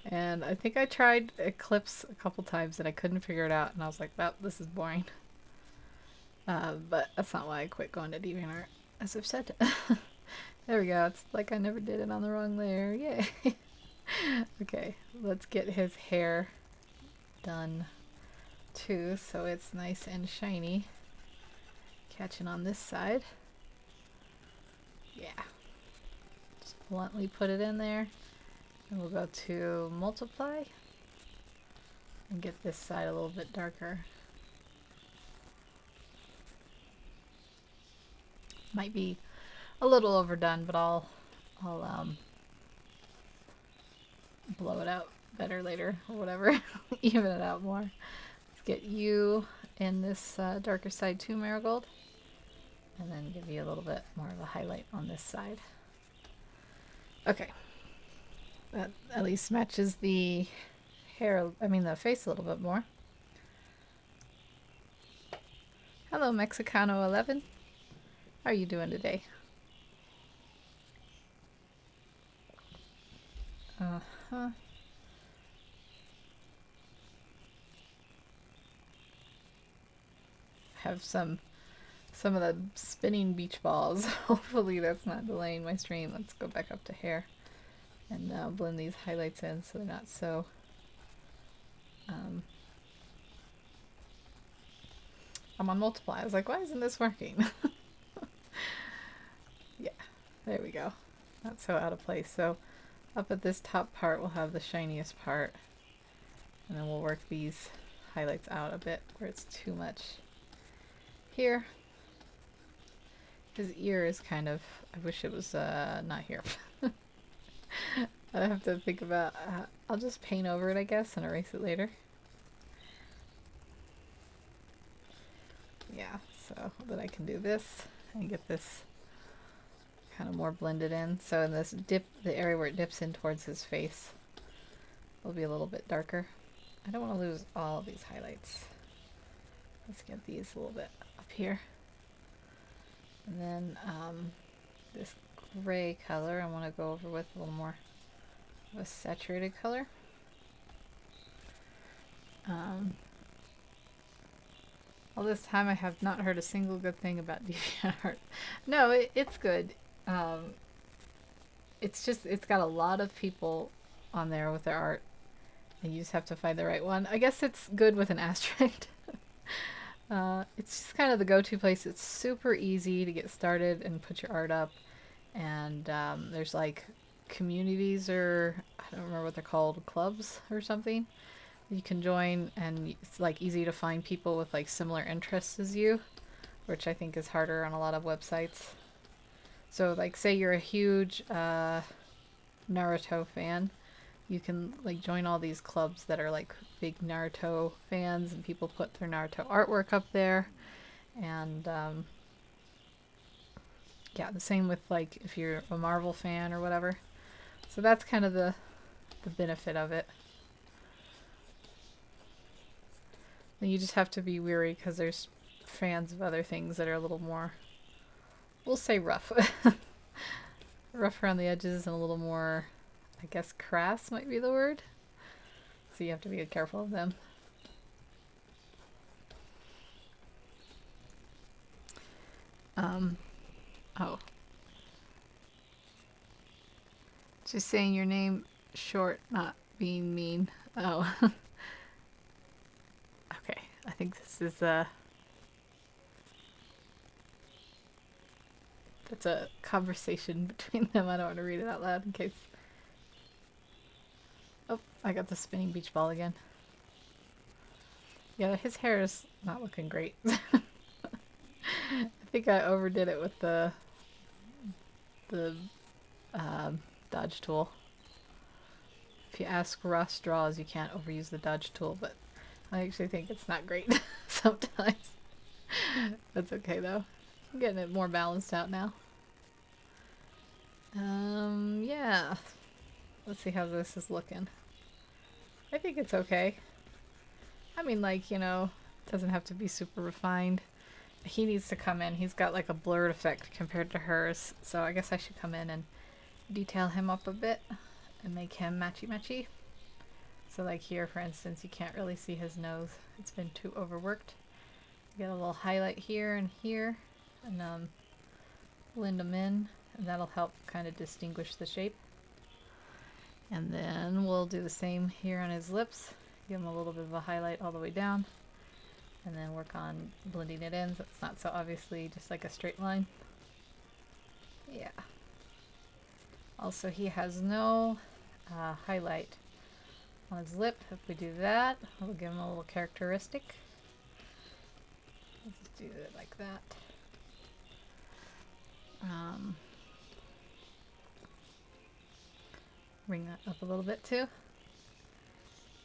And I think I tried Eclipse a couple times and I couldn't figure it out, and I was like, well, this is boring. But that's not why I quit going to DeviantArt, as I've said. There we go. It's like I never did it on the wrong layer. Yay! Okay, let's get his hair done too, so it's nice and shiny. Catching on this side. Yeah. Just bluntly put it in there. And we'll go to multiply and get this side a little bit darker. Might be a little overdone, but I'll blow it out better later or whatever. Even it out more. Let's get you in this darker side too, Marigold, and then give you a little bit more of a highlight on this side. Okay, that at least matches the hair, the face a little bit more. Hello, Mexicano 11. How are you doing today? Uh-huh. Have some of the spinning beach balls. Hopefully that's not delaying my stream. Let's go back up to hair and blend these highlights in so they're not so I'm on multiply. I was like, why isn't this working? Yeah, there we go. Not so out of place. So up at this top part we'll have the shiniest part, and then we'll work these highlights out a bit where it's too much here. His ear is kind of, I wish it was not here. I have to think about, I'll just paint over it, I guess, and erase it later. Yeah, so that I can do this and get this kind of more blended in. So in this dip, the area where it dips in towards his face will be a little bit darker. I don't want to lose all of these highlights. Let's get these a little bit up here. And then this gray color I want to go over with a little more of a saturated color. Um, all this time I have not heard a single good thing about DeviantArt. No, it's good. Um, it's just, it's got a lot of people on there with their art, and you just have to find the right one. I guess it's good with an asterisk. It's just kind of the go-to place. It's super easy to get started and put your art up. And there's like communities, or I don't remember what they're called, clubs or something you can join, and it's like easy to find people with like similar interests as you, which I think is harder on a lot of websites. So like say you're a huge Naruto fan, you can like join all these clubs that are like big Naruto fans, and people put their Naruto artwork up there. And yeah, the same with like if you're a Marvel fan or whatever. So that's kind of the benefit of it. And you just have to be wary because there's fans of other things that are a little more, we'll say rough. Rough around the edges and a little more, I guess crass might be the word. So you have to be careful of them. Oh. Just saying your name short, not being mean. Oh. Okay, I think this is that's a conversation between them. I don't want to read it out loud in case. Oh, I got the spinning beach ball again. Yeah, his hair is not looking great. I think I overdid it with the dodge tool. If you ask Ross Draws, you can't overuse the dodge tool, but I actually think it's not great sometimes. That's okay though. I'm getting it more balanced out now. Yeah. Let's see how this is looking. I think it's okay. I mean, like, you know, it doesn't have to be super refined. He needs to come in. He's got like a blurred effect compared to hers, so I guess I should come in and detail him up a bit and make him matchy-matchy. So like here, for instance, you can't really see his nose. It's been too overworked. Get a little highlight here and here, and blend them in, and that'll help kind of distinguish the shape. And then we'll do the same here on his lips. Give him a little bit of a highlight all the way down, and then work on blending it in so it's not so obviously just like a straight line. Yeah. Also, he has no highlight on his lip. If we do that, we'll give him a little characteristic. Let's do it like that. Bring that up a little bit too.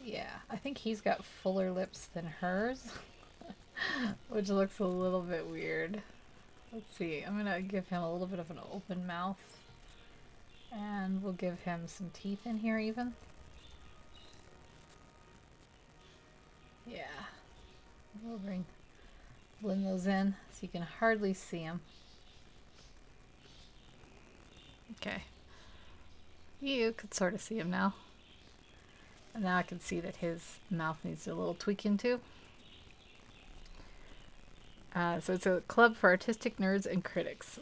Yeah, I think he's got fuller lips than hers, which looks a little bit weird. Let's see, I'm gonna give him a little bit of an open mouth, and we'll give him some teeth in here even. Yeah, we'll blend those in so you can hardly see them. Okay, you could sort of see him now. And now I can see that his mouth needs a little tweaking too. So it's a club for artistic nerds and critics.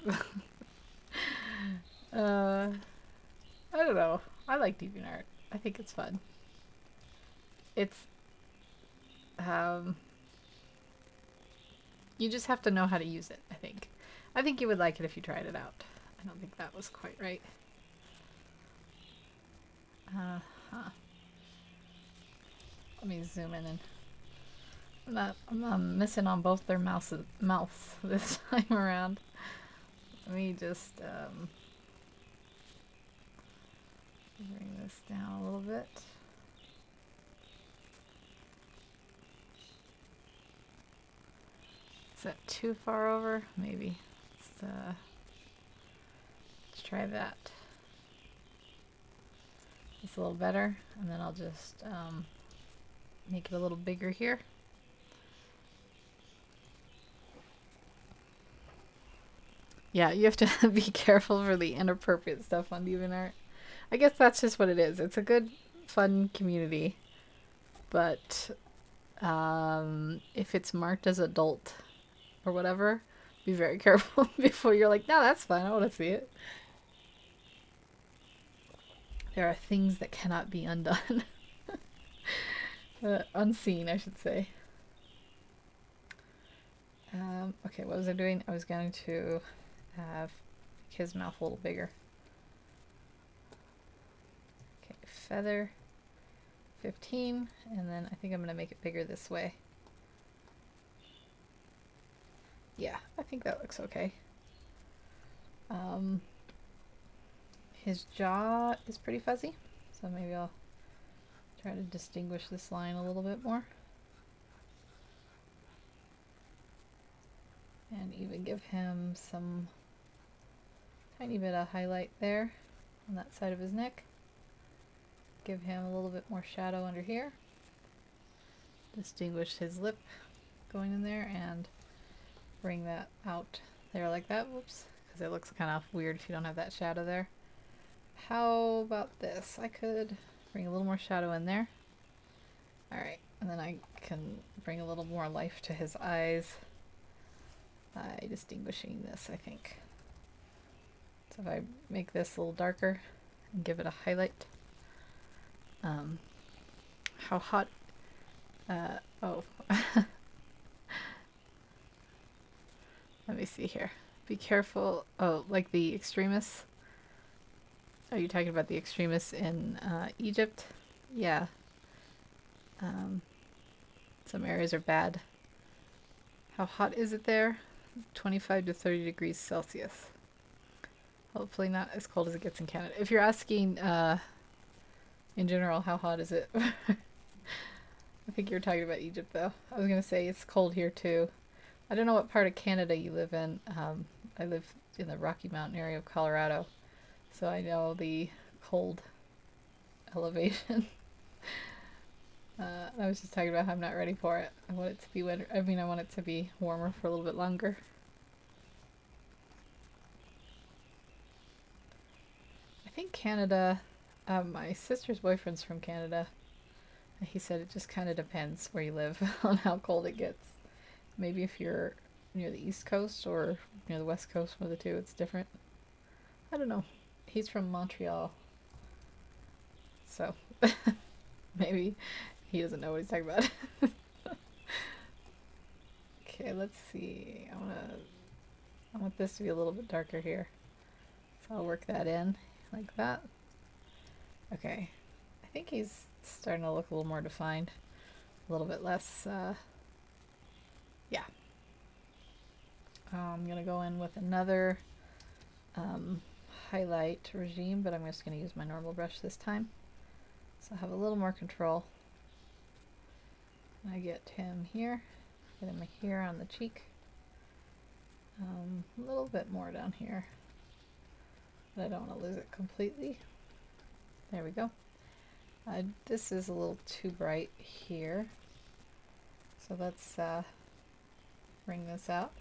I don't know. I like DeviantArt. I think it's fun. It's you just have to know how to use it, I think. I think you would like it if you tried it out. I don't think that was quite right. Let me zoom in, and I'm missing on both their mouths this time around. Let me just bring this down a little bit. Is that too far over? Maybe. Let's try that. It's a little better, and then I'll just make it a little bigger here. Yeah, you have to be careful for the inappropriate stuff on DeviantArt. I guess that's just what it is. It's a good, fun community, but If it's marked as adult or whatever, be very careful before you're like, no, that's fine. I want to see it. There are things that cannot be undone. Unseen, I should say. Okay, what was I doing? I was going to have his mouth a little bigger. Okay, feather 15, and then I think I'm going to make it bigger this way. Yeah, I think that looks okay. His jaw is pretty fuzzy, so maybe I'll try to distinguish this line a little bit more. And even give him some tiny bit of highlight there on that side of his neck. Give him a little bit more shadow under here. Distinguish his lip going in there and bring that out there like that. Whoops, because it looks kind of weird if you don't have that shadow there. How about this? I could bring a little more shadow in there. Alright, and then I can bring a little more life to his eyes by distinguishing this, I think. So if I make this a little darker and give it a highlight. How hot? Oh. Let me see here. Be careful. Oh, like the extremists? Are you talking about the extremists in Egypt? Yeah. Some areas are bad. How hot is it there? 25 to 30 degrees Celsius. Hopefully not as cold as it gets in Canada. If you're asking in general, how hot is it? I think you're talking about Egypt though. I was going to say it's cold here too. I don't know what part of Canada you live in. I live in the Rocky Mountain area of Colorado, so I know the cold elevation. I was just talking about how I'm not ready for it. I want it to be winter. I mean, I want it to be warmer for a little bit longer. I think Canada, my sister's boyfriend's from Canada. He said it just kind of depends where you live on how cold it gets. Maybe if you're near the East Coast or near the West Coast, one of the two, it's different. I don't know. He's from Montreal. So, maybe he doesn't know what he's talking about. Okay, let's see. I want this to be a little bit darker here. So I'll work that in like that. Okay. I think he's starting to look a little more defined. A little bit less, yeah. I'm going to go in with another highlight regime, but I'm just going to use my normal brush this time. So I have a little more control. I get him here, get him here on the cheek. A little bit more down here, but I don't want to lose it completely. There we go. This is a little too bright here, so let's bring this out.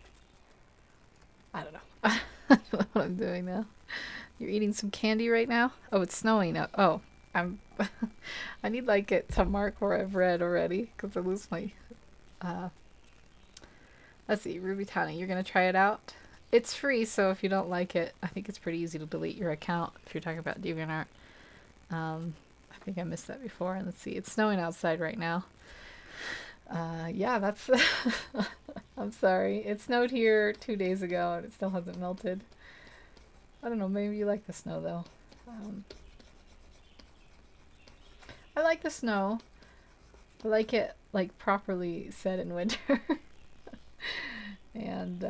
I don't know. I don't know what I'm doing now. You're eating some candy right now? Oh, it's snowing now. Oh, I need like it to mark where I've read already because I lose my let's see, Ruby Tani, you're gonna try it out. It's free, so if you don't like it, I think it's pretty easy to delete your account if you're talking about DeviantArt. I think I missed that before. And let's see, it's snowing outside right now. Yeah, that's I'm sorry. It snowed here 2 days ago and it still hasn't melted. I don't know, maybe you like the snow though. I like the snow. I like it like properly set in winter. And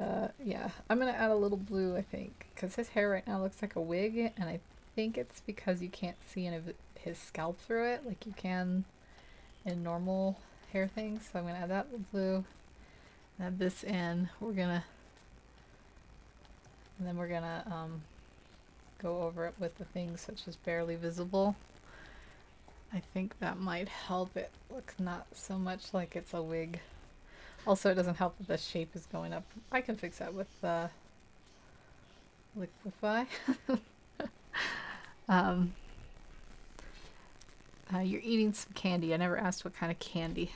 yeah, I'm gonna add a little blue, I think, because his hair right now looks like a wig, and I think it's because you can't see any of his scalp through it like you can in normal hair things. So I'm gonna add that with blue, add this in. And then we're gonna go over it with the things such as barely visible. I think that might help it look not so much like it's a wig. Also, it doesn't help that the shape is going up. I can fix that with Liquify. You're eating some candy. I never asked what kind of candy.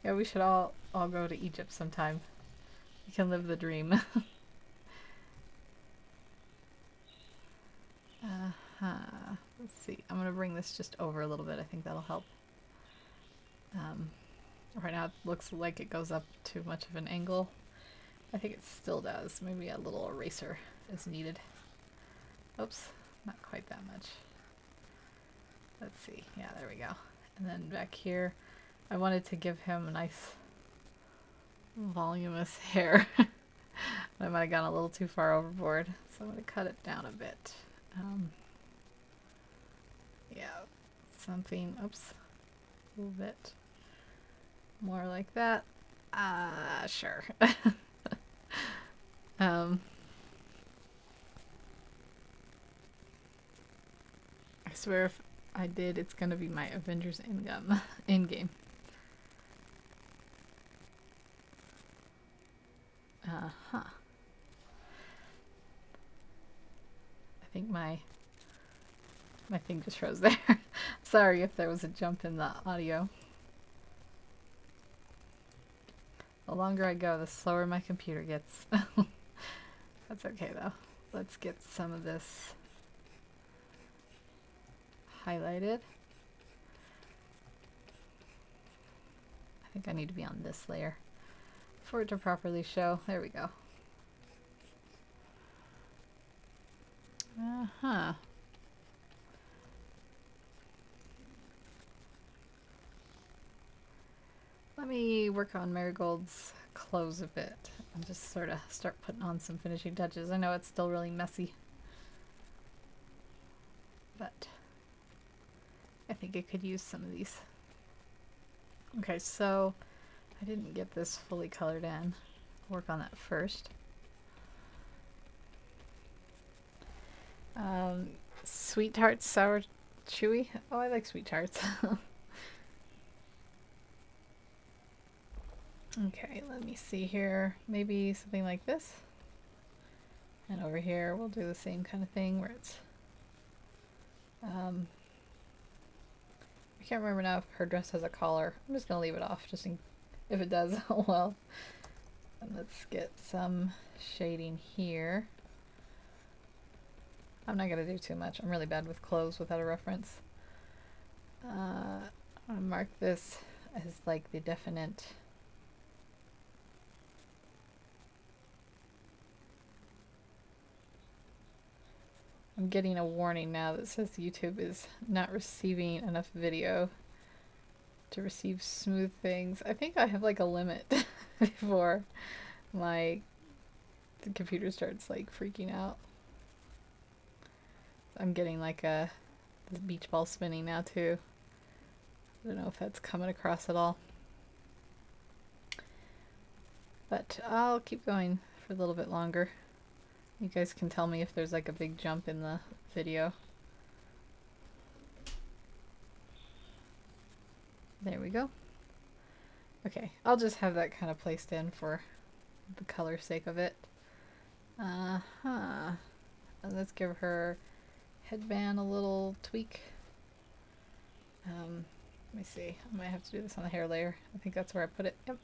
Yeah, we should all go to Egypt sometime. We can live the dream. Let's see. I'm gonna bring this just over a little bit. I think that'll help. Right now it looks like it goes up too much of an angle. I think it still does. Maybe a little eraser is needed. Oops, not quite that much. Let's see. Yeah, there we go. And then back here, I wanted to give him a nice voluminous hair. I might have gone a little too far overboard, so I'm going to cut it down a bit. Yeah, something, oops, a little bit more like that. Sure. I swear if I did, it's gonna be my Avengers Endgame. I think my thing just froze there. Sorry if there was a jump in the audio. The longer I go, the slower my computer gets. That's okay though. Let's get some of this highlighted. I think I need to be on this layer for it to properly show. There we go. Let me work on Marigold's clothes a bit and just sort of start putting on some finishing touches. I know it's still really messy, but I think it could use some of these. Okay, so I didn't get this fully colored in. I'll work on that first. Sweet tarts, sour, chewy. Oh, I like sweet tarts. Okay, let me see here. Maybe something like this. And over here, we'll do the same kind of thing where it's... I can't remember now if her dress has a collar. I'm just going to leave it off, just in, if it does, oh well. And let's get some shading here. I'm not going to do too much. I'm really bad with clothes without a reference. I'm going to mark this as like the definite... I'm getting a warning now that says YouTube is not receiving enough video to receive smooth things. I think I have like a limit before the computer starts like freaking out. I'm getting like this beach ball spinning now too. I don't know if that's coming across at all. But I'll keep going for a little bit longer. You guys can tell me if there's like a big jump in the video. There we go. Okay, I'll just have that kind of placed in for the color sake of it. And let's give her headband a little tweak. Let me see. I might have to do this on the hair layer. I think that's where I put it. Yep.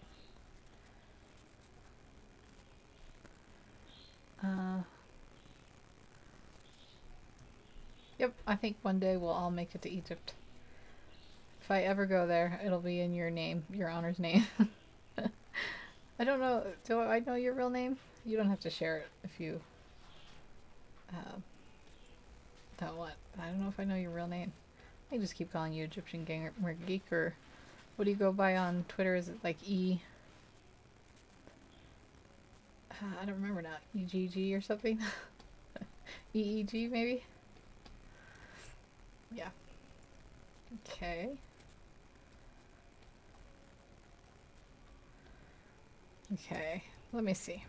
Yep, I think one day we'll all make it to Egypt. If I ever go there, it'll be in your name, your honor's name. I don't know, do I know your real name? You don't have to share it if you don't want. I don't know if I know your real name. I just keep calling you Egyptian Gamer Geek, or what do you go by on Twitter? Is it like E? I don't remember now. EGG or something? EEG maybe? Yeah. Okay. Okay, let me see.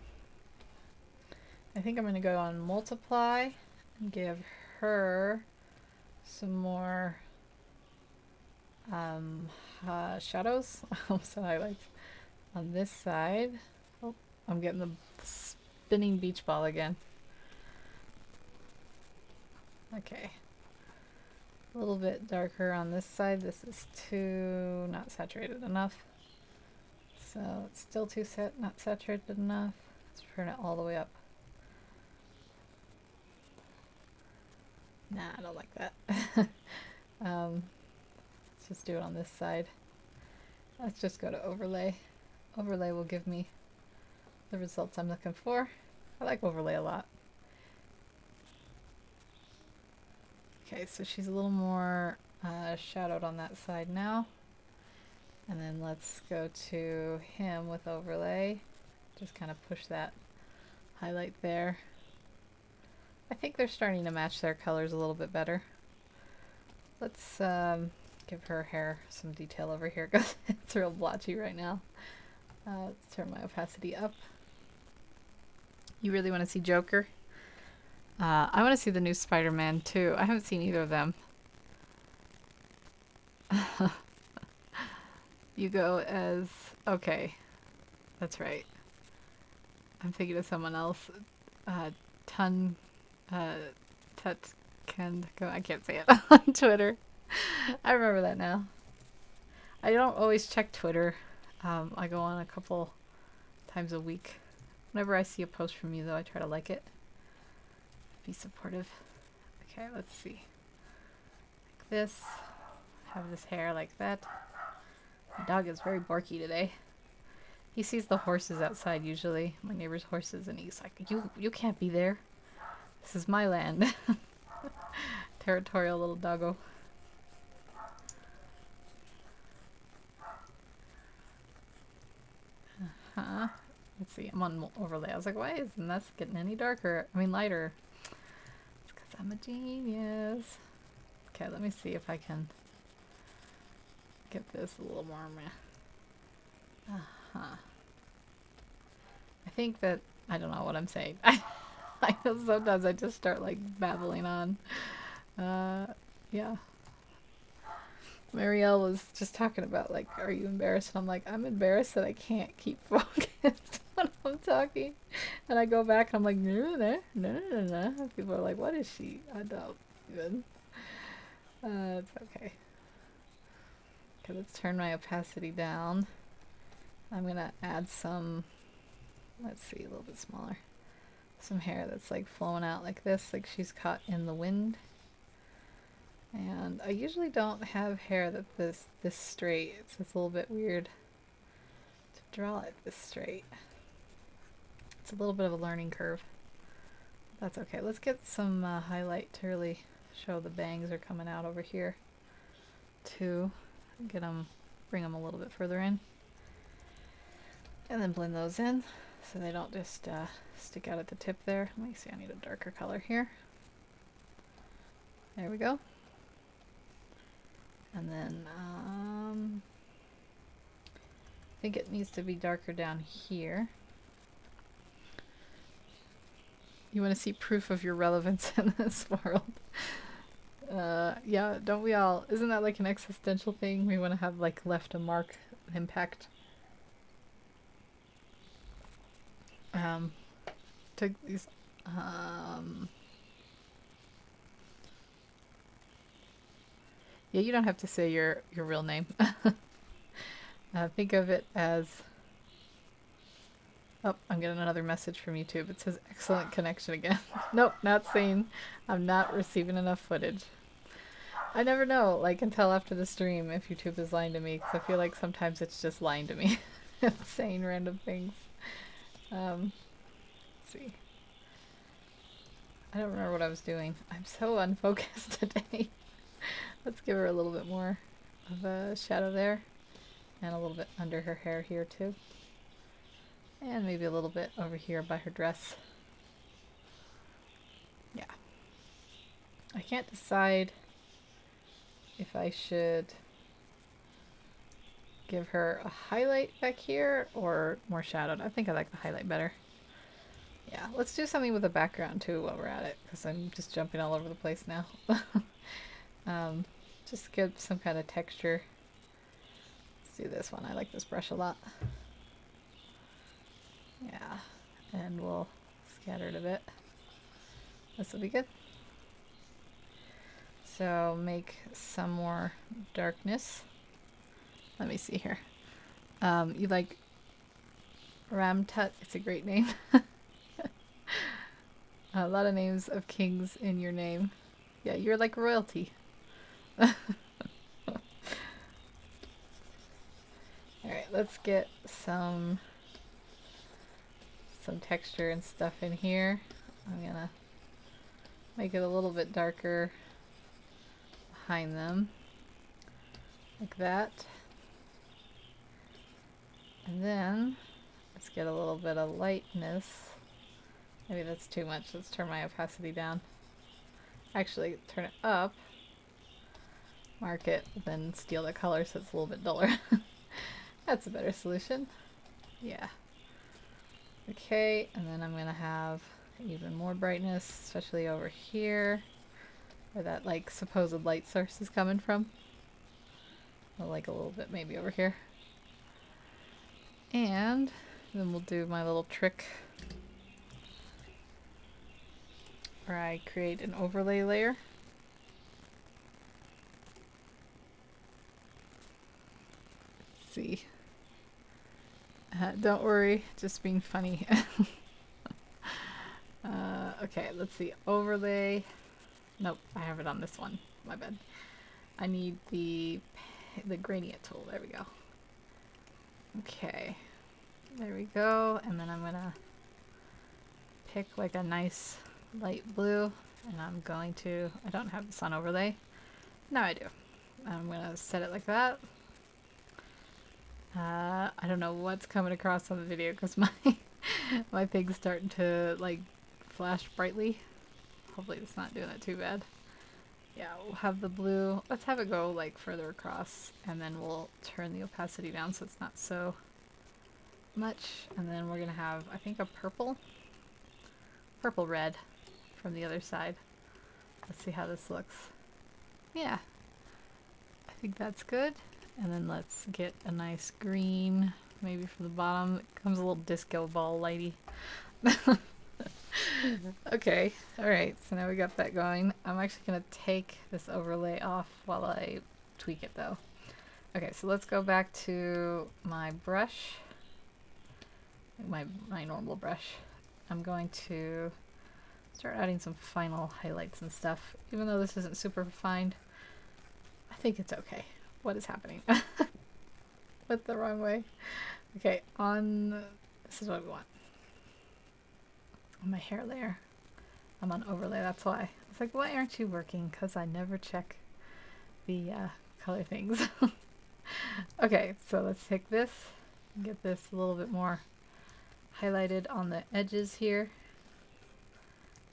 I think I'm going to go on multiply and give her some more shadows, some highlights on this side. Oh, I'm getting the spinning beach ball again. Okay. A little bit darker on this side. This is too not saturated enough. So it's still too not saturated enough. Let's turn it all the way up. Nah, I don't like that. Let's just do it on this side. Let's just go to overlay. Overlay will give me the results I'm looking for. I like overlay a lot. Okay, so she's a little more shadowed on that side now. And then let's go to him with overlay. Just kind of push that highlight there. I think they're starting to match their colors a little bit better. Let's give her hair some detail over here because it's real blotchy right now. Let's turn my opacity up. You really want to see Joker? I want to see the new Spider-Man too. I haven't seen either of them. You go as... Okay. That's right. I'm thinking of someone else. Tut Kend. I can't say it on Twitter. I remember that now. I don't always check Twitter. I go on a couple times a week. Whenever I see a post from you, though, I try to like it. Be supportive. Okay, let's see. Like this. Have this hair like that. My dog is very barky today. He sees the horses outside usually, my neighbor's horses, and he's like, you can't be there. This is my land. Territorial little doggo. Let's see, I'm on overlay. I was like, why isn't this getting any darker? I mean, lighter. It's because I'm a genius. Okay, let me see if I can get this a little more meh. I think that, I don't know what I'm saying. I know sometimes I just start like babbling on. Yeah. Marielle was just talking about like, are you embarrassed? And I'm like, I'm embarrassed that I can't keep focused when I'm talking. And I go back and I'm like, no. People are like, what is she? I don't even. It's okay. Okay, let's turn my opacity down. I'm gonna add some, let's see, a little bit smaller. Some hair that's like flowing out like this, like she's caught in the wind. And I usually don't have hair that this straight. It's a little bit weird to draw it this straight. It's a little bit of a learning curve. That's okay. Let's get some highlight to really show the bangs are coming out over here too. Get them, bring them a little bit further in. And then blend those in so they don't just stick out at the tip there. Let me see, I need a darker color here. There we go. And then I think it needs to be darker down here. You want to see proof of your relevance in this world. Yeah, don't we all? Isn't that like an existential thing? We want to have like left a mark, an impact. Took these. Yeah, you don't have to say your real name. Think of it as. Oh, I'm getting another message from YouTube. It says excellent connection again. Nope, not seen. I'm not receiving enough footage. I never know, like until after the stream, if YouTube is lying to me, because I feel like sometimes it's just lying to me. It's saying random things. Let's see. I don't remember what I was doing. I'm so unfocused today. Let's give her a little bit more of a shadow there. And a little bit under her hair here too. And maybe a little bit over here by her dress. Yeah. I can't decide if I should give her a highlight back here or more shadowed. I think I like the highlight better. Yeah, let's do something with a background too while we're at it, because I'm just jumping all over the place now. Just give some kind of texture. Let's do this one. I like this brush a lot. Yeah, and we'll scatter it a bit. This will be good. So make some more darkness. Let me see here. You like Ramtut? It's a great name. A lot of names of kings in your name. Yeah, you're like royalty. Alright, let's get some texture and stuff in here. I'm gonna make it a little bit darker behind them. Like that. And then let's get a little bit of lightness. Maybe that's too much. Let's turn my opacity down. Actually, turn it up. Mark it, then steal the color so it's a little bit duller. That's a better solution. Yeah. Okay, and then I'm going to have even more brightness, especially over here, where that like supposed light source is coming from. Or like a little bit maybe over here. And then we'll do my little trick where I create an overlay layer. Let's see. Don't worry, just being funny. Okay, let's see. Overlay. Nope, I have it on this one. My bad. I need the gradient tool. There we go. Okay. There we go. And then I'm gonna pick like a nice light blue, and I'm going to, I don't have the sun overlay. Now I do. I'm gonna set it like that. I don't know what's coming across on the video because my my thing's starting to like flash brightly. Hopefully it's not doing it too bad. Yeah, we'll have the blue. Let's have it go like further across, and then we'll turn the opacity down so it's not so much. And then we're gonna have, I think, a purple red from the other side. Let's see how this looks. Yeah, I think that's good. And then let's get a nice green, maybe from the bottom. It comes a little disco ball lighty. Okay, alright, so now we got that going. I'm actually going to take this overlay off while I tweak it though. Okay, so let's go back to my brush, my normal brush. I'm going to start adding some final highlights and stuff. Even though this isn't super refined, I think it's okay. What is happening? Went the wrong way. Okay, this is what we want. On my hair layer. I'm on overlay, that's why. It's like, why aren't you working? Because I never check the color things. Okay, so let's take this and get this a little bit more highlighted on the edges here.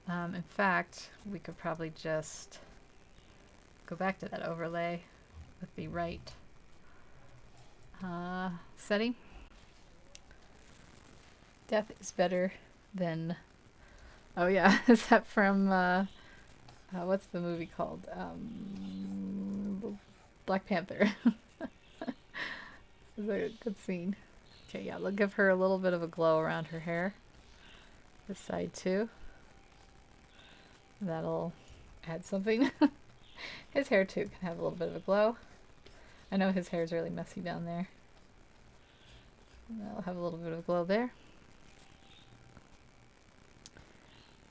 In fact, we could probably just go back to that overlay with the right setting. Death is better than... Oh yeah, is that from, what's the movie called? Black Panther. It's a good scene. Okay, yeah, we'll give her a little bit of a glow around her hair. This side too. That'll add something. His hair too can have a little bit of a glow. I know his hair is really messy down there. And that'll have a little bit of a glow there.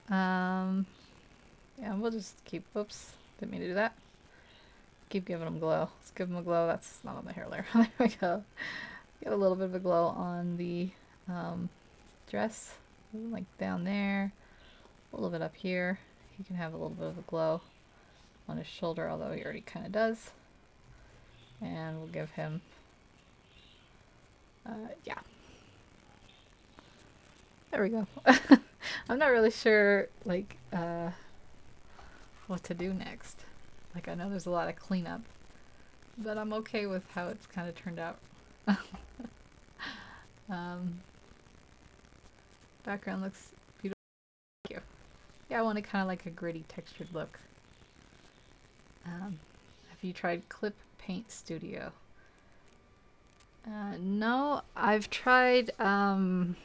Yeah, we'll just keep, whoops, didn't mean to do that. Keep giving them glow. Let's give them a glow. That's not on the hair layer. There we go. Get a little bit of a glow on the dress, like down there, a little bit up here. He can have a little bit of a glow on his shoulder, although he already kind of does. And we'll give him, yeah. There we go. I'm not really sure, like, what to do next. Like, I know there's a lot of cleanup, but I'm okay with how it's kind of turned out. Background looks beautiful. Thank you. Yeah, I wanted kind of like a gritty textured look. Have you tried Clip Paint Studio? No, I've tried, I've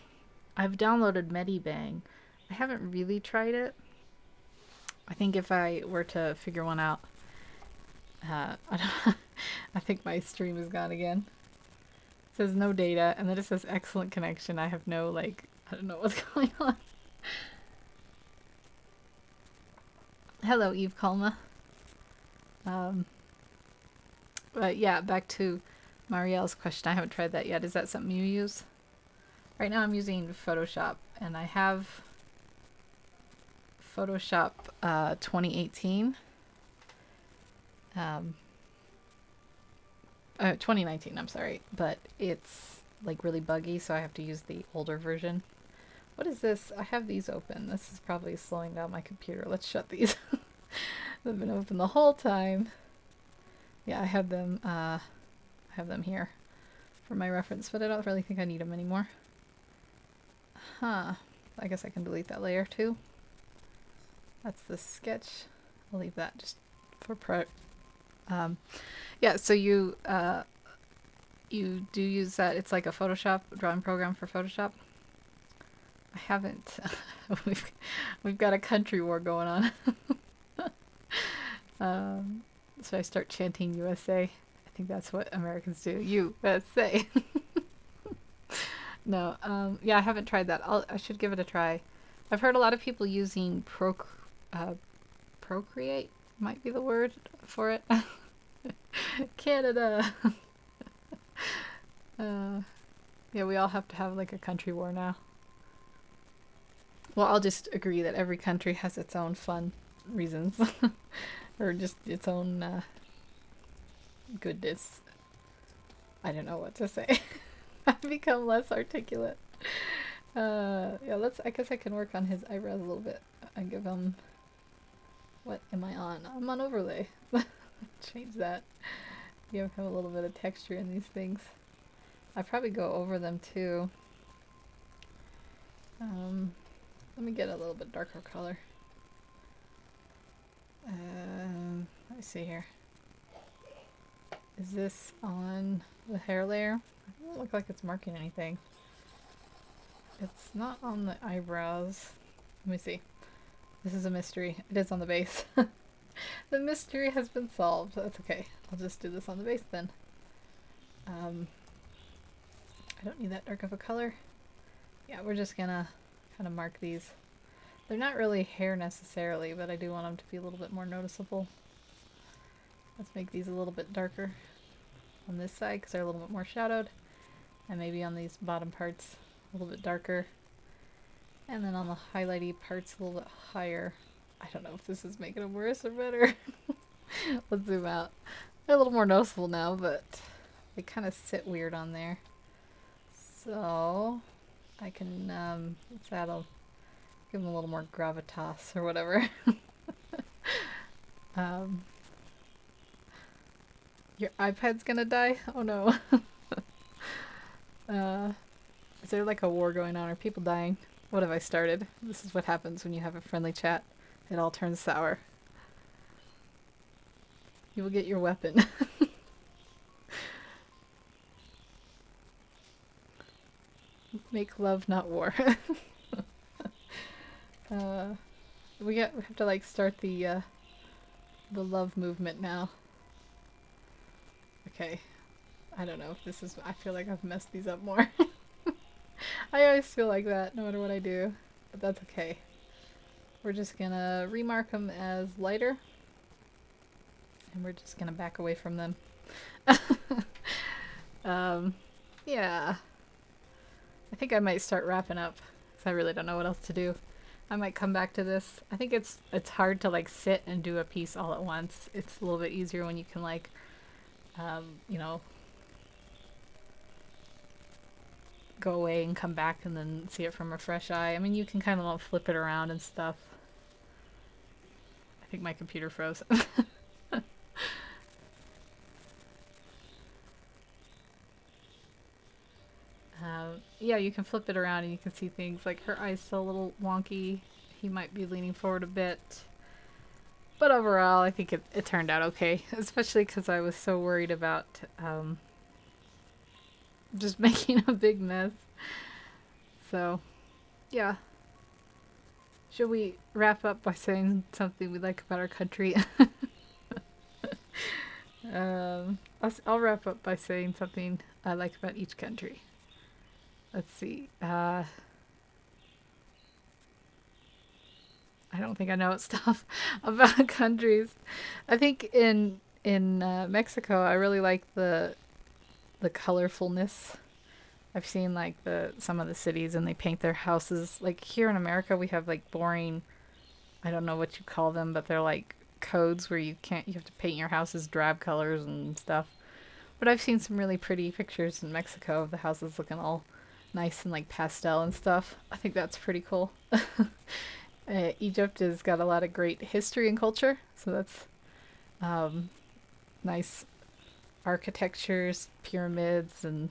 downloaded Medibang. I haven't really tried it. I think if I were to figure one out, I think my stream is gone again. It says no data, and then it says excellent connection. I have no, like, I don't know what's going on. Hello, Eve Kalma. But yeah, back to Marielle's question. I haven't tried that yet. Is that something you use? Right now I'm using Photoshop, and I have Photoshop 2018. 2019, I'm sorry, but it's like really buggy, so I have to use the older version. What is this? I have these open. This is probably slowing down my computer. Let's shut these. They've been open the whole time. Yeah, I have them here for my reference, but I don't really think I need them anymore. Huh. I guess I can delete that layer too. That's the sketch. I'll leave that just for yeah, so you do use that. It's like a Photoshop drawing program for Photoshop. I haven't. we've got a country war going on. So I start chanting USA. I think that's what Americans do. USA. No, yeah, I haven't tried that. I should give it a try. I've heard a lot of people using Procreate might be the word for it. Canada. Yeah, we all have to have like a country war now. Well, I'll just agree that every country has its own fun reasons. Or just its own goodness. I don't know what to say. I've become less articulate. Yeah, I guess I can work on his eyebrows a little bit. I give him... What am I on? I'm on overlay. Change that. Give him a little bit of texture in these things. I probably go over them too. Let me get a little bit darker color. Let me see here. Is this on the hair layer? It doesn't look like it's marking anything. It's not on the eyebrows. Let me see. This is a mystery. It is on the base. The mystery has been solved. That's okay. I'll just do this on the base then. I don't need that dark of a color. Yeah, we're just gonna kind of mark these. They're not really hair necessarily, but I do want them to be a little bit more noticeable. Let's make these a little bit darker on this side because they're a little bit more shadowed. And maybe on these bottom parts a little bit darker. And then on the highlighty parts a little bit higher. I don't know if this is making them worse or better. Let's zoom out. They're a little more noticeable now, but they kind of sit weird on there. So I can, that'll give them a little more gravitas or whatever. Your iPad's gonna die? Oh no. Is there like a war going on? Are people dying? What have I started? This is what happens when you have a friendly chat. It all turns sour. You will get your weapon. Make love, not war. We have to like start the love movement now. Okay. I don't know if this is... I feel like I've messed these up more. I always feel like that, no matter what I do. But that's okay. We're just gonna remark them as lighter. And we're just gonna back away from them. Yeah. I think I might start wrapping up. Because I really don't know what else to do. I might come back to this. I think it's hard to like sit and do a piece all at once. It's a little bit easier when you can like, you know, go away and come back and then see it from a fresh eye. I mean, you can kind of flip it around and stuff. I think my computer froze. Yeah, you can flip it around and you can see things like her eye's still a little wonky. He might be leaning forward a bit. But overall, I think it turned out okay. Especially because I was so worried about just making a big mess. So, yeah. Should we wrap up by saying something we like about our country? I'll wrap up by saying something I like about each country. Let's see. I don't think I know stuff about countries. I think in Mexico, I really like the colorfulness. I've seen like the some of the cities and they paint their houses like here in America we have like boring, I don't know what you call them, but they're like codes where you have to paint your houses drab colors and stuff. But I've seen some really pretty pictures in Mexico of the houses looking all nice and like pastel and stuff. I think that's pretty cool. Egypt has got a lot of great history and culture, so that's um, nice architectures, pyramids, and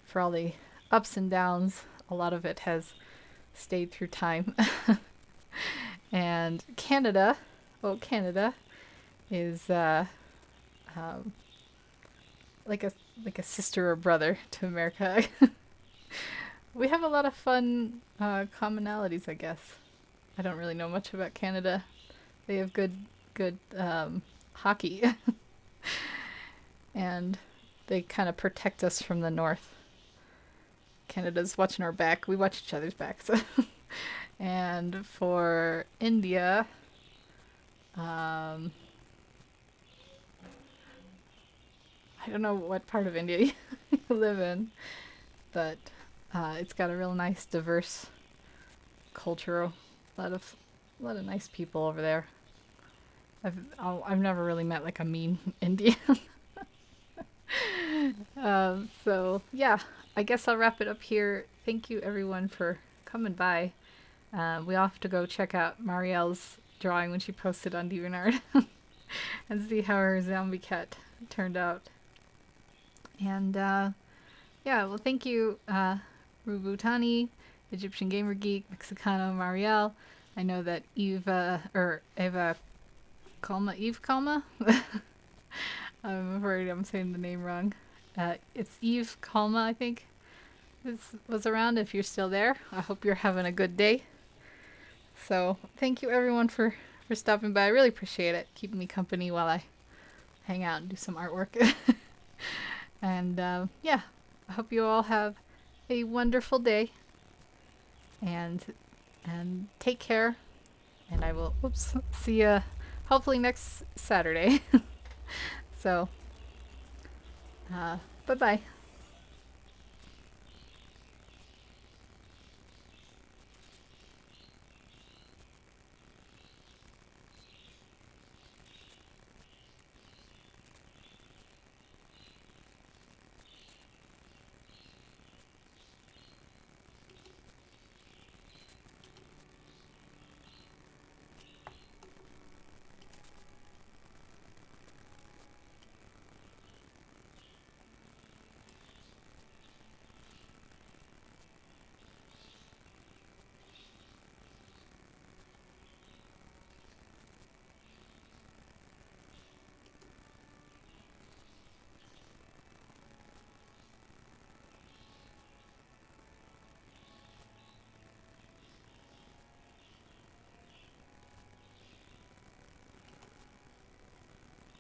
for all the ups and downs, a lot of it has stayed through time. And Canada, well, Canada is um, like a sister or brother to America. We have a lot of fun commonalities, I guess. I don't really know much about Canada. They have good hockey, and they kind of protect us from the north. Canada's watching our back. We watch each other's backs. And for India, I don't know what part of India you live in, but it's got a real nice, diverse culture. A lot of nice people over there. I've never really met like a mean Indian. So yeah, I guess I'll wrap it up here. Thank you everyone for coming by. We all have to go check out Marielle's drawing when she posted on DeviantArt and see how her zombie cat turned out. And yeah, well, thank you, Rubutani, Egyptian Gamer Geek, Mexicano, Marielle. I know that Eva Eve Kalma. I'm afraid I'm saying the name wrong. It's Eve Kalma, I think, was around. If you're still there, I hope you're having a good day. So thank you everyone for stopping by. I really appreciate it, keeping me company while I hang out and do some artwork. And yeah, I hope you all have a wonderful day. And take care. And I will see you hopefully next Saturday. So bye bye.